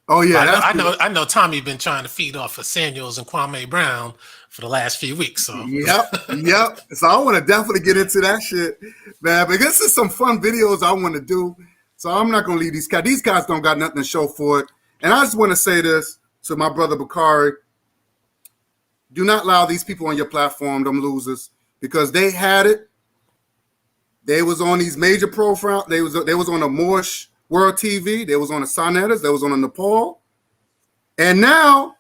Oh yeah, I know. Tommy been trying to feed off of Samuels and Kwame Brown for the last few weeks. So yep. So I want to definitely get into that shit, man. But this is some fun videos I want to do. So I'm not gonna leave these guys. These guys don't got nothing to show for it. And I just want to say this to my brother Bakari: do not allow these people on your platform, them losers, because they had it. They was on these major profiles. They was on the Moorish World TV. They was on the Sonetters. They was on the Nepal. And now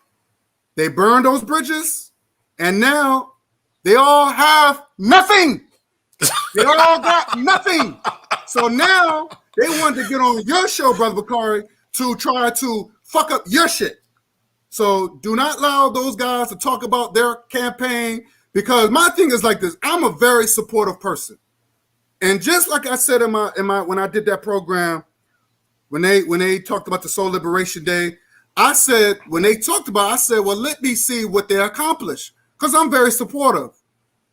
they burned those bridges. And now they all have nothing. They all got nothing. So now they wanted to get on your show, Brother Bakari, to try to fuck up your shit. So do not allow those guys to talk about their campaign, because my thing is like this. I'm a very supportive person. And just like I said in my when I did that program, when they talked about the Soul Liberation Day, I said, when they talked about it, I said, well, let me see what they accomplished, because I'm very supportive.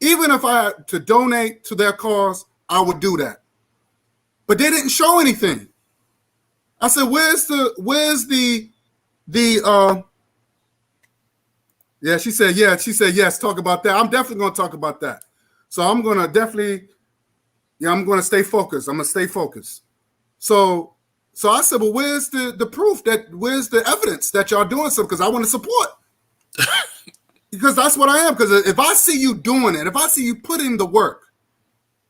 Even if I had to donate to their cause, I would do that. But they didn't show anything. I said, where's the yeah, she said yes, talk about that. I'm definitely going to talk about that. So I'm going to definitely, I'm going to stay focused. I'm going to stay focused. So I said, well, where's the proof where's the evidence that y'all doing something? Because I want to support. Because that's what I am. Because if I see you doing it, if I see you putting the work,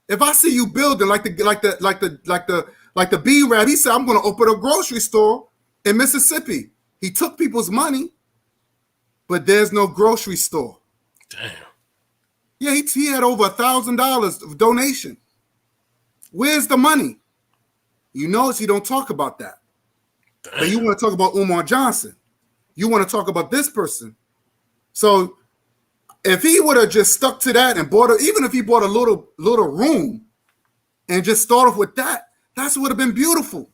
if I see you building like the B-Rab, he said, I'm going to open a grocery store in Mississippi. He took people's money, but there's no grocery store. Damn. Yeah, he had over $1,000 of donation. Where's the money? You notice he don't talk about that. Damn. But you want to talk about Umar Johnson. You want to talk about this person. So if he would have just stuck to that and even if he bought a little room and just started with that, that would have been beautiful.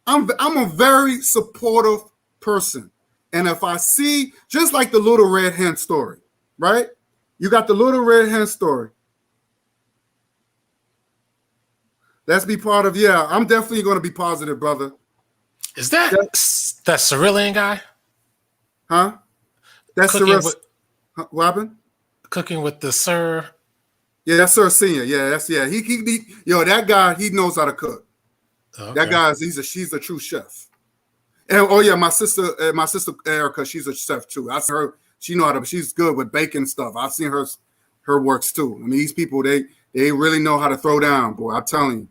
I'm a very supportive person. And if I see, just like the Little Red Hen story, right? You got the Little Red Hen story. Let's be part of, I'm definitely going to be positive, brother. Is that Cyrillian guy? Huh? That's Cooking what happened? Cooking with the Sir. Yeah, that's Sir Senior. Yeah, He that guy, he knows how to cook. Okay. That guy, she's a true chef. And my sister Erica, she's a chef too. I see her, she's good with baking stuff. I've seen her works too. I mean, these people, they really know how to throw down, boy. I'm telling you.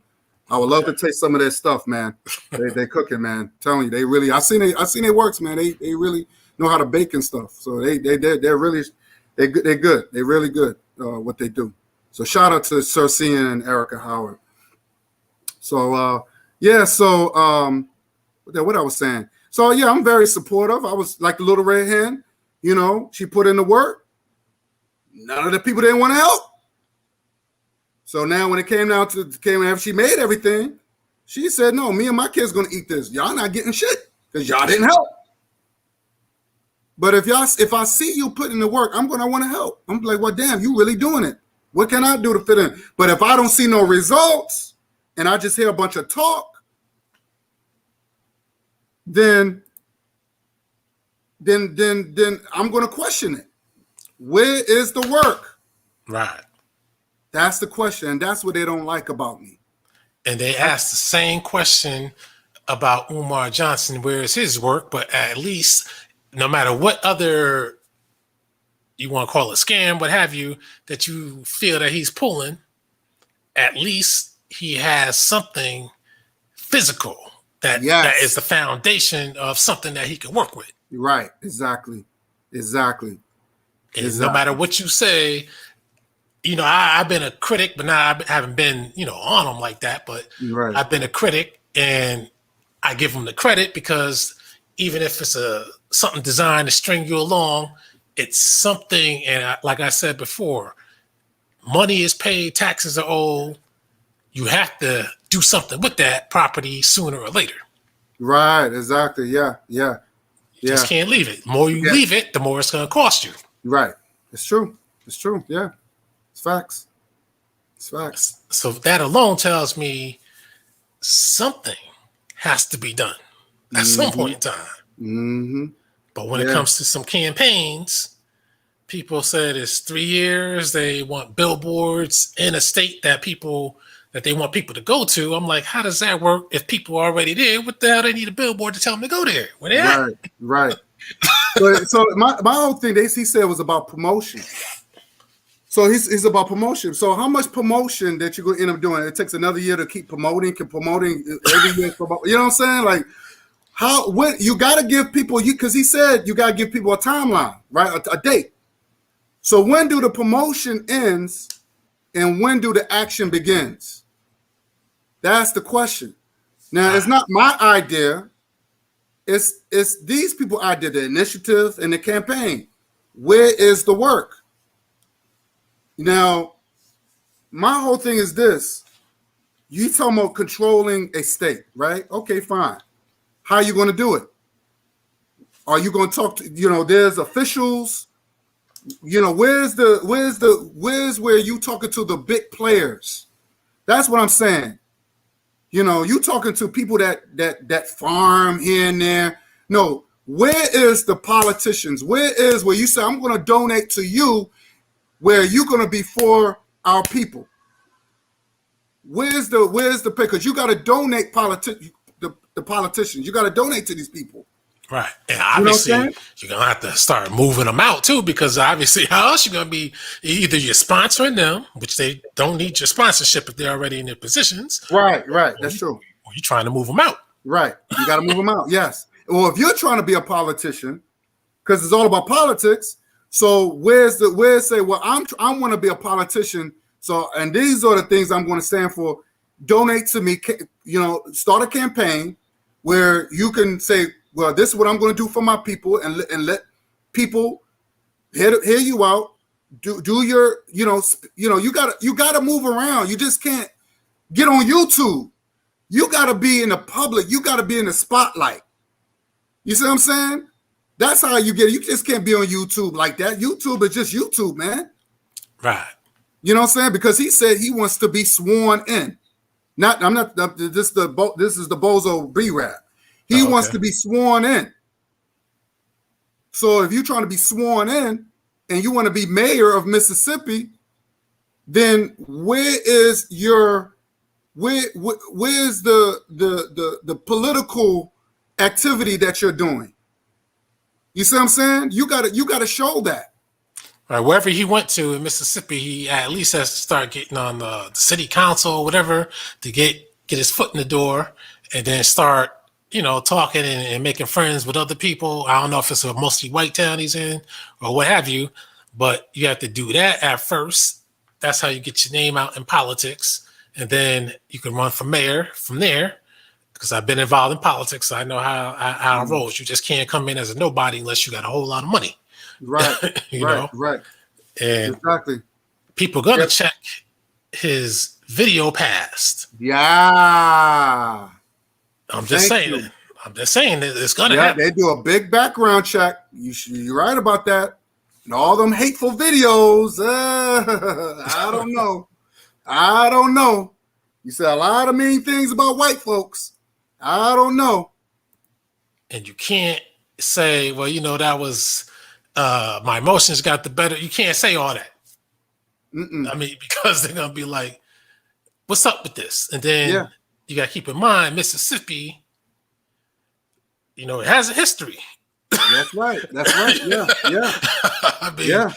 I would love to taste some of their stuff, man. They cooking, man. I'm telling you, they really. I seen their works, man. They really know how to bake and stuff. So they're really good. They're really good what they do. So shout out to Sir Cian and Erica Howard. So what I was saying. So I'm very supportive. I was like the Little Red Hen. She put in the work. None of the people didn't want to help. So now when it came after she made everything, she said, no, me and my kids going to eat this. Y'all not getting shit because y'all didn't help. But if I see you putting the work, I'm going to want to help. I'm like, well, damn, you really doing it. What can I do to fit in? But if I don't see no results and I just hear a bunch of talk, then I'm going to question it. Where is the work? Right. That's the question, and that's what they don't like about me. And they asked the same question about Umar Johnson, where is his work? But at least, no matter what other, you want to call it scam, what have you, that you feel that he's pulling, at least he has something physical that is the foundation of something that he can work with. Right, exactly. And no matter what you say, I've been a critic, but now I haven't been, on him like that. But I've been a critic, and I give him the credit because even if it's something designed to string you along, it's something. And like I said before, money is paid, taxes are owed. You have to do something with that property sooner or later. Right. Exactly. Yeah. Yeah. You just can't leave it. The more you leave it, the more it's going to cost you. Right. It's true. It's true. Yeah. It's facts. It's facts. So that alone tells me something has to be done at some point in time. Mm-hmm. But when it comes to some campaigns, people said it's 3 years. They want billboards in a state that they want people to go to. I'm like, how does that work if people are already there? What the hell they need a billboard to tell them to go there? Where they at? Right. so my whole thing, he said, was about promotion. So he's about promotion. So how much promotion that you're going to end up doing? It takes another year to keep promoting every year. You know what I'm saying? Like, what you got to give people, because he said you got to give people a timeline, right? A date. So when do the promotion ends and when do the action begins? That's the question. Now, it's not my idea. It's these people's idea, the initiative and the campaign. Where is the work? Now, my whole thing is this. You talking about controlling a state, right? Okay, fine. How are you going to do it? Are you going to talk to, there's officials, where's where you talking to the big players? That's what I'm saying. You talking to people that farm here and there. No, where is the politicians? Where you say, I'm going to donate to you, where you're going to be for our people? Where's the pay? Because you got to donate the politicians. You got to donate to these people. Right. And obviously, you're going to have to start moving them out, too, because obviously, how else you going to be? Either you're sponsoring them, which they don't need your sponsorship if they're already in their positions. Right. That's true. Or you're trying to move them out. Right. You got to move them out. Yes. Well, if you're trying to be a politician, because it's all about politics. So say, well, I want to be a politician. So, and these are the things I'm going to stand for. Donate to me, start a campaign where you can say, well, this is what I'm going to do for my people, and let people hear you out. Do your, you gotta move around. You just can't get on YouTube. You gotta be in the public. You gotta be in the spotlight. You see what I'm saying? That's how you get it. You just can't be on YouTube like that. YouTube is just YouTube, man. Right. You know what I'm saying? Because he said he wants to be sworn in. This is the Bozo B-Rap. He wants to be sworn in. So if you're trying to be sworn in and you want to be mayor of Mississippi, then where's the political activity that you're doing? You see what I'm saying? You gotta show that. Right, wherever he went to in Mississippi, he at least has to start getting on the city council or whatever to get his foot in the door, and then start, talking and making friends with other people. I don't know if it's a mostly white town he's in or what have you, but you have to do that at first. That's how you get your name out in politics, and then you can run for mayor from there. Because I've been involved in politics, so I know how it rolls. You just can't come in as a nobody unless you got a whole lot of money. Right. Right. And exactly. People gonna check his video past. Yeah. I'm just saying that it's gonna happen. They do a big background check. You're right about that. And all them hateful videos. I don't know. You said a lot of mean things about white folks. I don't know. And you can't say, well, that was my emotions got the better. You can't say all that. I mean, because they're gonna be like, what's up with this? And then you gotta keep in mind, Mississippi, it has a history. That's right. Yeah. I mean,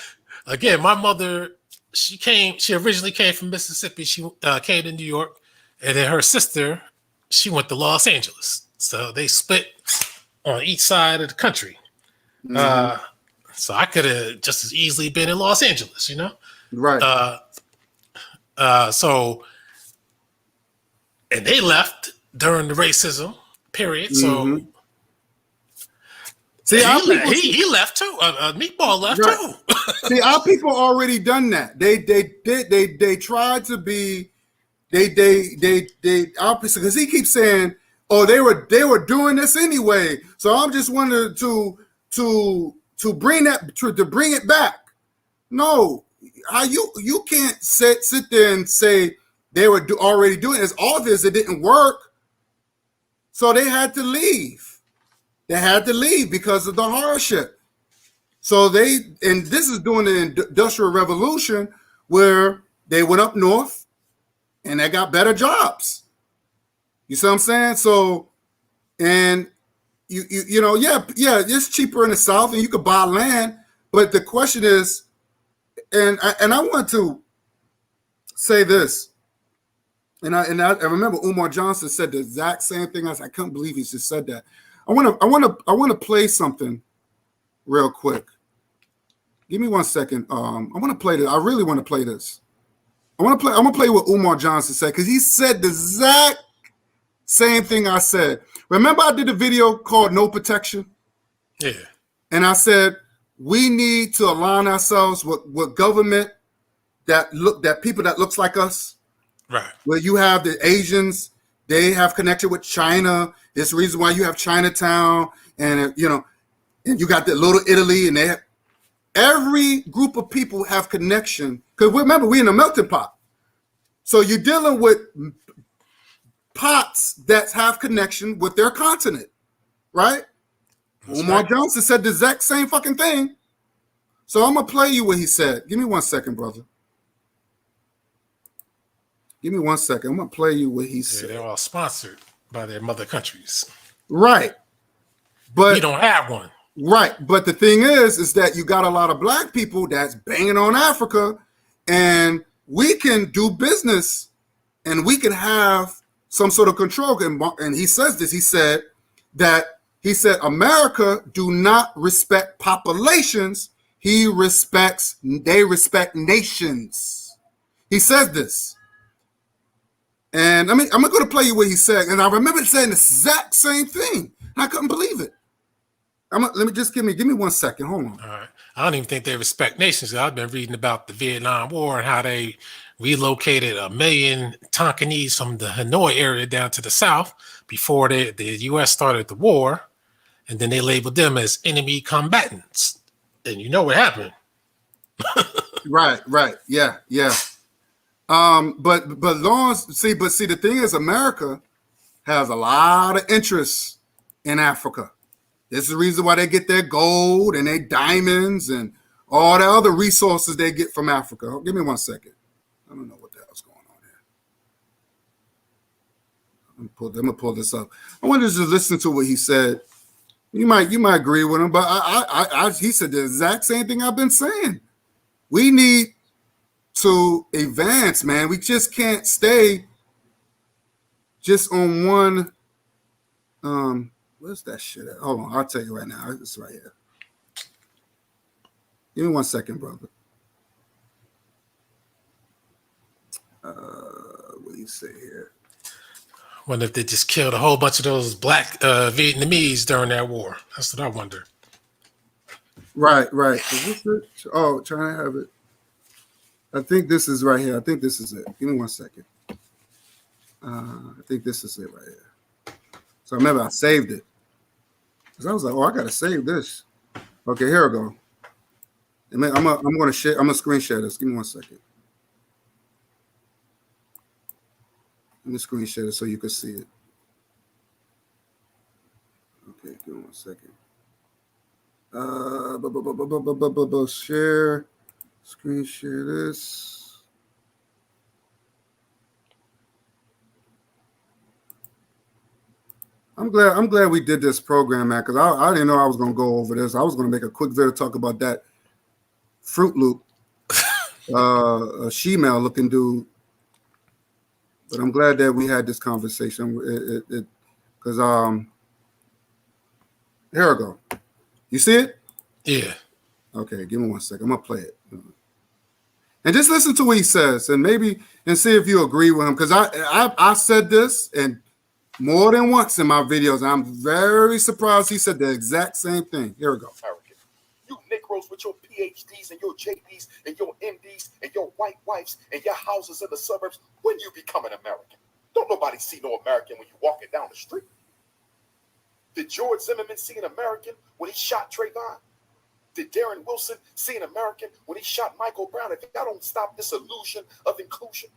again, my mother, she originally came from Mississippi. She came to New York, and then her sister, she went to Los Angeles. So they split on each side of the country. So I could have just as easily been in Los Angeles, Right. So, and they left during the racism period. So See, he, our left, people, he left too. Meatball left Right. too. see, our people already done that. They tried to be opposite because he keeps saying, "Oh, they were doing this anyway." So I'm just wanting to bring that to bring it back. No, how you can't sit there and say they were already doing it. It's obvious it didn't work, so they had to leave. They had to leave because of the hardship. So and this is during the Industrial Revolution where they went up north and they got better jobs. You see what I'm saying? So, and you know, yeah, it's cheaper in the South and you could buy land. But the question is, and I want to say this, and I remember Umar Johnson said the exact same thing. I couldn't believe he just said that. I want to play something real quick. Give me 1 second. I want to play this. I really want to play this. I'm gonna play what Umar Johnson said because he said the exact same thing I said. Remember, I did a video called "No Protection." Yeah. And I said we need to align ourselves with government that people that looks like us. Right. Where you have the Asians, they have connection with China. There's the reason why you have Chinatown, and and you got the Little Italy, and every group of people have connection. Because remember, we're in a melting pot. So you're dealing with pots that have connection with their continent, right? That's Umar right. Johnson said the exact same fucking thing. So I'm gonna play you what he said. Give me 1 second, brother. Give me 1 second. I'm gonna play you what he Yeah, said. they're all sponsored by their mother countries. Right. But We don't have one. right. But the thing is that you got a lot of black people that's banging on Africa, and we can do business and we can have some sort of control. And he says this, he said America do not respect populations. They respect nations. He says this. And I mean, I'm going to play you what he said. And I remember saying the exact same thing. I couldn't believe it. Let me just give me 1 second. Hold on. All right. I don't even think they respect nations. I've been reading about the Vietnam War and how they relocated 1 million Tonkinese from the Hanoi area down to the south before the U.S. started the war. And then they labeled them as enemy combatants. And you know what happened. Right. Yeah. But the thing is, America has a lot of interest in Africa. This is the reason why they get their gold and their diamonds and all the other resources they get from Africa. Give me 1 second. I don't know what the hell's going on here. I'm gonna pull this up. I want to just listen to what he said. You might agree with him, but he said the exact same thing I've been saying. We need to advance, man. We just can't stay just on one. Where's that shit at? Hold on, I'll tell you right now. It's right here. Give me 1 second, brother. What do you say here? Wonder if they just killed a whole bunch of those black Vietnamese during that war. That's what I wonder. Right. Is this it? Oh, trying to have it. I think this is right here. I think this is it. Give me 1 second. I think this is it right here. So remember, I saved it. Because I was like, oh, I got to save this. Okay, here we go. I'm going to share. I'm going to screen share this. Give me 1 second. Let me screen share it so you can see it. Okay, give me 1 second. Share. Screen share this. I'm glad we did this program, man, because I didn't know I was gonna go over this. I was gonna make a quick video talk about that Fruit Loop, a she-male looking dude. But I'm glad that we had this conversation. Because here we go. You see it? Yeah. Okay, give me 1 second. I'm gonna play it. And just listen to what he says, and see if you agree with him. Because I said this, and more than once in my videos. I'm very surprised he said the exact same thing. Here we go. American. You Negroes with your PhDs and your JDs and your MDs and your white wives and your houses in the suburbs, when you become an American? Don't nobody see no American when you walking down the street. Did George Zimmerman see an American when he shot Trayvon? Did Darren Wilson see an American when he shot Michael Brown? If y'all don't stop this illusion of inclusion,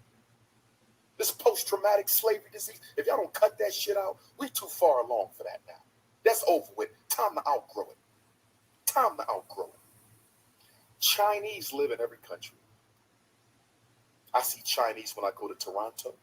this post-traumatic slavery disease, if y'all don't cut that shit out, we too far along for that now. That's over with. Time to outgrow it. Time to outgrow it. Chinese live in every country. I see Chinese when I go to Toronto.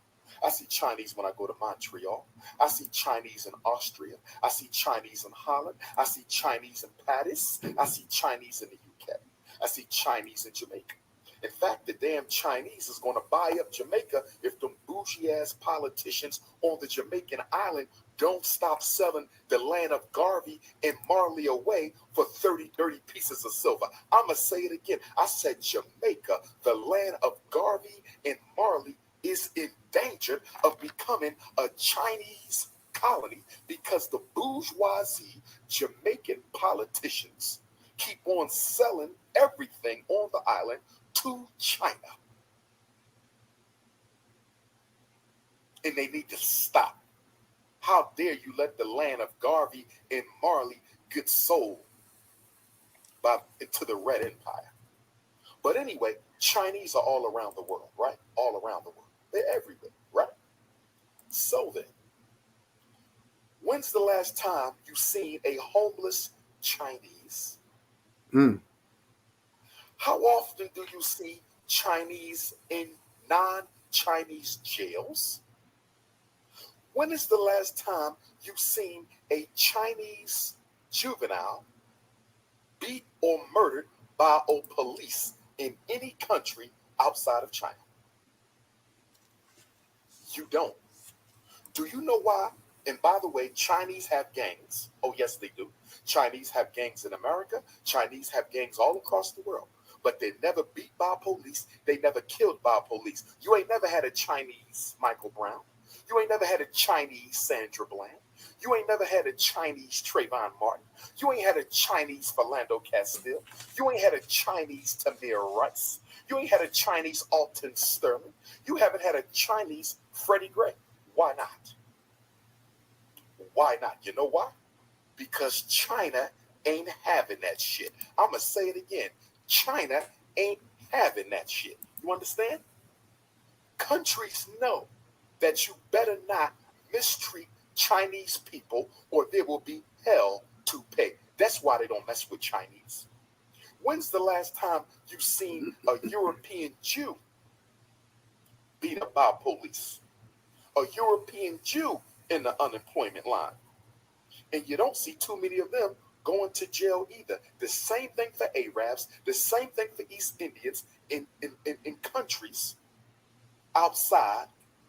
I see Chinese when I go to Montreal. I see Chinese in Austria. I see Chinese in Holland. I see Chinese in Paris. I see Chinese in the UK. I see Chinese in Jamaica. In fact, the damn Chinese is going to buy up Jamaica if them bougie-ass politicians on the Jamaican island don't stop selling the land of Garvey and Marley away for 30 pieces of silver. I'm going to say it again. I said Jamaica, the land of Garvey and Marley, is in danger of becoming a Chinese colony because the bourgeoisie Jamaican politicians keep on selling everything on the island to China. And they need to stop. How dare you let the land of Garvey and Marley get sold into the Red Empire? But anyway, Chinese are all around the world, right? All around the world. They're everywhere, right? So then, when's the last time you seen a homeless Chinese? How often do you see Chinese in non-Chinese jails? When is the last time you've seen a Chinese juvenile beat or murdered by a police in any country outside of China? You don't. Do you know why? And by the way, Chinese have gangs. Oh, yes, they do. Chinese have gangs in America. Chinese have gangs all across the world. But they're never beat by police. They never killed by police. You ain't never had a Chinese Michael Brown. You ain't never had a Chinese Sandra Bland. You ain't never had a Chinese Trayvon Martin. You ain't had a Chinese Philando Castile. You ain't had a Chinese Tamir Rice. You ain't had a Chinese Alton Sterling. You haven't had a Chinese Freddie Gray. Why not? Why not? You know why? Because China ain't having that shit. I'm going to say it again. China ain't having that shit. You understand? Countries know that you better not mistreat Chinese people or there will be hell to pay. That's why they don't mess with Chinese. When's the last time you've seen a European Jew beat up by police? A European Jew in the unemployment line. And you don't see too many of them going to jail either. The same thing for Arabs, the same thing for East Indians in countries outside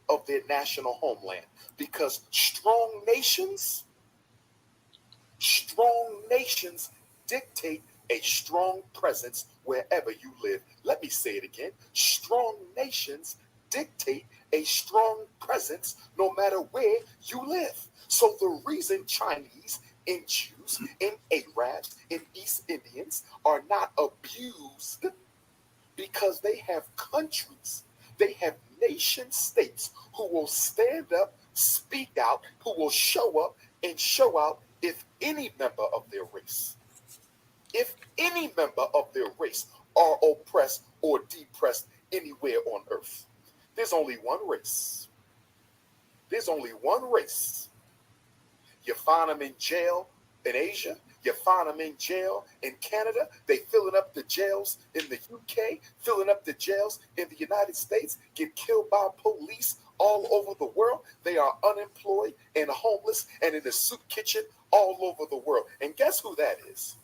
of their national homeland. Because strong nations dictate a strong presence wherever you live. Let me say it again. Strong nations dictate a strong presence no matter where you live. So the reason Chinese and Jews and Arabs and East Indians are not abused because they have countries, they have nation states who will stand up, speak out, who will show up and show out if any member of their race are oppressed or depressed anywhere on earth. There's only one race. There's only one race. You find them in jail in Asia. You find them in jail in Canada. They filling up the jails in the UK, filling up the jails in the United States, get killed by police all over the world. They are unemployed and homeless and in the soup kitchen all over the world. And guess who that is?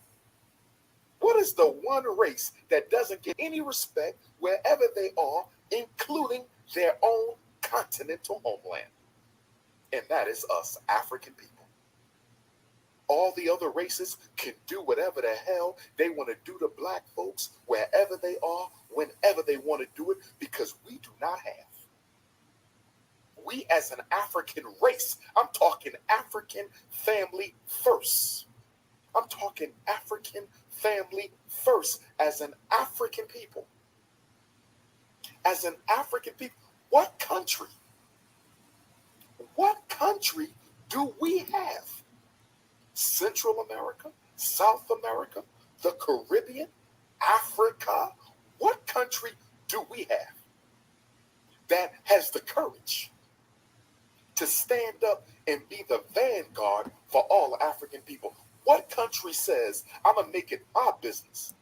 What is the one race that doesn't get any respect wherever they are, including their own continental homeland? And that is us, African people. All the other races can do whatever the hell they want to do to black folks wherever they are, whenever they want to do it, because we do not have we as an African race, I'm talking African family first. I'm talking African family first as an African people. As an African people, what country do we have? Central America, South America, the Caribbean, Africa. What country do we have that has the courage to stand up and be the vanguard for all African people? What country says, I'm going to make it my business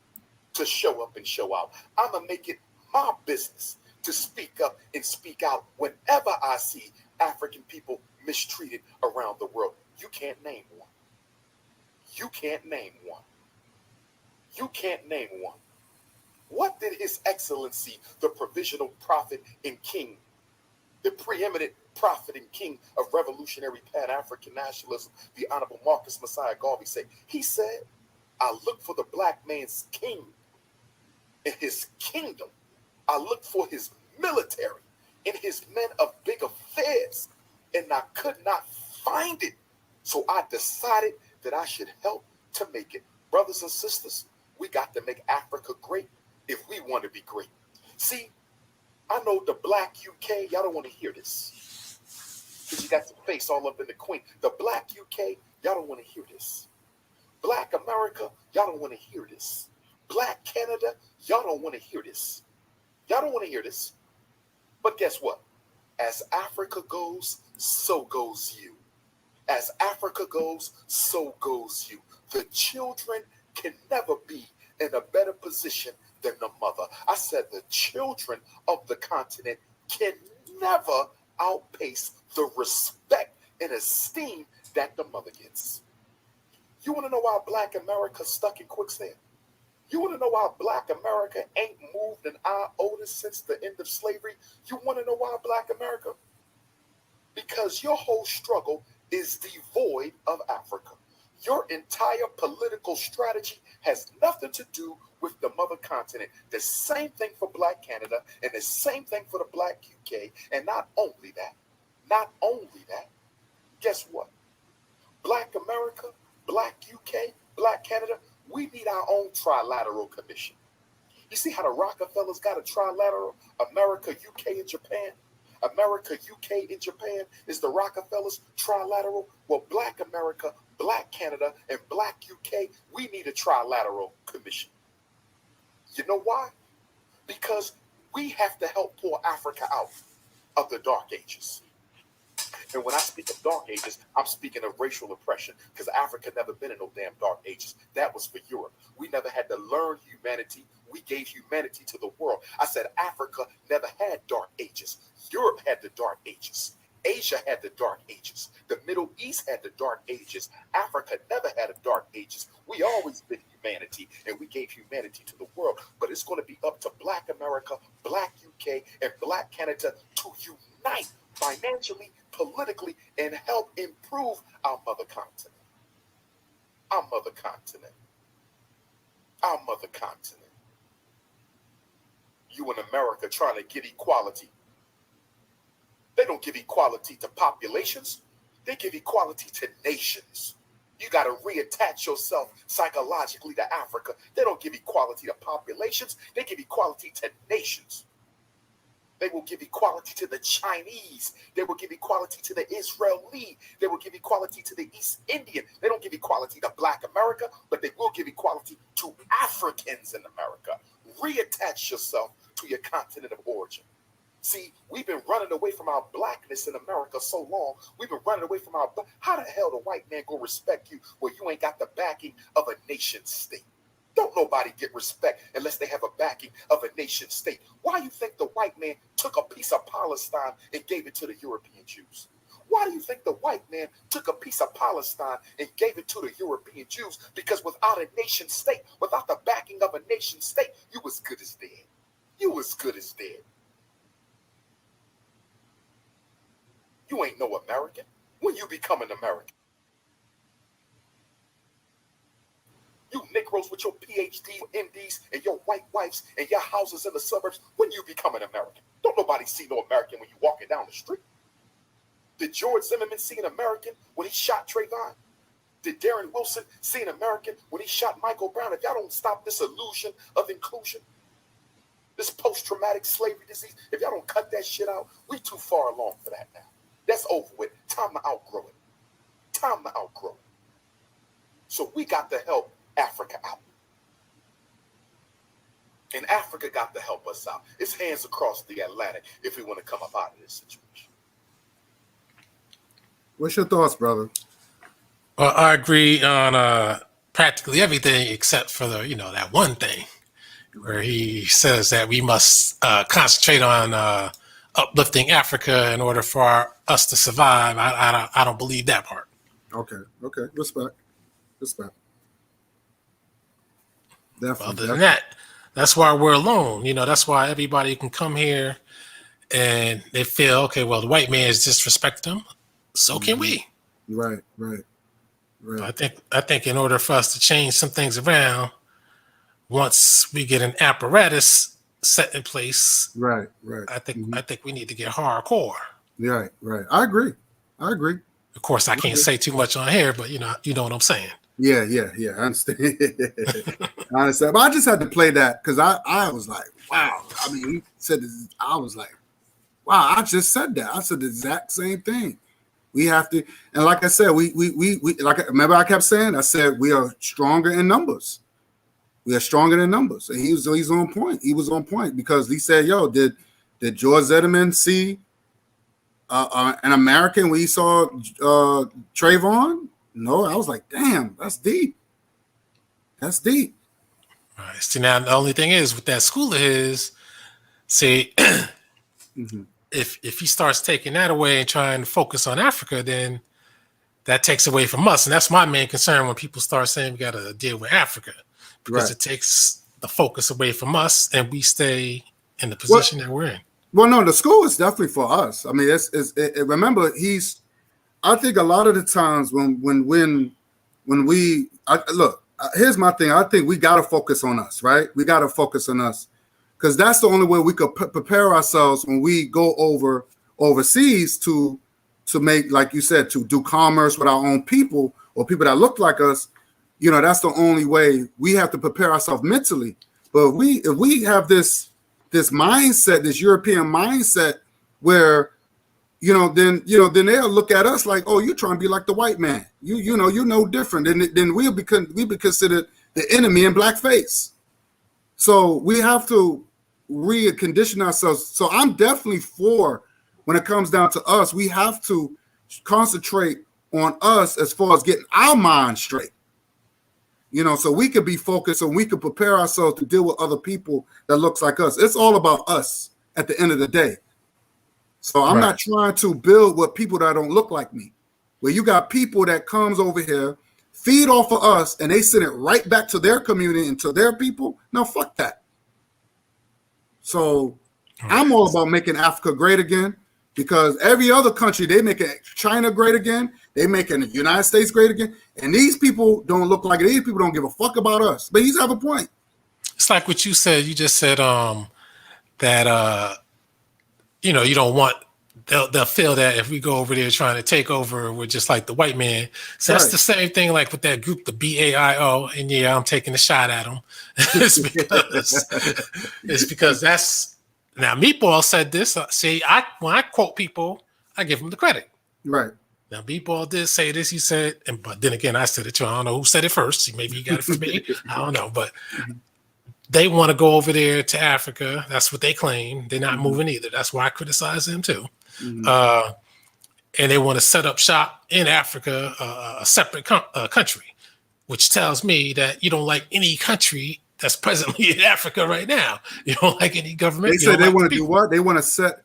to show up and show out? I'm going to make it my business to speak up and speak out whenever I see African people mistreated around the world. You can't name one. You can't name one. You can't name one. What did His Excellency, the provisional prophet and king, the preeminent prophet and king of revolutionary Pan-African nationalism, the Honorable Marcus Messiah Garvey, say? He said, I look for the black man's king and his kingdom. I look for his military and his men of big affairs, and I could not find it. So I decided that I should help to make it. Brothers and sisters, we got to make Africa great if we want to be great. See, I know the black UK, y'all don't want to hear this, because you got your face all up in the queen. The black UK, y'all don't want to hear this. Black America, y'all don't want to hear this. Black Canada, y'all don't want to hear this. Y'all don't want to hear this. But guess what? As Africa goes, so goes you. As Africa goes, so goes you. The children can never be in a better position than the mother. I said the children of the continent can never outpace the respect and esteem that the mother gets. You want to know why Black America's stuck in quicksand? You want to know why Black America ain't moved an iota since the end of slavery? You want to know why Black America? Because your whole struggle is devoid of Africa. Your entire political strategy has nothing to do with the mother continent. The same thing for Black Canada and the same thing for the Black UK. And not only that, guess what? Black America, Black UK, Black Canada, we need our own trilateral commission. You see how the Rockefellers got a trilateral? America, UK, and Japan. America, UK, and Japan is the Rockefellers trilateral. Well, Black America, Black Canada, and Black UK, we need a trilateral commission. You know why? Because we have to help pull Africa out of the Dark Ages. And when I speak of Dark Ages, I'm speaking of racial oppression, because Africa never been in no damn Dark Ages. That was for Europe. We never had to learn humanity. We gave humanity to the world. I said Africa never had Dark Ages. Europe had the Dark Ages. Asia had the Dark Ages. The Middle East had the Dark Ages. Africa never had a Dark Ages. We always been humanity, and we gave humanity to the world. But it's going to be up to Black America, Black UK, and Black Canada to unite financially, politically, and help improve our mother continent. Our mother continent. Our mother continent. You in America trying to get equality. They don't give equality to populations. They give equality to nations. You got to reattach yourself psychologically to Africa. They don't give equality to populations. They give equality to nations. They will give equality to the Chinese. They will give equality to the Israeli. They will give equality to the East Indian. They don't give equality to Black America, but they will give equality to Africans in America. Reattach yourself to your continent of origin. See, we've been running away from our blackness in America so long. We've been running away from our... How the hell the white man gonna respect you when you ain't got the backing of a nation state? Don't nobody get respect unless they have a backing of a nation state. Why do you think the white man took a piece of Palestine and gave it to the European Jews? Why do you think the white man took a piece of Palestine and gave it to the European Jews? Because without a nation state, without the backing of a nation state, you as good as dead. You as good as dead. You ain't no American. When you become an American? You Negroes with your PhD, MDs, and your white wives and your houses in the suburbs, when you become an American? Don't nobody see no American when you walking down the street. Did George Zimmerman see an American when he shot Trayvon? Did Darren Wilson see an American when he shot Michael Brown? If y'all don't stop this illusion of inclusion, this post-traumatic slavery disease, if y'all don't cut that shit out, we too far along for that now. That's over with. Time to outgrow it. Time to outgrow it. So we got to help Africa out. And Africa got to help us out. It's hands across the Atlantic if we want to come up out of this situation. What's your thoughts, brother? Well, I agree on practically everything except for that one thing where he says that we must concentrate on uplifting Africa in order for us to survive. I don't believe that part. Okay. Respect. Definitely. Other than that, that's why we're alone. That's why everybody can come here and they feel, okay, well, the white man is disrespecting them. So can we. Right. I think in order for us to change some things around, once we get an apparatus set in place, right. I think we need to get hardcore. Right. I agree. Of course, I can't say too much on here, but you know what I'm saying. Yeah. I understand. I understand. But I just had to play that because I was like, wow. I mean, he said this, I was like, wow, I just said that. I said the exact same thing. We have to, and like I said, we remember I kept saying, I said we are stronger in numbers. We are stronger in numbers. And he's on point. He was on point because he said, yo, did George Zimmerman see an American when he saw Trayvon? No, I was like, damn, that's deep. That's deep. All right. See, now the only thing is with that school of his, see, if he starts taking that away and trying to focus on Africa, then that takes away from us. And that's my main concern when people start saying we got to deal with Africa, because it takes the focus away from us and we stay in the position that we're in. Well, no, the school is definitely for us. I mean, remember, I think a lot of the times when we look, here's my thing. I think we got to focus on us, right? We got to focus on us because that's the only way we could prepare ourselves when we go overseas to make, like you said, to do commerce with our own people or people that look like us. That's the only way. We have to prepare ourselves mentally. But if we have this mindset, this European mindset, where then they'll look at us like, oh, you're trying to be like the white man. You're no different. Then we'll be considered the enemy in blackface. So we have to recondition ourselves. So I'm definitely for, when it comes down to us, we have to concentrate on us as far as getting our mind straight. So we could be focused and we could prepare ourselves to deal with other people that looks like us. It's all about us at the end of the day. So I'm not trying to build with people that don't look like me. Where you got people that comes over here, feed off of us, and they send it right back to their community and to their people. No, fuck that. So I'm all about making Africa great again, because every other country, they make China great again. They making the United States great again. And these people don't look like it. These people don't give a fuck about us. But he's have a point. It's like what you said. You just said that you don't want, they'll feel that if we go over there trying to take over, we're just like the white man. So that's the same thing like with that group, the BAIO, and yeah, I'm taking a shot at them. it's because that's, now Meatball said this. See, when I quote people, I give them the credit. Right. Now Meatball did say this, he said, but then again, I said it too. I don't know who said it first. Maybe he got it from me. I don't know, but they want to go over there to Africa. That's what they claim. They're not moving either. That's why I criticize them too. And they want to set up shop in Africa, a separate country, which tells me that you don't like any country that's presently in Africa right now. You don't like any government. They said they want to do what? They want to set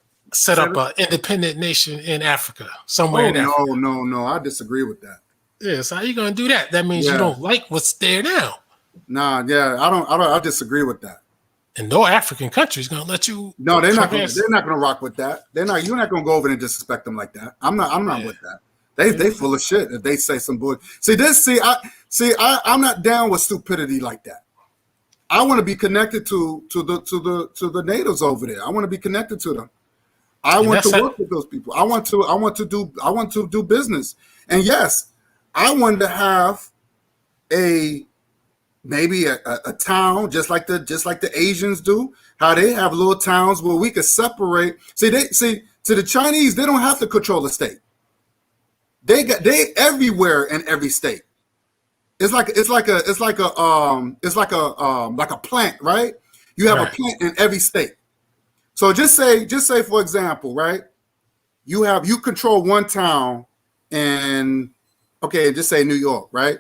up an independent nation in Africa, somewhere in Africa. No, I disagree with that. Yeah, so how you going to do that? That means you don't like what's there now. Nah, yeah, I disagree with that. And no African country is going to let you. No, they're not going to rock with that. You're not going to go over there and disrespect them like that. I'm not with that. They full of shit if they say some bullshit. I'm not down with stupidity like that. I want to be connected to the natives over there. I want to be connected to them. I And want to that's work with those people. I want to do business. And yes, I wanted to have maybe a town just like the Asians do, how they have little towns where we could separate. See, to the Chinese, they don't have to control the state. They everywhere in every state. It's like a plant, right? You have a plant in every state. So just say for example, right? You control one town and just say New York, right?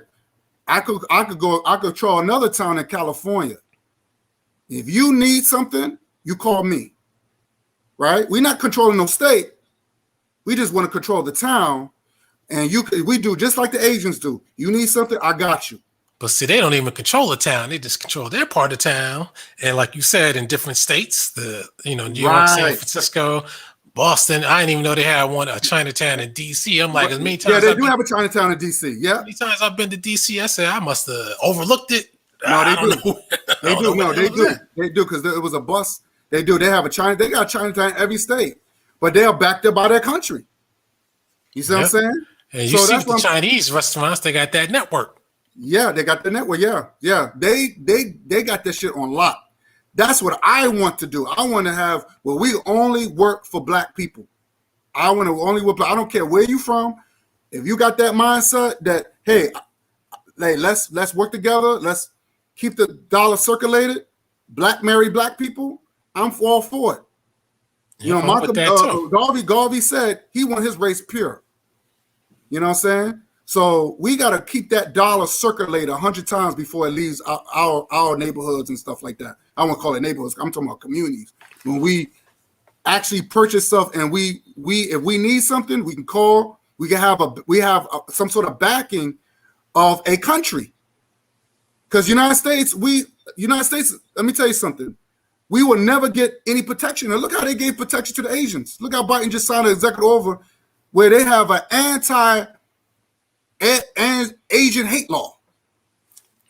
I could control another town in California. If you need something, you call me, right? We're not controlling no state. We just want to control the town, and we do just like the Asians do. You need something, I got you. But see, they don't even control the town; they just control their part of town. And like you said, in different states, New York, San Francisco, Boston. I didn't even know they had a Chinatown in DC. I'm like, as many times they do have a Chinatown in DC. Yeah. Many times I've been to DC, I said I must have overlooked it. No, they do. They do. No, they do. They do because it was a bus. They do. They have They got Chinatown in every state, but they are backed up by their country. You see what I'm saying? And you see the Chinese restaurants, they got that network. Yeah, they got the network. Yeah. They got this shit on lock. That's what I want to do. I want to have we only work for black people. I want to only work. I don't care where you from. If you got that mindset that hey, let's work together. Let's keep the dollar circulated. Marry black people. I'm all for it. You know, Garvey said he want his race pure. You know what I'm saying? So we got to keep that dollar circulated 100 times before it leaves our neighborhoods and stuff like that. I won't call it neighborhoods. I'm talking about communities. When we actually purchase stuff and if we need something, we can call. We can have some sort of backing of a country. Because United States. Let me tell you something. We will never get any protection. And look how they gave protection to the Asians. Look how Biden just signed an executive order where they have an anti-Asian hate law.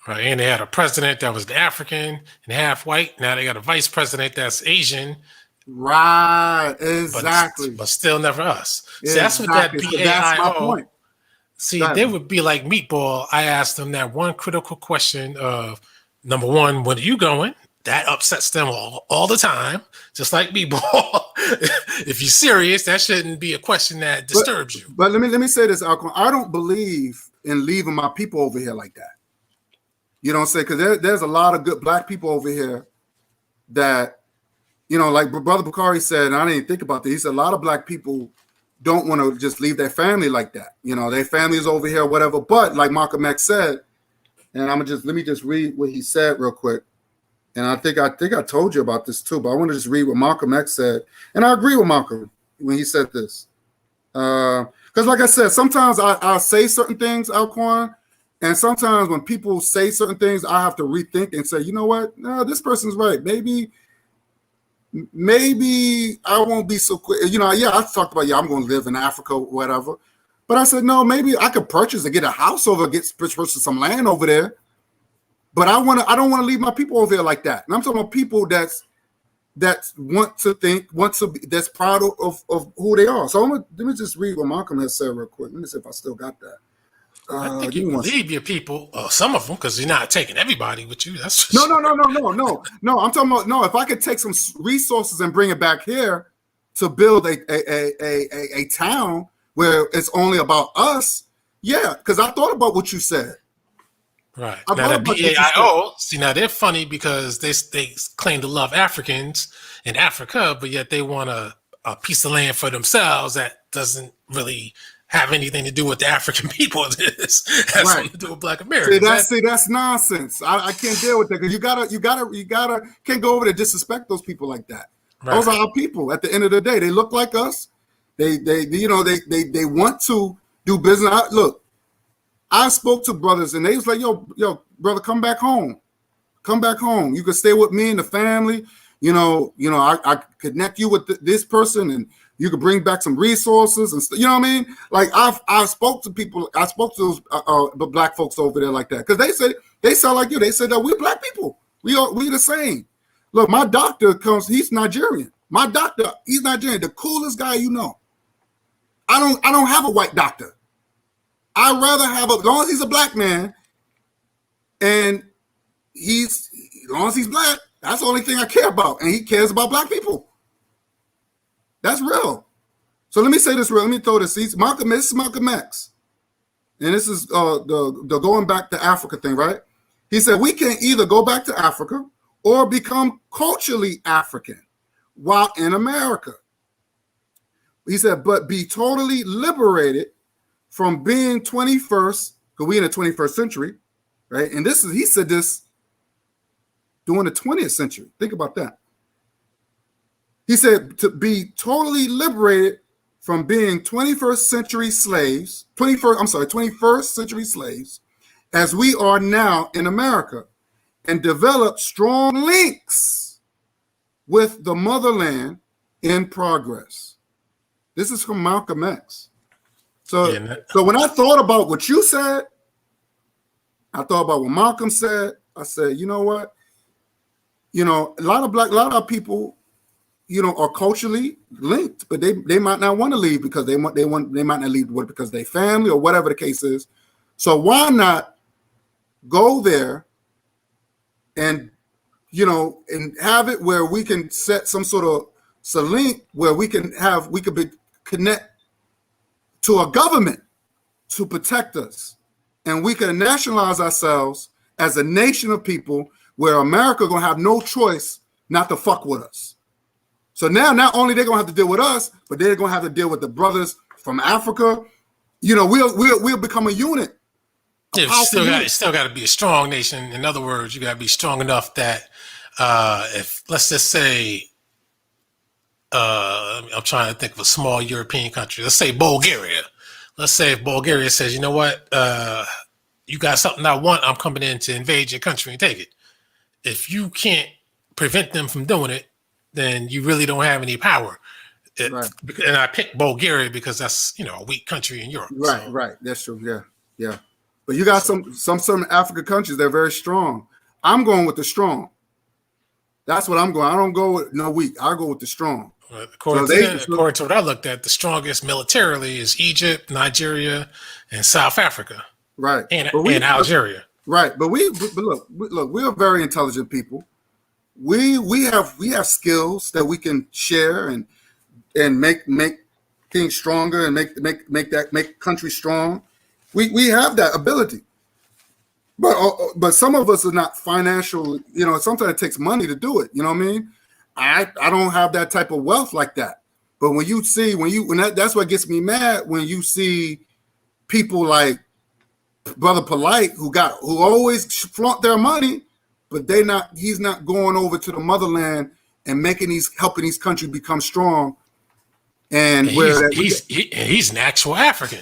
Right, and they had a president that was African and half white. Now they got a vice president that's Asian. Right, exactly. But still never us. Yeah, See, that's what that BAIO. So that's my point. See, they would be like Meatball. I asked them that one critical question of, number one, when are you going? That upsets them all the time, just like Meatball. If you're serious, that shouldn't be a question that disturbs you. But let me say this, Alcorn. I don't believe in leaving my people over here like that. You know what I'm saying? Because there's a lot of good black people over here that, like Brother Bakari said, and I didn't think about this. He said a lot of black people don't want to just leave their family like that. Their family is over here, whatever. But like Malcolm X said, and let me just read what he said real quick. And I think I told you about this too, but I want to just read what Malcolm X said. And I agree with Malcolm when he said this. Because like I said, sometimes I say certain things, Alcorn, and sometimes when people say certain things, I have to rethink and say, you know what? No, this person's right. Maybe I won't be so quick. I talked about, I'm going to live in Africa, whatever. But I said, no, maybe I could purchase and get a house purchase some land over there. But I don't want to leave my people over there like that. And I'm talking about people that that's proud of who they are. So let me just read what Malcolm has said real quick. Let me see if I still got that. I think you can leave your people, some of them, because you're not taking everybody with you. That's no. I'm talking about if I could take some resources and bring it back here to build a town where it's only about us. Yeah, because I thought about what you said. Right. Now the BAIO, now they're funny because they claim to love Africans in Africa, but yet they want a piece of land for themselves that doesn't really have anything to do with the African people. This has something to do with Black Americans. That's nonsense. I can't deal with that because you gotta can't go over there and disrespect those people like that. Right. Those are our people. At the end of the day, they look like us. They want to do business. Look. I spoke to brothers and they was like, yo, brother, come back home. Come back home. You can stay with me and the family. I connect you with this person and you could bring back some resources and you know what I mean? Like I spoke to people. I spoke to those black folks over there like that because they sound like you. They said that we're black people. We the same. Look, my doctor he's Nigerian. My doctor, he's Nigerian, the coolest guy you know. I don't have a white doctor. I'd rather have as long as he's a black man, and as long as he's black, that's the only thing I care about. And he cares about black people. That's real. So let me say this real. Let me throw this. This is Malcolm X. And this is the going back to Africa thing, right? He said, we can either go back to Africa or become culturally African while in America. He said, but be totally liberated from being 21st, because we in the 21st century, right? And he said this during the 20th century. Think about that. He said to be totally liberated from being 21st century slaves, 21st century slaves, as we are now in America, and develop strong links with the motherland in progress. This is from Malcolm X. So when I thought about what you said, I thought about what Malcolm said. I said, you know what? You know, a lot of people, you know, are culturally linked, but they might not want to leave because they might not leave because they family or whatever the case is. So why not go there and, you know, and have it where we can set some sort of link where we could connect to a government to protect us, and we can nationalize ourselves as a nation of people where America gonna have no choice not to fuck with us. So now not only they're gonna have to deal with us, but they're gonna have to deal with the brothers from Africa. You know, we'll become a unit. Yeah, you still got to be a strong nation. In other words, you got to be strong enough that if, let's just say, I'm trying to think of a small European country. Let's say Bulgaria. Let's say if Bulgaria says, you know what, you got something I want, I'm coming in to invade your country and take it. If you can't prevent them from doing it, then you really don't have any power. Right. And I picked Bulgaria because that's, you know, a weak country in Europe. Right, so. Right. That's true. Yeah. But you got some African countries that are very strong. I'm going with the strong. That's what I'm going. I don't go with no weak. I go with the strong. According to what I looked at, the strongest militarily is Egypt, Nigeria, and South Africa. Right. And Algeria. Right. But look, we are very intelligent people. We have skills that we can share and make things stronger and make countries strong. We have that ability. But some of us are not financial, you know, sometimes it takes money to do it. You know what I mean? I don't have that type of wealth like that. But when you see, that's what gets me mad, when you see people like Brother Polite who always flaunt their money, but he's not going over to the motherland and helping these countries become strong. And he's an actual African.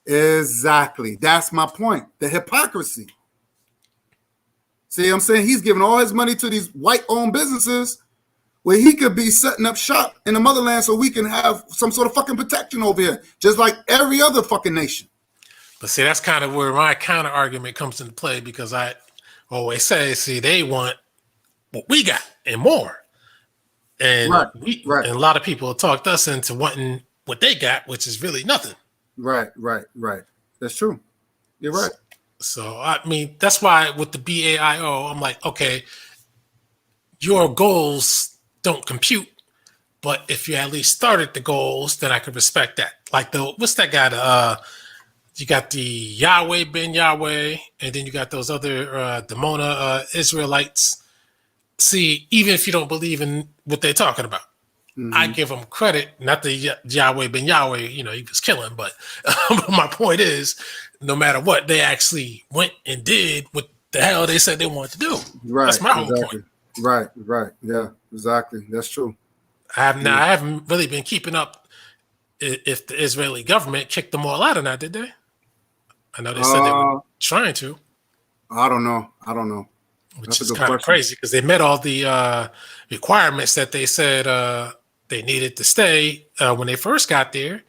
Exactly. That's my point. The hypocrisy. See what I'm saying? He's giving all his money to these white-owned businesses where he could be setting up shop in the motherland so we can have some sort of fucking protection over here, just like every other fucking nation. But see, that's kind of where my counter argument comes into play, because I always say, see, they want what we got and more. And and a lot of people talked us into wanting what they got, which is really nothing. Right. That's true. You're right. So, I mean, that's why with the BAIO, I'm like, okay, your goals don't compute, but if you at least started the goals, then I could respect that. Like what's that guy? You got the Yahweh Ben Yahweh, and then you got those other Demona Israelites. See, even if you don't believe in what they're talking about, I give them credit. Not the Yahweh Ben Yahweh, you know, he was killing, but my point is, no matter what, they actually went and did what the hell they said they wanted to do. Right. That's my whole point. Right. Yeah, exactly. That's true. I haven't really been keeping up if the Israeli government kicked them all out or not, did they? I know they said they were trying to. I don't know. Which is kind of crazy because they met all the requirements that they said they needed to stay when they first got there.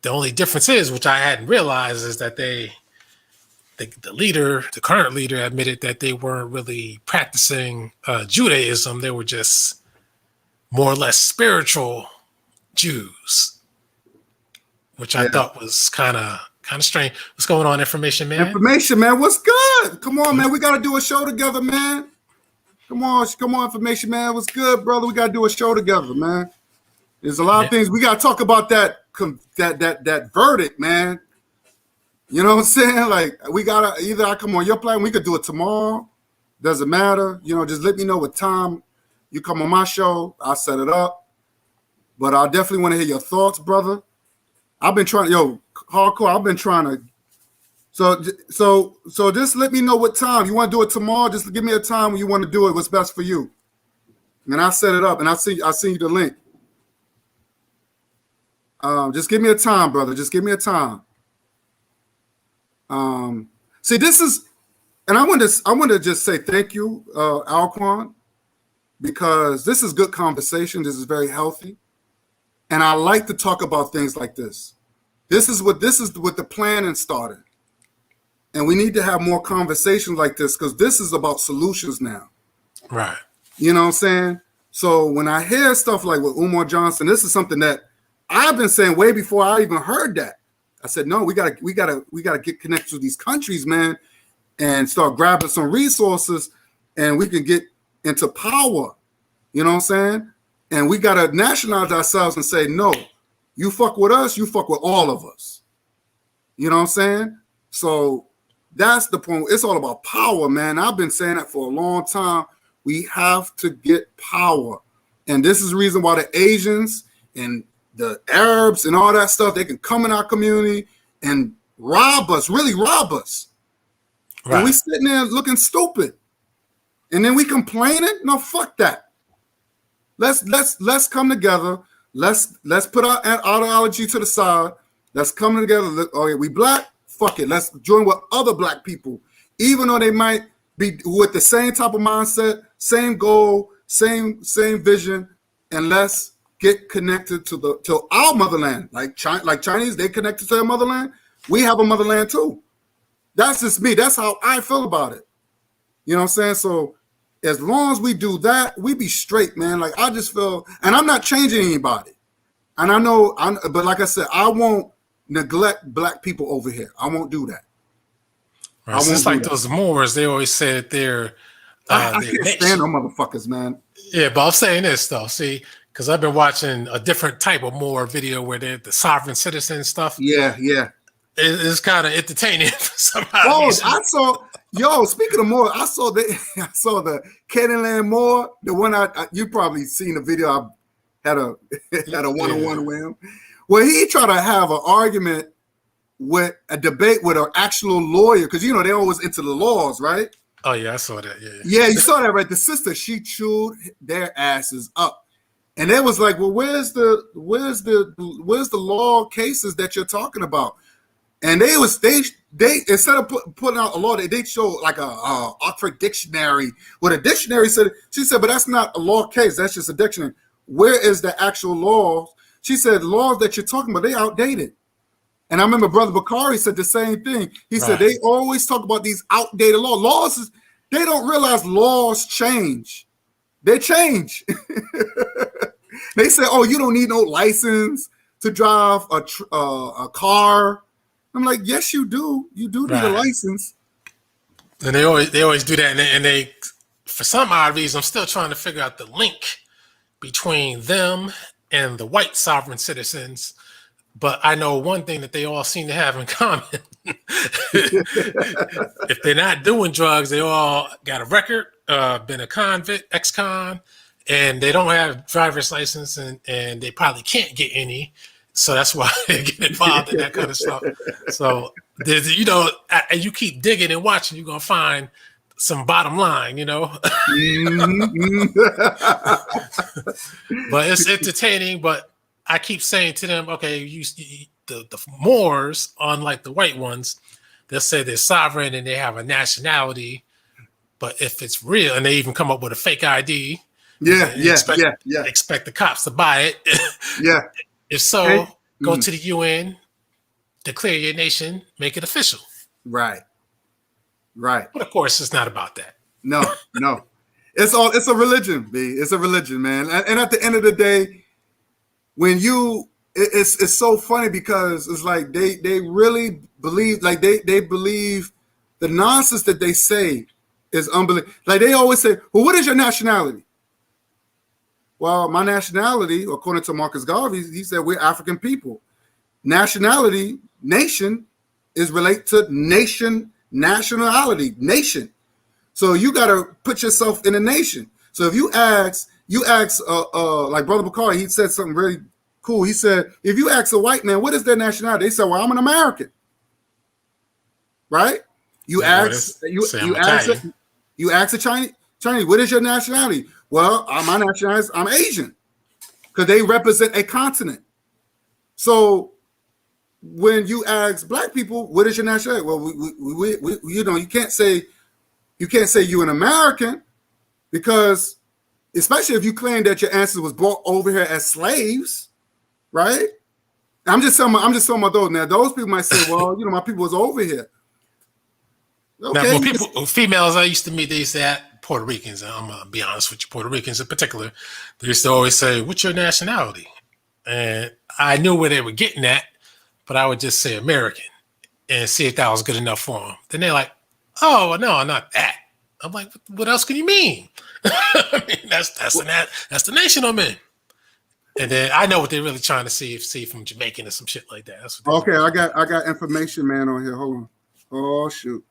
The only difference is, which I hadn't realized, is that the current leader admitted that they weren't really practicing Judaism. They were just more or less spiritual Jews, which I thought was kind of strange. What's going on, Information Man? Information Man, what's good? Come on, man. We got to do a show together, man. Come on, Information Man. What's good, brother? We got to do a show together, man. There's a lot of things we got to talk about. That verdict, man. You know what I'm saying? Like, we gotta either I come on your platform, we could do it tomorrow. Doesn't matter. You know, just let me know what time you come on my show. I'll set it up. But I definitely want to hear your thoughts, brother. I've been trying, hardcore. I've been trying to. So just let me know what time you want to do it tomorrow. Just give me a time when you want to do it. What's best for you, and I'll set it up. And I'll send you the link. Just give me a time, brother. Just give me a time. See, this is, and I want to just say thank you, Alquan, because this is good conversation. This is very healthy, and I like to talk about things like this. This is what the planning started, and we need to have more conversations like this because this is about solutions now. Right. You know what I'm saying? So when I hear stuff like with Umar Johnson, this is something that I've been saying way before I even heard that. I said, no, we gotta get connected to these countries, man, and start grabbing some resources, and we can get into power. You know what I'm saying? And we gotta nationalize ourselves and say, no, you fuck with us, you fuck with all of us. You know what I'm saying? So that's the point. It's all about power, man. I've been saying that for a long time. We have to get power, and this is the reason why the Asians and the Arabs and all that stuff, they can come in our community and rob us, really rob us. Right. And we sitting there looking stupid. And then we complaining? No, fuck that. Let's come together. Let's put our ideology to the side. Let's come together. Okay, we black, fuck it. Let's join with other black people. Even though they might be with the same type of mindset, same goal, same vision, and let's get connected to our motherland. Like Chinese, they connected to their motherland. We have a motherland too. That's just me. That's how I feel about it. You know what I'm saying? So as long as we do that, we be straight, man. Like I just feel, and I'm not changing anybody. And I know, but like I said, I won't neglect black people over here. I won't do that. Right. It's just like those Moors. They always said they're. I can't stand them motherfuckers, man. Yeah, but I'm saying this though. See. Because I've been watching a different type of Moor video where they're the sovereign citizen stuff. Yeah. It's kind of entertaining somehow. Oh, speaking of Moor, I saw the Kenneland Moor, the one you probably seen the video. I had a one-on-one with him. Well, he tried to have an argument with a debate with an actual lawyer because you know they're always into the laws, right? Oh yeah, I saw that. Yeah, you saw that, right? The sister, she chewed their asses up. And they was like, well, where's the law cases that you're talking about? And they instead of putting out a law, they showed like a Oxford dictionary. What a dictionary said, she said, but that's not a law case. That's just a dictionary. Where is the actual laws? She said, laws that you're talking about, they outdated. And I remember Brother Bakari said the same thing. He said they always talk about these outdated laws. They don't realize laws change. They change. They say, "Oh, you don't need no license to drive a car." I'm like, "Yes, you do. You do need a license." And they always do that, and they for some odd reason, I'm still trying to figure out the link between them and the white sovereign citizens. But I know one thing that they all seem to have in common. If they're not doing drugs, they all got a record, been a convict, ex-con, and they don't have driver's license, and they probably can't get any. So that's why they get involved in that kind of stuff. So, as you keep digging and watching, you're going to find some bottom line, Mm-hmm. But it's entertaining, but I keep saying to them, okay, the Moors, unlike the white ones, they'll say they're sovereign and they have a nationality. But if it's real, and they even come up with a fake ID, expect the cops to buy it. Yeah. If so, go to the UN, declare your nation, make it official. Right. But of course, it's not about that. No. It's a religion, B. It's a religion, man. And at the end of the day, when it's so funny because it's like they really believe, like they believe the nonsense that they say is unbelievable. Like they always say, well, what is your nationality? Well, my nationality, according to Marcus Garvey, he said we're African people. Nationality, nation, is related to nation, nationality, nation. So you got to put yourself in a nation. So if you ask, like Brother Bakari, he said something really cool. He said, if you ask a white man, what is their nationality? They said, well, I'm an American. Right? You ask a Chinese, what is your nationality? Well, my nationality is I'm Asian, because they represent a continent. So when you ask black people, what is your nationality? Well, we you know, you can't say you're an American, because especially if you claim that your ancestors was brought over here as slaves, right? I'm just talking about those. Now, those people might say, well, you know, my people was over here. Okay. Now, females I used to meet, they used to ask, Puerto Ricans, I'm going to be honest with you, Puerto Ricans in particular, they used to always say, what's your nationality? And I knew where they were getting at, but I would just say American and see if that was good enough for them. Then they're like, oh, no, not that. I'm like, what else can you mean? I mean, that's the nation I'm in. And then I know what they're really trying to see if I'm Jamaican or some shit like that. That's what okay, I got information, man, on here. Hold on. Oh, shoot.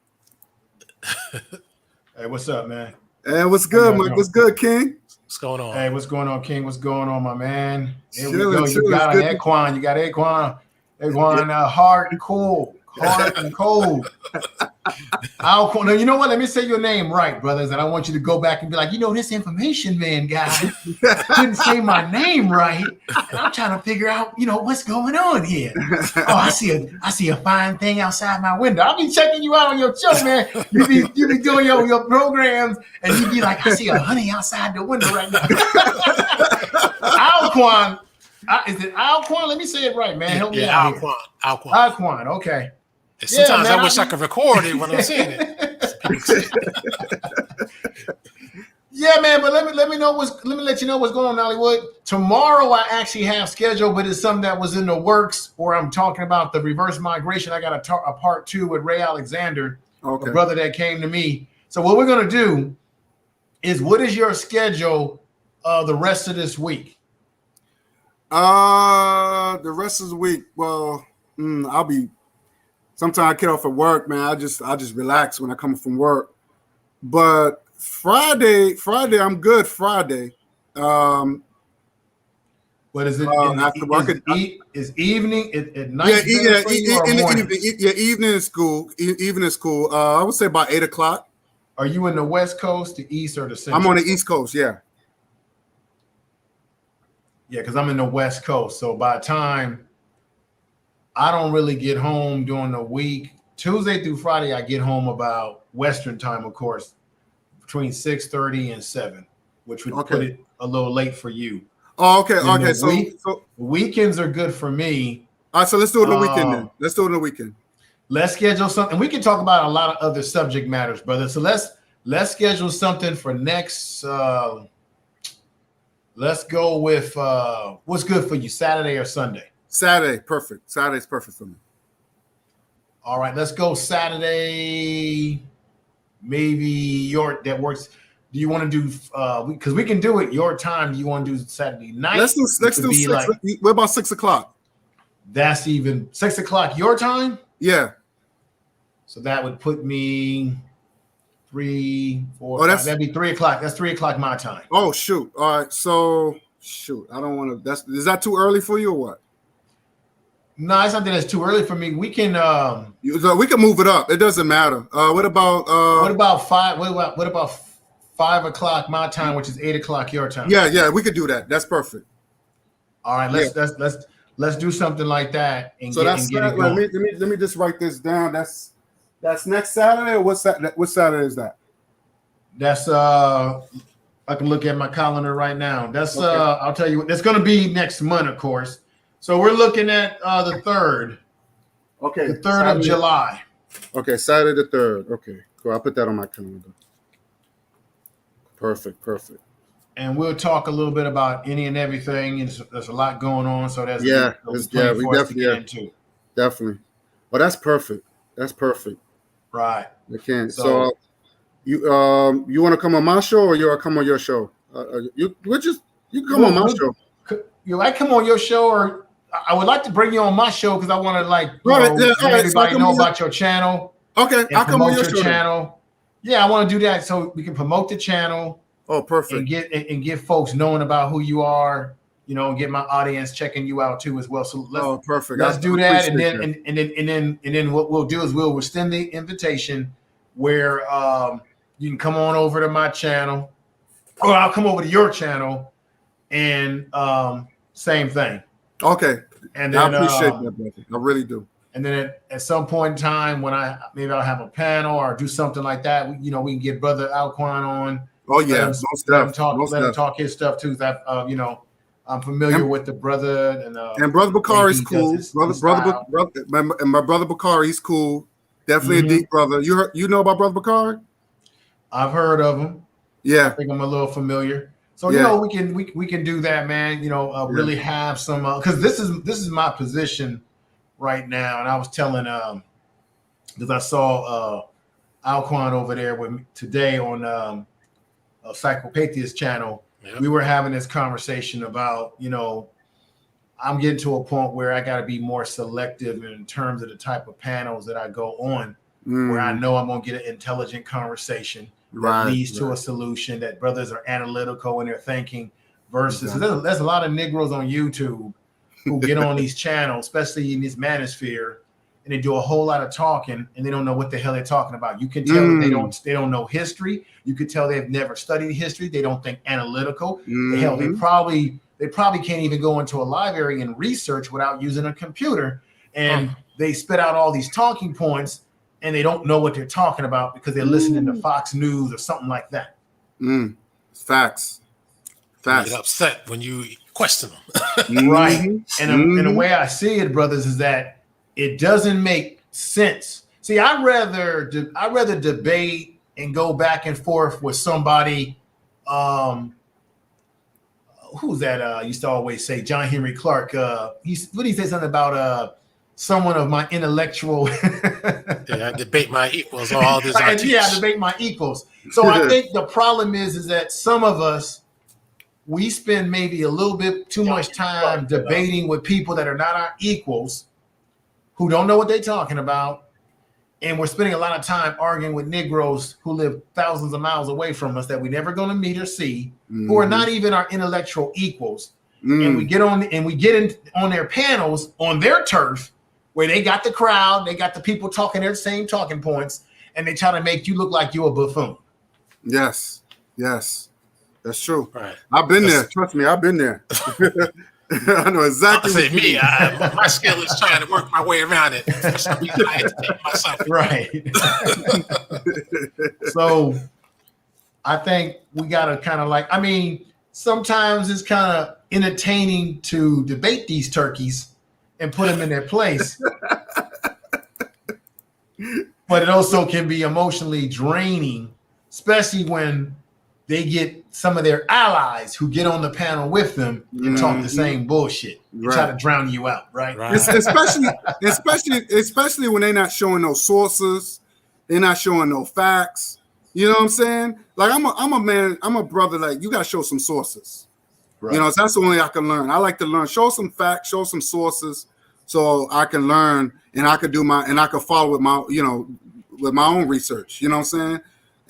Hey, what's up, man? Hey, what's good, Mike? What's good, King? What's going on? Hey, what's going on, King? What's going on, my man? Here we Chilling, go. You chilling. got It's an good. Equine. You got Equine, hard and cold. Hard and cold. Alquan. Now, you know what? Let me say your name right, brothers. And I want you to go back and be like, you know, this information man guy couldn't say my name right. And I'm trying to figure out, you know, what's going on here. Oh, I see a fine thing outside my window. I'll be checking you out on your show, man. You be doing your programs, and you be like, I see a honey outside the window right now. Alquan. Is it Alquan? Let me say it right, man. Help me out. Alquan. Alquan. Okay. Sometimes man, I wish I could record it when I'm saying it. Yeah, man, but let me let you know what's going on in Hollywood. Tomorrow I actually have scheduled, but it's something that was in the works, or I'm talking about the reverse migration. I got a part 2 with Ray Alexander, a brother that came to me. So what we're gonna do is, what is your schedule the rest of this week? The rest of the week, well, I'll be. Sometimes I get off at work, man. I just relax when I come from work. But Friday, I'm good. Friday. What is it? After work, is evening at night? Evening is cool. Evening is cool. I would say about 8:00. Are you in the West Coast, the East, or the Central? I'm on the East Coast. Yeah. Yeah, because I'm in the West Coast. So by the time I don't really get home during the week, Tuesday through Friday, I get home about Western time, of course, between 6:30 and 7, which would put it a little late for you. Oh, okay. Okay. So weekends are good for me. All right. So let's do it on the weekend then. Let's do it on the weekend. Let's schedule something. We can talk about a lot of other subject matters, brother. So let's schedule something for next. Let's go with what's good for you, Saturday or Sunday? Saturday, perfect. Saturday's perfect for me. All right, let's go Saturday. Maybe that works. Do you want to do because we can do it your time? Do you want to do Saturday night? Let's do 6. What about 6:00? That's even 6:00 your time? Yeah. So that would put me 3, 4, 5. That'd be 3:00. That's 3:00 my time. Oh shoot. All right. So shoot. I don't want to. Is that too early for you or what? No, it's something that's too early for me. We can we can move it up. It doesn't matter. What about 5? What about 5:00 my time, which is 8:00 your time? Yeah, we could do that. That's perfect. All right, let's do something like that and so get it going. Let me just write this down. That's next Saturday, or what Saturday is that? That's I can look at my calendar right now. That's okay. I'll tell you, that's going to be next month, of course. So we're looking at the 3rd. Okay. The 3rd of July. Okay, Saturday the 3rd. Okay, cool. I'll put that on my calendar. Perfect. and we'll talk a little bit about any and everything. There's a lot going on, so there's Yeah, plenty we for us to definitely get into. definitely. Well, that's perfect. That's perfect. Right. I can. So- So, you want to come on my show or you want to come on your show? You can come on my show. You like come on your show, or I would like to bring you on my show because I want to Right, let yeah, all right, everybody so know come on about your channel. Okay, And I'll come on promote your show. channel. Yeah, I want to do that so we can promote the channel. Oh, perfect. And get folks knowing about who you are, and get my audience checking you out too as well. So perfect. let's do that, and then that. and then what we'll do is we'll extend the invitation where you can come on over to my channel, or I'll come over to your channel, and same thing. Okay, And then I appreciate that, brother. I really do. And then at some point in time, when I'll have a panel or do something like that, we can get Brother Alquan on. Oh yeah, let him talk his stuff too. That I'm familiar with the brother and Brother Bakari's cool. My brother Bakari, he's cool. Definitely a deep brother. You know about Brother Bakari? I've heard of him. Yeah, I think I'm a little familiar. So we can do that, man. Really have some because this is my position right now, and I was telling because I saw Alquan over there with me today on Psychopathia channel. Yep. We were having this conversation about I'm getting to a point where I got to be more selective in terms of the type of panels that I go on, where I know I'm gonna get an intelligent conversation that leads to a solution, that brothers are analytical in their thinking versus there's a lot of Negroes on YouTube who get on these channels, especially in this manosphere, and they do a whole lot of talking and they don't know what the hell they're talking about. You can tell that they don't know history. You could tell they've never studied history. They don't think analytical. Hell, they probably can't even go into a library and research without using a computer. And they spit out all these talking points and they don't know what they're talking about because they're listening to Fox News or something like that. Facts. You get upset when you question them. Right. And the way I see it, brothers, is that it doesn't make sense. See, I'd rather debate and go back and forth with somebody. Who's that? Used to always say John Henry Clark. What did he say something about someone of my intellectual? I debate my equals. All this. Debate my equals. So I think the problem is that some of us, we spend maybe a little bit too much time debating with people that are not our equals, who don't know what they're talking about. And we're spending a lot of time arguing with Negroes who live thousands of miles away from us that we're never going to meet or see, who are not even our intellectual equals. And we get on their panels on their turf where they got the crowd, they got the people talking their same talking points, and they try to make you look like you're a buffoon. Yes. That's true. Right. I've been there. Trust me, I've been there. I know exactly. I say me. My skill is trying to work my way around it. For some reason, I entertain myself. Right. So I think we gotta kind of sometimes it's kind of entertaining to debate these turkeys and put them in their place. But it also can be emotionally draining, especially when they get some of their allies who get on the panel with them and talk the same bullshit and try to drown you out, right? Especially when they're not showing no sources, they're not showing no facts. You know what I'm saying? Like I'm a man, I'm a brother. Like you got to show some sources. Right. So that's the only way I can learn. I like to learn. Show some facts, show some sources, so I can learn and I could I could follow with my with my own research. You know what I'm saying?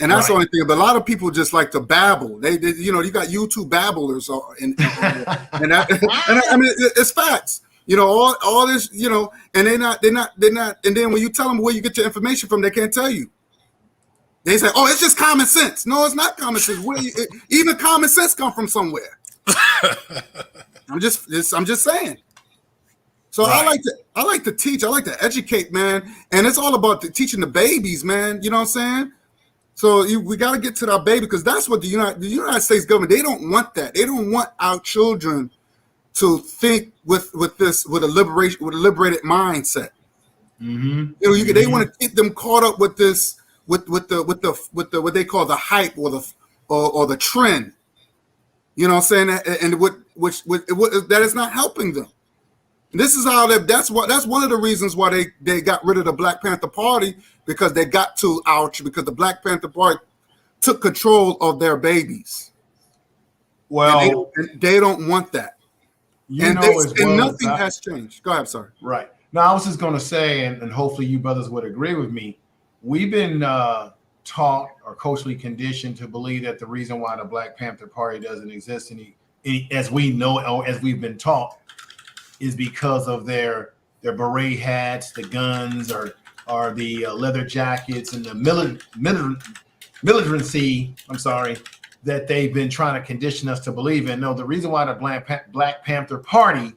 And that's the only thing. But a lot of people just like to babble. They you got YouTube babblers, and I mean it's facts. All this, and they're not. And then when you tell them where you get your information from, they can't tell you. They say, "Oh, it's just common sense." No, it's not common sense. Even common sense come from somewhere. I'm just saying. So I like to teach. I like to educate, man. And it's all about teaching the babies, man. You know what I'm saying? So we got to get to that baby because that's what the United States government, they don't want that. They don't want our children to think with a liberated mindset. They want to keep them caught up with this, with the what they call the hype or or the trend. You know what I'm saying? And which that is not helping them. And this is how that's one of the reasons why they got rid of the Black Panther Party, because they got to because the Black Panther Party took control of their babies. Well, and they don't want that. and Nothing has changed. Go ahead, sorry. Right. Now, I was just going to say, and hopefully you brothers would agree with me, we've been taught or culturally conditioned to believe that the reason why the Black Panther Party doesn't exist as we know or as we've been taught is because of their beret hats, the guns, or the leather jackets and the militancy, that they've been trying to condition us to believe in. No, the reason why the Black Panther Party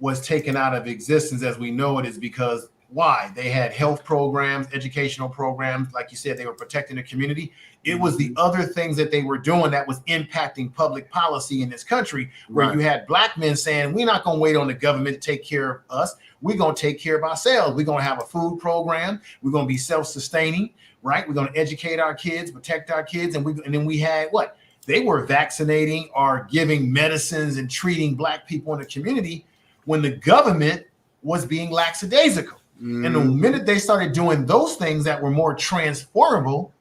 was taken out of existence as we know it is because why? They had health programs, educational programs. Like you said, they were protecting the community. It was the other things that they were doing that was impacting public policy in this country, where you had Black men saying, we're not going to wait on the government to take care of us. We're going to take care of ourselves. We're going to have a food program. We're going to be self-sustaining, right? We're going to educate our kids, protect our kids. And then we had what? They were vaccinating or giving medicines and treating Black people in the community when the government was being lackadaisical. And the minute they started doing those things that were more transformable,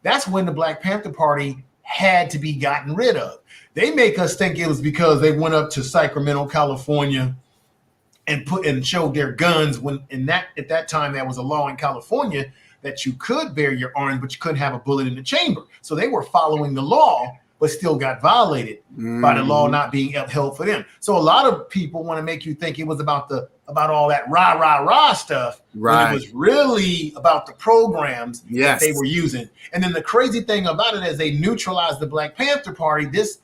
that's when the Black Panther Party had to be gotten rid of. They make us think it was because they went up to Sacramento, California, and showed their guns when at that time there was a law in California that you could bear your arms, but you couldn't have a bullet in the chamber. So they were following the law, but still got violated by the law not being upheld for them. So a lot of people want to make you think it was about all that rah stuff. Right. It was really about the programs that they were using. And then the crazy thing about it is they neutralized the Black Panther Party. This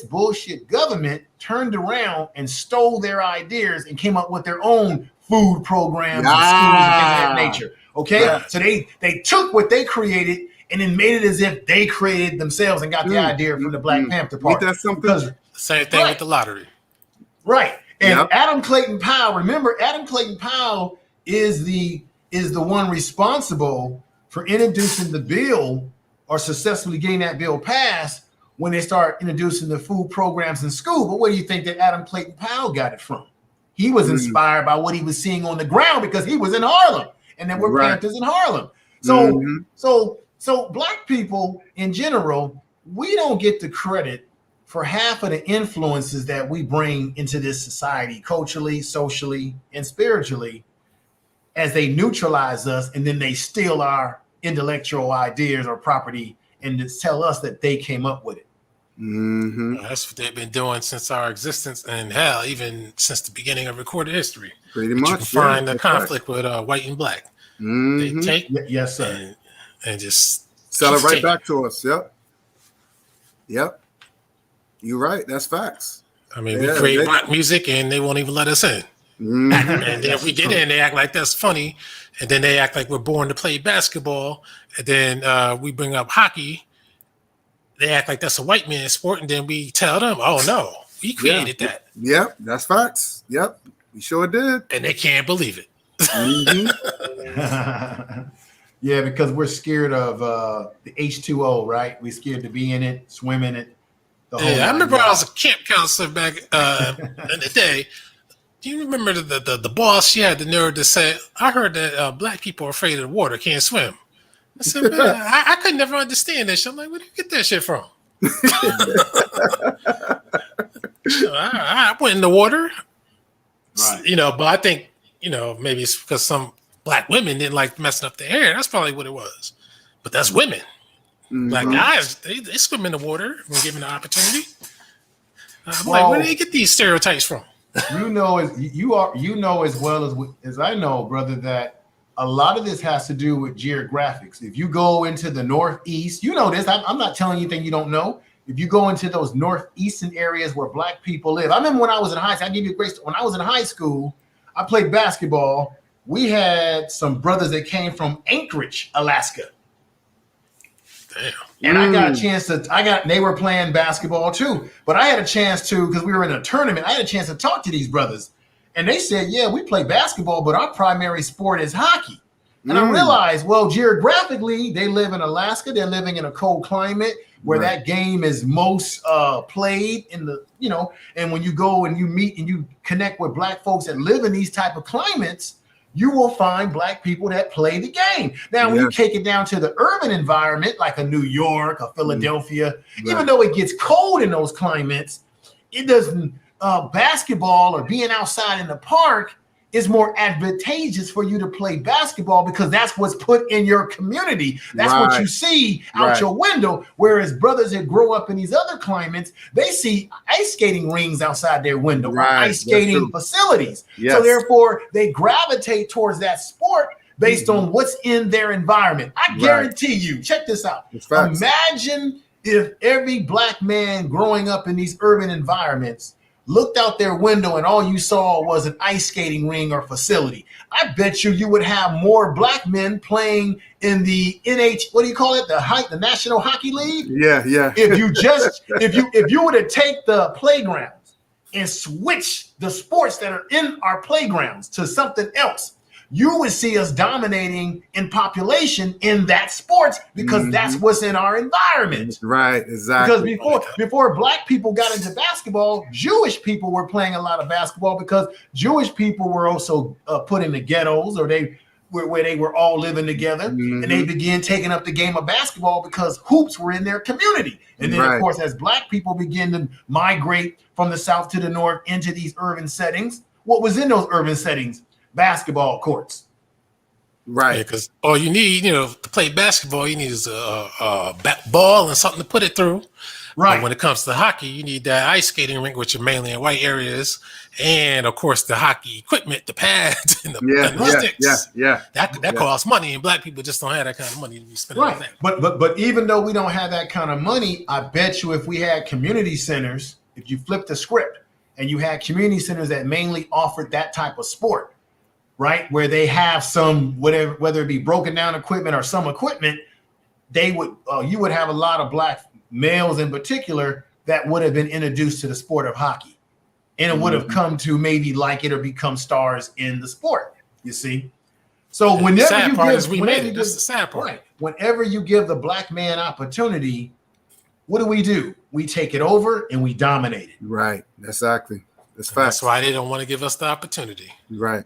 bullshit government turned around and stole their ideas and came up with their own food programs and schools and things of that nature. Okay. Yeah. So they took what they created and then made it as if they created themselves and got the idea from the Black Panther Party. That's something. Same thing with the lottery. Right. And Adam Clayton Powell, remember, Adam Clayton Powell is the one responsible for introducing the bill or successfully getting that bill passed when they start introducing the food programs in school. But where do you think that Adam Clayton Powell got it from? He was inspired by what he was seeing on the ground because he was in Harlem and there were Panthers in Harlem. So Black people in general, we don't get the credit for half of the influences that we bring into this society, culturally, socially, and spiritually, as they neutralize us and then they steal our intellectual ideas or property and just tell us that they came up with it. That's what they've been doing since our existence, and hell, even since the beginning of recorded history. Pretty much. You can find the conflict with white and black. They take yes, sir. And just sell it right back to us. Yep. You're right. That's facts. I mean, we create black music and they won't even let us in. And then if we get in, they act like that's funny. And then they act like we're born to play basketball. And then we bring up hockey. They act like that's a white man's sport. And then we tell them, oh, no, we created that. Yep. That's facts. Yep. We sure did. And they can't believe it. Yeah, because we're scared of the H2O, right? We're scared to be in it, swim in it. I remember I was a camp counselor back in the day. Do you remember the boss? She had the nerve to say, I heard that black people are afraid of the water, can't swim. I said, man, I could never understand that shit. I'm like, where do you get that shit from? I went in the water, but I think, maybe it's because some black women didn't like messing up their hair. That's probably what it was. But that's women. Black guys, they swim in the water when given the opportunity. I'm like, where do they get these stereotypes from? You know as well as I know, brother, that a lot of this has to do with geographics. If you go into the Northeast, you know this. I'm not telling you anything you don't know. If you go into those Northeastern areas where black people live, I remember when I was in high school. I give you a great story. When I was in high school, I played basketball. We had some brothers that came from Anchorage, Alaska. Damn. And I got a chance they were playing basketball too, but I had a chance to, because we were in a tournament, I had a chance to talk to these brothers. And they said, yeah, we play basketball, but our primary sport is hockey. And I realized, well, geographically, they live in Alaska. They're living in a cold climate where that game is most played in the, and when you go and you meet and you connect with Black folks that live in these type of climates, you will find Black people that play the game. Now, when you take it down to the urban environment, like a New York, a Philadelphia, even though it gets cold in those climates, it doesn't, basketball or being outside in the park is more advantageous for you to play basketball because that's what's put in your community. That's what you see out your window. Whereas brothers that grow up in these other climates, they see ice skating rings outside their window, or ice skating facilities. So therefore, they gravitate towards that sport based on what's in their environment. I guarantee you, check this out. Imagine if every Black man growing up in these urban environments looked out their window and all you saw was an ice skating ring or facility. I bet you would have more Black men playing in the what do you call it? The National Hockey League? Yeah. If you were to take the playgrounds and switch the sports that are in our playgrounds to something else, you would see us dominating in population in that sport because that's what's in our environment. Right, exactly. Because before Black people got into basketball, Jewish people were playing a lot of basketball because Jewish people were also put in the ghettos, or where they were all living together, and they began taking up the game of basketball because hoops were in their community. And then, of course, as Black people begin to migrate from the south to the north into these urban settings, what was in those urban settings? Basketball courts. Right. Because all you need, to play basketball, you need is a ball and something to put it through. Right. And when it comes to hockey, you need that ice skating rink, which are mainly in white areas, and of course the hockey equipment, the pads, and the sticks. That costs money, and Black people just don't have that kind of money to be spending on that. But even though we don't have that kind of money, I bet you if we had community centers, if you flip the script and you had community centers that mainly offered that type of sport, right, where they have some whether it be broken down equipment or some equipment, you would have a lot of Black males in particular that would have been introduced to the sport of hockey, and it would have come to maybe like it or become stars in the sport. You see, so whenever you give the Black man opportunity, what do? We take it over and we dominate it. Right, exactly. That's why they don't want to give us the opportunity. Right.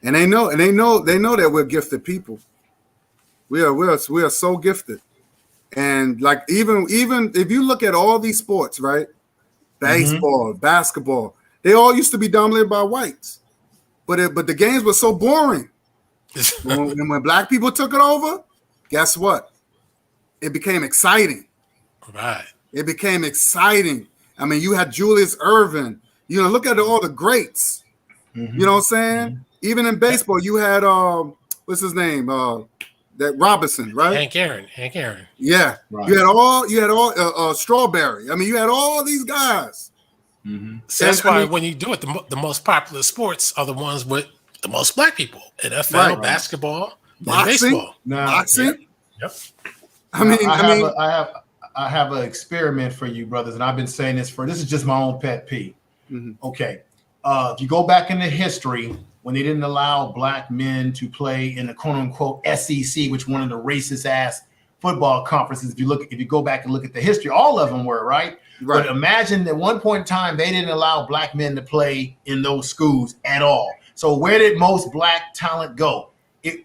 And they know that we're gifted people. We are so gifted. And like even if you look at all these sports, right? Baseball, basketball, they all used to be dominated by whites. But the games were so boring. when Black people took it over, guess what? It became exciting. Right. It became exciting. I mean, you had Julius Erving. Look at all the greats. You know what I'm saying? Even in baseball, you had what's his name? That Robinson, right? Hank Aaron. Yeah. Right. You had all Strawberry. I mean, you had all these guys. So that's why when you do it, the most popular sports are the ones with the most Black people. NFL, basketball, boxing, baseball. Boxing. Yep. I have an experiment for you, brothers, and I've been saying this is just my own pet peeve. Okay. If you go back into history, when they didn't allow Black men to play in the quote unquote SEC, which one of the racist ass football conferences, if you go back and look at the history, all of them were right. But imagine at one point in time, they didn't allow Black men to play in those schools at all. So where did most Black talent go?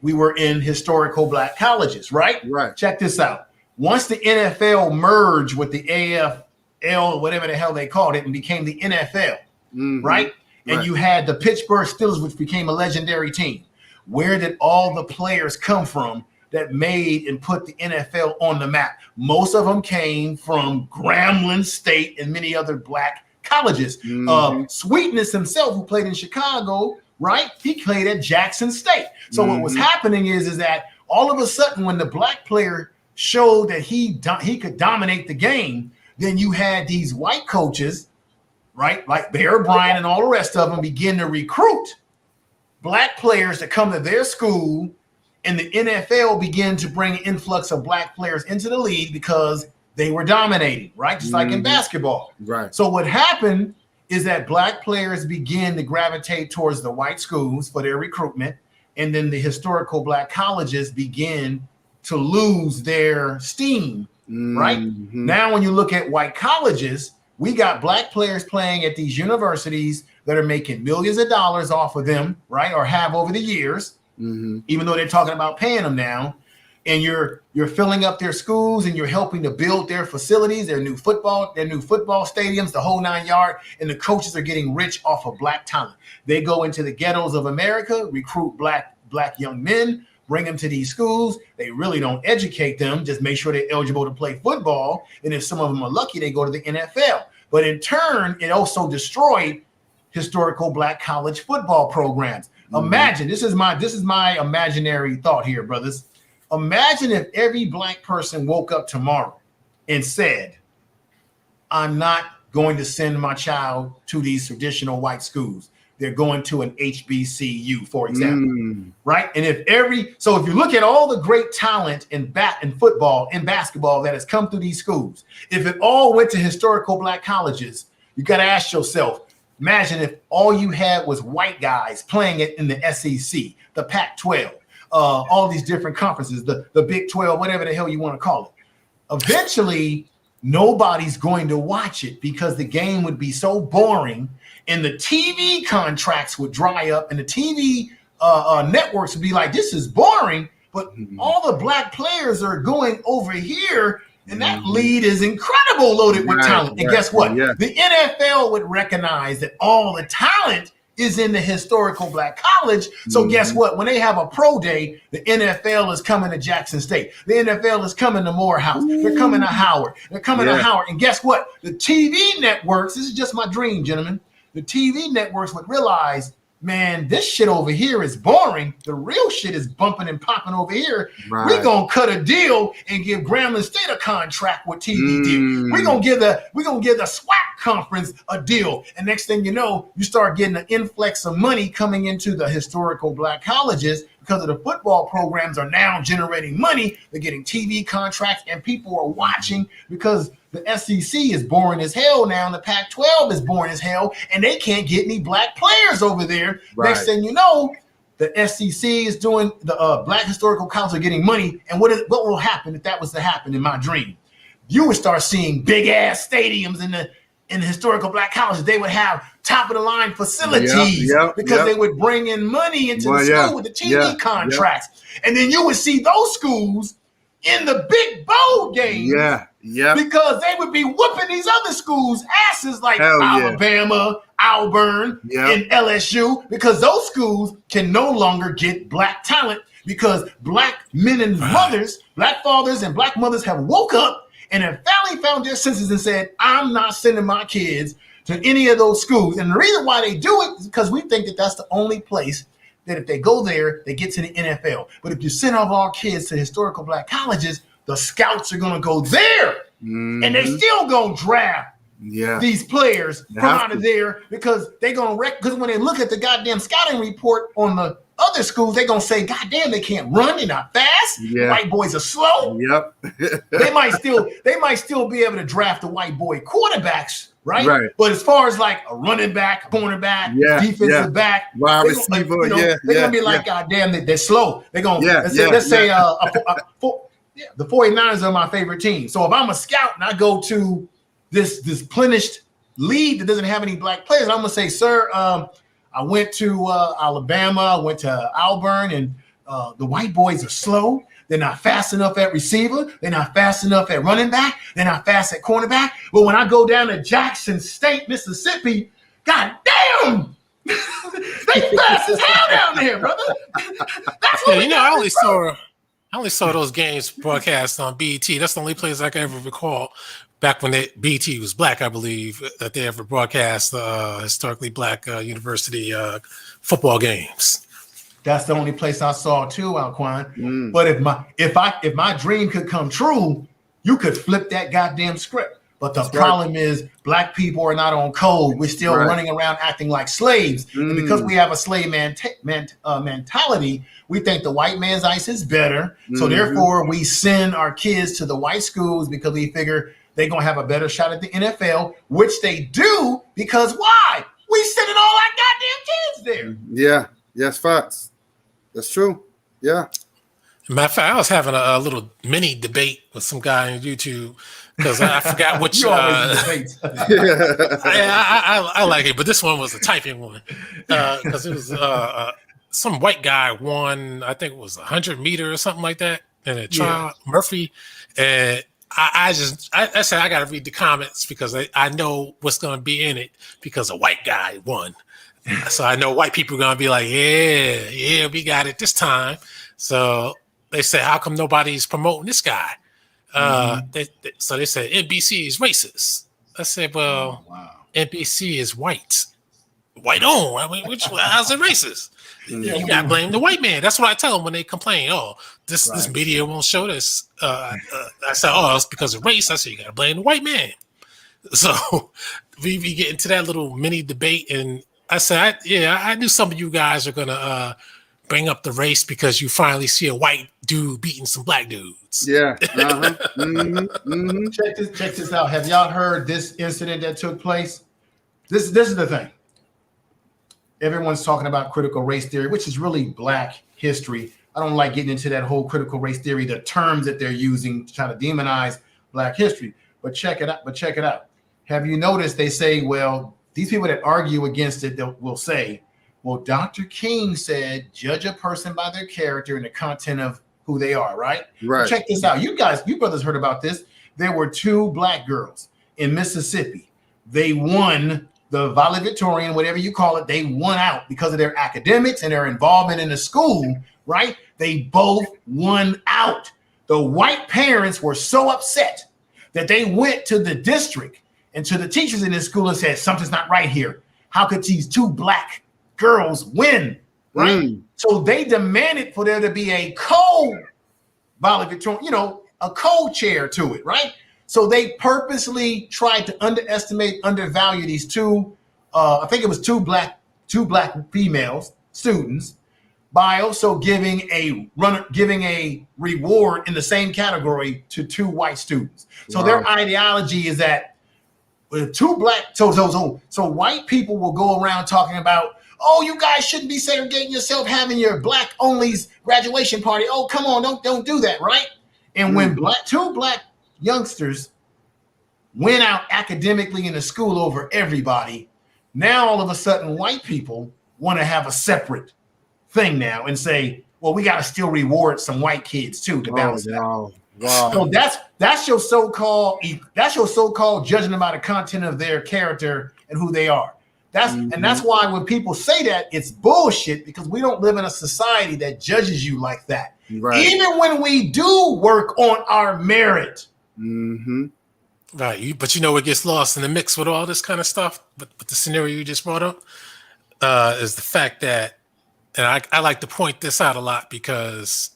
We were in historical Black colleges, right? Right. Check this out. Once the NFL merged with the AFL, whatever the hell they called it, and became the NFL, right? And you had the Pittsburgh Steelers, which became a legendary team. Where did all the players come from that made and put the NFL on the map? Most of them came from Grambling State and many other Black colleges. Sweetness himself, who played in Chicago, right? He played at Jackson State. So what was happening is that all of a sudden, when the Black player showed that he could dominate the game, then you had these white coaches, right, like Bear Bryant and all the rest of them, begin to recruit Black players to come to their school, and the NFL began to bring an influx of Black players into the league because they were dominating, right? Just like in basketball. Right. So what happened is that Black players began to gravitate towards the white schools for their recruitment. and then the historical black colleges begin to lose their steam, right? Now, when you look at white colleges, we got black players playing at these universities that are making millions of dollars off of them, right? Or have over the years, even though they're talking about paying them now. And you're filling up their schools and you're helping to build their facilities, their new football stadiums, the whole 9 yards. And the coaches are getting rich off of black talent. They go into the ghettos of America, recruit black young men, bring them to these schools. They really don't educate them, just make sure they're eligible to play football. And if some of them are lucky, they go to the NFL. But in turn, it also destroyed historical black college football programs. Imagine, this is my imaginary thought here, brothers. Imagine if every black person woke up tomorrow and said, I'm not going to send my child to these traditional white schools. They're going to an HBCU, for example, right? And if you look at all the great talent in football and basketball that has come through these schools, if it all went to historical black colleges, you got to ask yourself, imagine if all you had was white guys playing it in the SEC, the Pac-12, all these different conferences, the Big 12, whatever the hell you want to call it. Eventually, nobody's going to watch it because the game would be so boring and the TV contracts would dry up and the TV networks would be like, this is boring, but all the black players are going over here and that lead is incredible loaded with talent. And guess what? Yeah. The NFL would recognize that all the talent is in the historical black college. So guess what? When they have a pro day, the NFL is coming to Jackson State. The NFL is coming to Morehouse. They're coming to Howard. They're coming to Howard. And guess what? The TV networks, this is just my dream, gentlemen. The TV networks would realize, man, this shit over here is boring. The real shit is bumping and popping over here. Right. We're going to cut a deal and give Grambling State a contract with TV deal. We're going to give the SWAC conference a deal. And next thing you know, you start getting an influx of money coming into the historical black colleges because of the football programs are now generating money. They're getting TV contracts and people are watching because the SEC is boring as hell now, and the Pac-12 is boring as hell, and they can't get any black players over there. Right. Next thing you know, the SEC is doing the Black Historical Council getting money. And what will happen if that was to happen in my dream? You would start seeing big ass stadiums in the historical black colleges. They would have top of the line facilities because they would bring in money into the school with the TV contracts, and then you would see those schools in the big bowl games. Because they would be whooping these other schools' asses like Alabama, Auburn, and LSU, because those schools can no longer get black talent because black men and mothers, black fathers and black mothers have woke up and have finally found their senses and said, I'm not sending my kids to any of those schools. And the reason why they do it is because we think that that's the only place that if they go there, they get to the NFL. But if you send all of our kids to historical black colleges, the scouts are going to go there, and they still going to draft these players from out of there because they're going to because when they look at the goddamn scouting report on the other schools, they're going to say, God damn, they can't run. They're not fast. White boys are slow. They might still be able to draft the white boy quarterbacks. Right. But as far as like a running back, cornerback, defensive back, wide receiver, they're going to be like, God damn, they're slow. They're going to, let's say the 49ers are my favorite team. So if I'm a scout and I go to this plenished league that doesn't have any black players, I'm going to say, sir, I went to Alabama, I went to Auburn, and the white boys are slow. They're not fast enough at receiver. They're not fast enough at running back. They're not fast at cornerback. But when I go down to Jackson State, Mississippi, God damn, they fast as hell down there, brother. That's what I only saw those games broadcast on BET. That's the only place I can ever recall back when BET was black, I believe, that they ever broadcast historically black university football games. That's the only place I saw too, Alquan. But if my dream could come true, you could flip that goddamn script. But the problem is black people are not on code. We're still running around acting like slaves. And because we have a slave mentality, we think the white man's ice is better. So therefore, we send our kids to the white schools because we figure they're going to have a better shot at the NFL, which they do because why? We sending all our goddamn kids there. Yes, facts. That's true. Yeah. Matter of fact, I was having a little mini debate with some guy on YouTube because I forgot which. You always debate. I like it, but this one was a typing one because it was some white guy won, I think it was 100 meter or something like that in a trial, Murphy, and I said I got to read the comments because I know what's going to be in it because a white guy won. So I know white people are going to be like, yeah, we got it this time. So they said, how come nobody's promoting this guy? So they said NBC is racist. I said, well, NBC is white. White on. I mean, how's it racist? Yeah, you got to blame the white man. That's what I tell them when they complain. Oh, this media won't show this. I said, oh, it's because of race. I said, you got to blame the white man. So we get into that little mini debate, and I said, I knew some of you guys are gonna bring up the race because you finally see a white dude beating some black dudes. Yeah. Check this out. Have y'all heard this incident that took place? This is the thing. Everyone's talking about critical race theory, which is really black history. I don't like getting into that whole critical race theory, the terms that they're using to try to demonize black history. But check it out. Have you noticed they say, well, these people that argue against it will say, well, Dr. King said, judge a person by their character and the content of who they are, right? Right. Check this out. You brothers heard about this. There were 2 black girls in Mississippi. They won the valedictorian, whatever you call it. They won out because of their academics and their involvement in the school, right? They both won out. The white parents were so upset that they went to the district and to the teachers in this school and said, something's not right here. How could these 2 black girls win, right? So they demanded for there to be a co-valedictorian, a co-chair to it, right? So they purposely tried to undervalue these 2, I think it was 2 black females students, by also giving a reward in the same category to 2 white students. So their ideology is that with 2 black, so white people will go around talking about, oh, you guys shouldn't be segregating yourself, having your black only's graduation party. Oh, come on, don't do that, right? And when 2 black youngsters went out academically in the school over everybody, now all of a sudden white people want to have a separate thing now and say, well, we got to still reward some white kids too to balance it out. Wow. So that's your so-called judging them by the content of their character and who they are. And that's why when people say that, it's bullshit, because we don't live in a society that judges you like that. Right. Even when we do work on our merit. Right. But what gets lost in the mix with all this kind of stuff, with the scenario you just brought up, is the fact that, and I like to point this out a lot because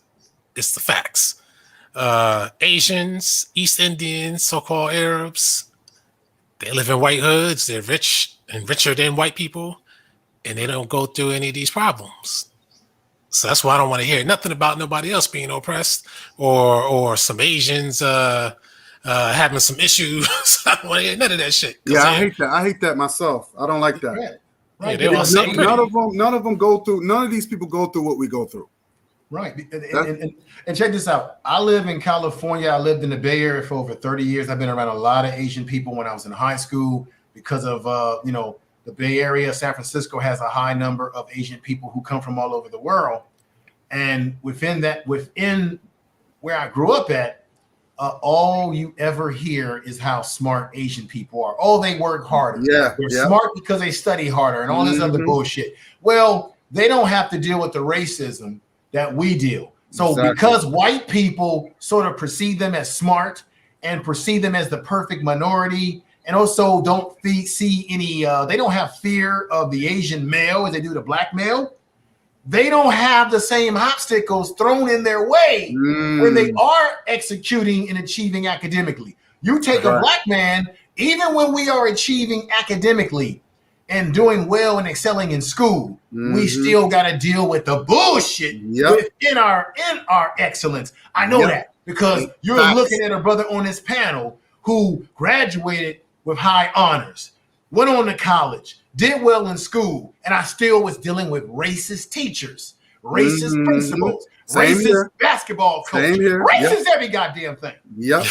it's the facts. Asians, East Indians, so-called Arabs, they live in white hoods. They're rich and richer than white people, and they don't go through any of these problems. So that's why I don't want to hear nothing about nobody else being oppressed or some Asians having some issues. I don't want to hear none of that shit. Yeah, I hate that. I hate that myself. I don't like that. Right. Yeah, none of them go through. None of these people go through what we go through. Right. And check this out. I live in California. I lived in the Bay Area for over 30 years. I've been around a lot of Asian people when I was in high school because of, the Bay Area. San Francisco has a high number of Asian people who come from all over the world. And within where I grew up at, all you ever hear is how smart Asian people are. Oh, they work harder. Yeah, they're smart because they study harder and all this other bullshit. Well, they don't have to deal with the racism that we deal. So because white people sort of perceive them as smart and perceive them as the perfect minority, and also don't see any, they don't have fear of the Asian male as they do the black male. They don't have the same obstacles thrown in their way when they are executing and achieving academically. You take a black man, even when we are achieving academically and doing well and excelling in school, we still got to deal with the bullshit within our excellence. I know that because you're looking at a brother on this panel who graduated with high honors, went on to college, did well in school, and I still was dealing with racist teachers, racist principals, Same racist here. basketball coach, Same here. racist every goddamn thing. Yep.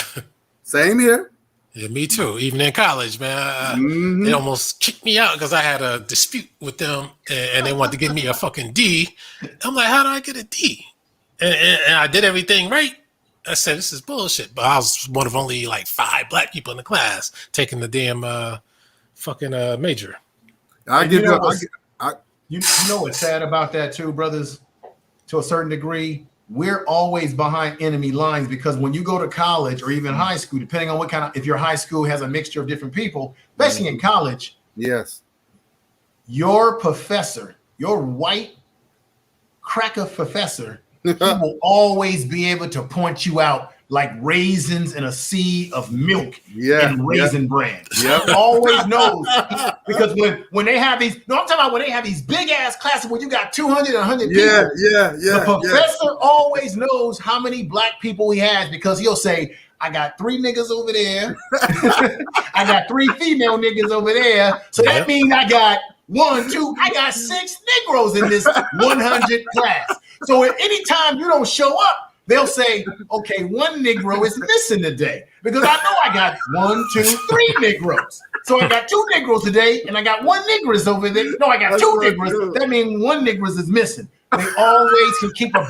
Same here. Yeah, me too. Even in college, man, Mhm. they almost kicked me out because I had a dispute with them, and they wanted to give me a fucking D. I'm like, how do I get a D? And I did everything right. I said, this is bullshit. But I was one of only like 5 black people in the class taking the damn fucking major. I And give you know you. what's- You know what's sad about that too, brothers? To a certain degree, we're always behind enemy lines because when you go to college or even high school, depending on what kind of, if your high school has a mixture of different people, especially in college, Yes. your professor, your white cracker professor, he will always be able to point you out like raisins in a sea of milk Yeah. and raisin bran. Yep. He always knows because when they have these, no, I'm talking about when they have these big ass classes where you got 200 100 people. Yeah. The professor always knows how many black people he has because he'll say, I got 3 niggas over there. I got 3 female niggas over there. So that means I got 1, 2, I got 6 Negroes in this 100 class. So at any time you don't show up, they'll say, okay, 1 Negro is missing today because I know I got 1, 2, 3 Negroes. So I got 2 Negroes today and I got 1 Negress over there. No, I got That's 2 so Negress. true. That means 1 Negress is missing. They always can keep a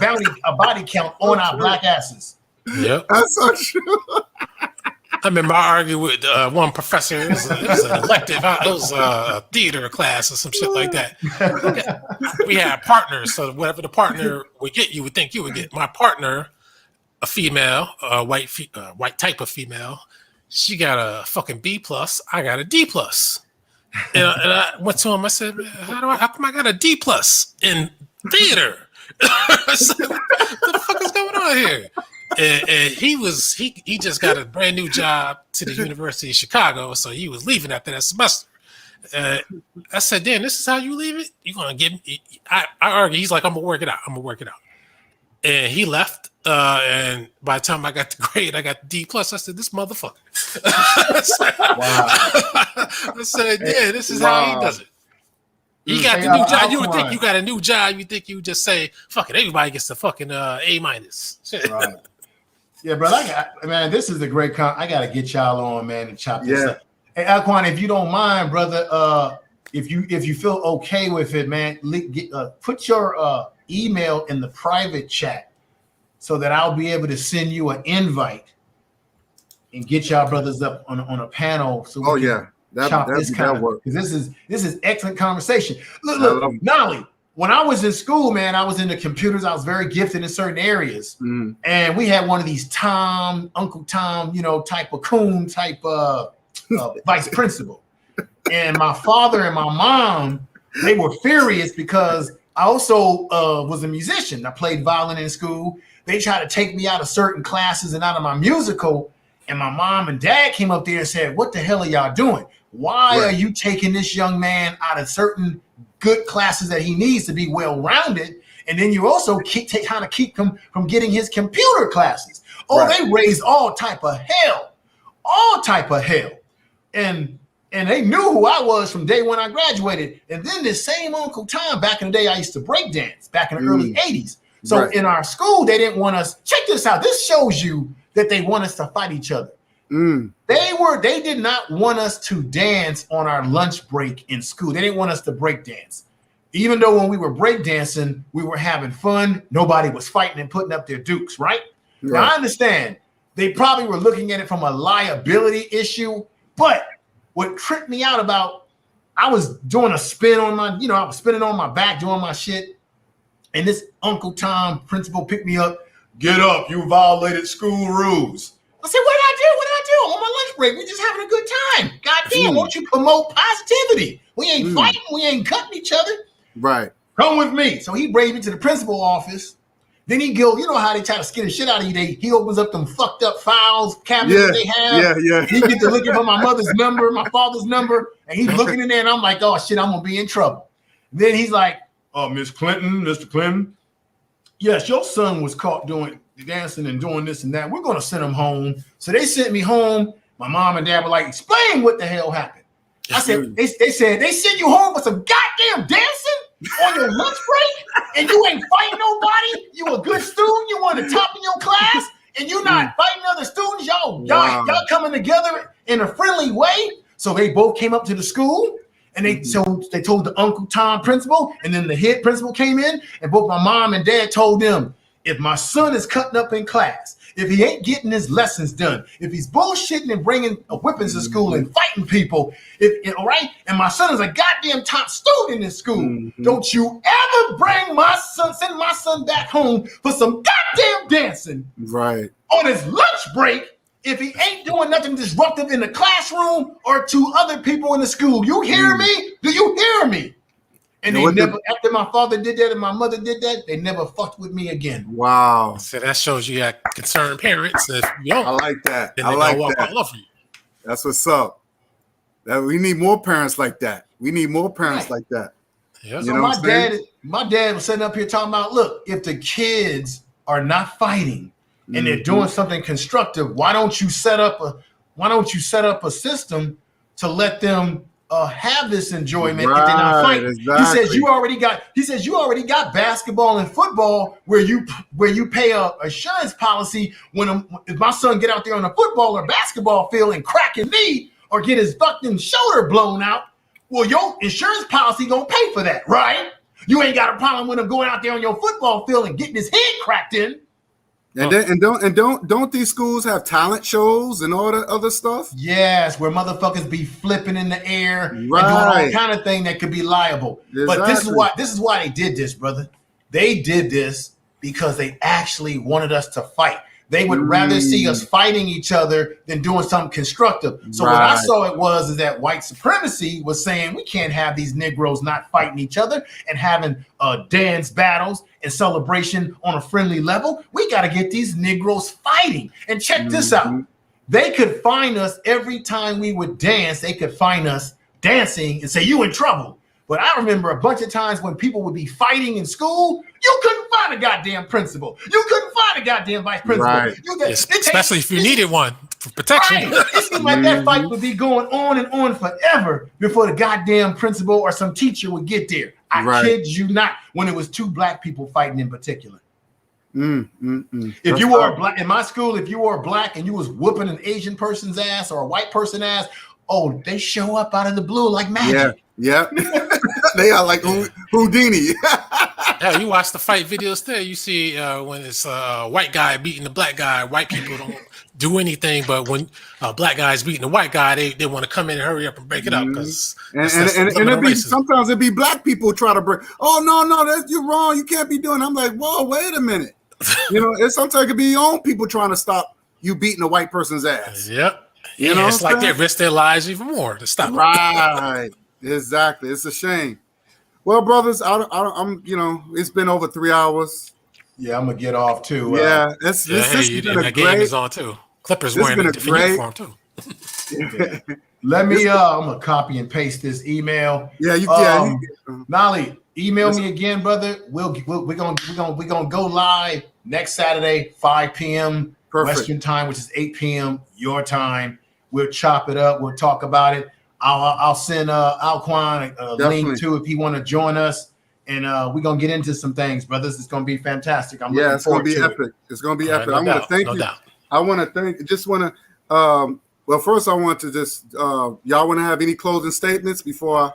body count on our black asses. Yep. That's so true. I remember I argued with one professor. It was an elective. It was a theater class or some shit like that. We had partners, so whatever the partner would get, you would think you would get. My partner, a female, white type of female, she got a fucking B plus. I got a D plus. And I went to him. I said, "How come I got a D plus in theater?" I said, "What the fuck is going on here?" And he just got a brand new job to the University of Chicago, so he was leaving after that semester. I said, "Dan, this is how you leave it? You gonna give me?" I argue. He's like, "I'm gonna work it out. And he left. And by the time I got the grade, I got the D plus. I said, "This motherfucker." I said, "Yeah, this is how he does it." You got the new job. You would think you got a new job. You think you just say, "Fuck it, everybody gets the fucking A minus." Right. Yeah, bro. Man, this is a great I gotta get y'all on, man, and chop this up. Hey, Alquan, if you don't mind, brother, if you feel okay with it, man, put your email in the private chat so that I'll be able to send you an invite and get y'all brothers up on a panel. So we can chop this kind of work, because this is excellent conversation. Look, Nolly. When I was in school, man, I was into computers. I was very gifted in certain areas. And we had one of these Uncle Tom, type of coon type vice principal. And my father and my mom, they were furious because I also was a musician. I played violin in school. They tried to take me out of certain classes and out of my musical. And my mom and dad came up there and said, "What the hell are y'all doing? Why are you taking this young man out of certain good classes that he needs to be well-rounded, and then you also keep him from getting his computer classes?" They raised all type of hell, and they knew who I was from day when I graduated. And then this same Uncle Tom, back in the day, I used to break dance back in the early 80s. So in our school, they didn't want us. Check this out. This shows you that they want us to fight each other. They did not want us to dance on our lunch break in school. They didn't want us to break dance. Even though when we were break dancing, we were having fun. Nobody was fighting and putting up their dukes, right? Now, I understand they probably were looking at it from a liability issue, but what tripped me out about, I was doing a spin on I was spinning on my back, doing my shit. And this Uncle Tom principal picked me up. "Get up, you violated school rules." I said, "What did I do? I'm on my lunch break. We're just having a good time. God damn, won't you promote positivity? We ain't fighting. We ain't cutting each other. Right. Come with me." So he braved me to the principal office. Then he go, how they try to scare the shit out of you. He opens up them fucked up files, cabinets they have. Yeah. He gets to looking for my mother's number, my father's number, and he's looking in there, and I'm like, "Oh shit, I'm gonna be in trouble." Then he's like, "Oh, Miss Clinton, Mr. Clinton, yes, your son was caught doing dancing and doing this and that. We're gonna send him home." So they sent me home. My mom and dad were like, "Explain what the hell happened." I said, they said they sent you home with some goddamn dancing? on your lunch break and you ain't fighting nobody? You a good student, you on the top of your class, and you not fighting other students? Y'all coming together in a friendly way. So they both came up to the school and they told the Uncle Tom principal, and then the head principal came in, and both my mom and dad told them, if my son is cutting up in class, if he ain't getting his lessons done, if he's bullshitting and bringing weapons to school and fighting people, all right, and my son is a goddamn top student in school, don't you ever send my son back home for some goddamn dancing. Right. On his lunch break, if he ain't doing nothing disruptive in the classroom or to other people in the school. You hear me? Do you hear me? And they never, after my father did that and my mother did that, they never fucked with me again. Wow. So that shows you got concerned parents. If you don't, I like that. then I they like gonna walk that. all over you. That's what's up. We need more parents like that. We need more parents like that. Yeah. You So know what I'm saying? my dad was sitting up here talking about, look, if the kids are not fighting and they're doing something constructive, why don't you set up a system to let them have this enjoyment if they're not fighting? Exactly. He says you already got basketball and football where you pay a insurance policy if my son get out there on the football or basketball field and crack a knee or get his fucking shoulder blown out. Well, your insurance policy gonna pay for that, right? You ain't got a problem with him going out there on your football field and getting his head cracked in. And don't these schools have talent shows and all that other stuff? Yes, where motherfuckers be flipping in the air and doing Right. all kind of thing that could be liable. But this is why they did this, brother. They did this because they actually wanted us to fight. They would rather see us fighting each other than doing something constructive. So what I saw is that white supremacy was saying we can't have these Negroes not fighting each other and having dance battles and celebration on a friendly level. We got to get these Negroes fighting. And check this out. They could find us every time we would dance. They could find us dancing and say, you in trouble. But I remember a bunch of times when people would be fighting in school, you couldn't find a goddamn principal. You couldn't find a goddamn vice principal. Right. Especially if you needed one for protection. Right. It seemed like that fight would be going on forever before the goddamn principal or some teacher would get there. I kid you not, when it was two black people fighting in particular. If you were black in my school, if you were black and you was whooping an Asian person's ass or a white person's ass, oh, they show up out of the blue like magic. Yeah. They are like Houdini. Yeah, you watch the fight videos there. You see when it's a white guy beating the black guy. White people don't do anything, but when black guys beating the white guy, they want to come in and hurry up and break it up because sometimes it be black people try to break. Oh no, you're wrong. You can't be doing. I'm like, whoa, wait a minute. Sometimes it could be your own people trying to stop you beating a white person's ass. Yep. It's like they risk their lives even more to stop. Right. Exactly. It's a shame. Well, brothers, I'm. It's been over 3 hours. Yeah, I'm gonna get off too. This that game is on too. Clippers wearing a different uniform too. Let me. I'm gonna copy and paste this email. Yeah, you can. Nolly, email me again, brother. We're gonna go live next Saturday, 5 p.m. Perfect. Western time, which is 8 p.m. your time. We'll chop it up. We'll talk about it. I'll send Alquan a link too if he want to join us, and we're gonna get into some things, brothers. It's gonna be fantastic. It's gonna be epic. It's gonna be epic. I want to thank you. I want to thank. Just want to. Well, first I want to just. Y'all want to have any closing statements before?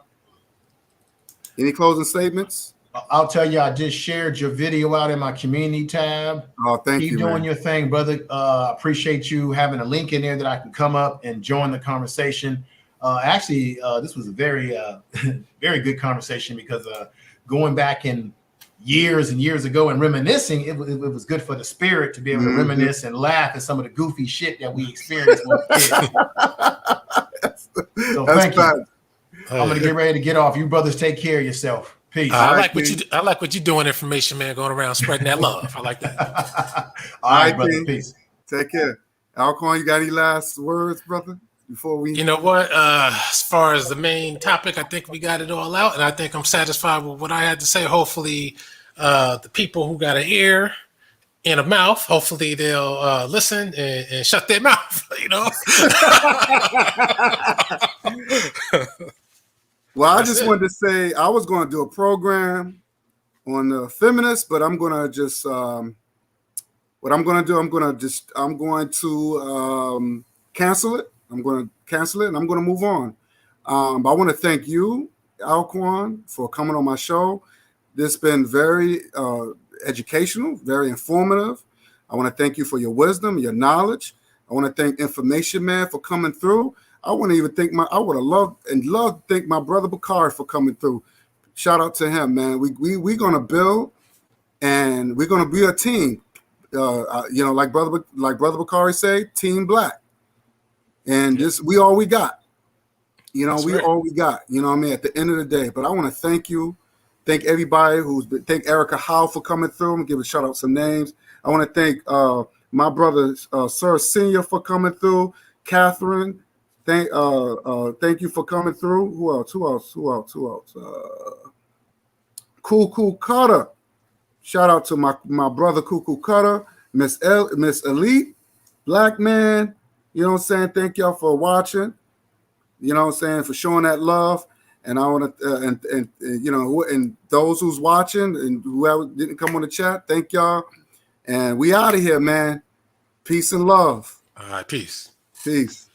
Any closing statements? I'll tell you, I just shared your video out in my community tab. Oh, thank you. Keep doing your thing, brother. Appreciate you having a link in there that I can come up and join the conversation. This was a very, very good conversation because going back in years and years ago and reminiscing, it was good for the spirit to be able to reminisce and laugh at some of the goofy shit that we experienced when we were kids. So thank you. I'm gonna get ready to get off. You brothers take care of yourself. Peace. I like what you doing, information man, going around spreading that love. I like that. All right, brother. Peace. Take care. Alcorn, you got any last words, brother? Before we, you know what? As far as the main topic, I think we got it all out, and I think I'm satisfied with what I had to say. Hopefully, the people who got an ear and a mouth, hopefully they'll listen and shut their mouth. Well, I That's just it. wanted to say I was going to do a program on the feminists, but I'm going to just what I'm going to do. I'm going to cancel it. I'm going to cancel it, and I'm going to move on. But I want to thank you, Alquan, for coming on my show. This has been very educational, very informative. I want to thank you for your wisdom, your knowledge. I want to thank Information Man for coming through. I want to even thank I would have loved to thank my brother Bakari for coming through. Shout out to him, man. We're gonna build, and we're gonna be a team. Like brother Bakari say, Team Black, and this we all we got. That's we right. all we got. You know what I mean? At the end of the day, but I want to thank you, thank everybody thank Erica Howe for coming through. I'm gonna give a shout out some names. I want to thank my brother Sir Senior for coming through. Catherine, thank you for coming through. Who else? Cool Cutter. Shout out to my brother Cuckoo Cutter, Miss Elite, Black Man. You know what I'm saying? Thank y'all for watching. You know what I'm saying? For showing that love. And I want to and those who's watching and whoever didn't come on the chat, thank y'all. And we out of here, man. Peace and love. All right, peace. Peace.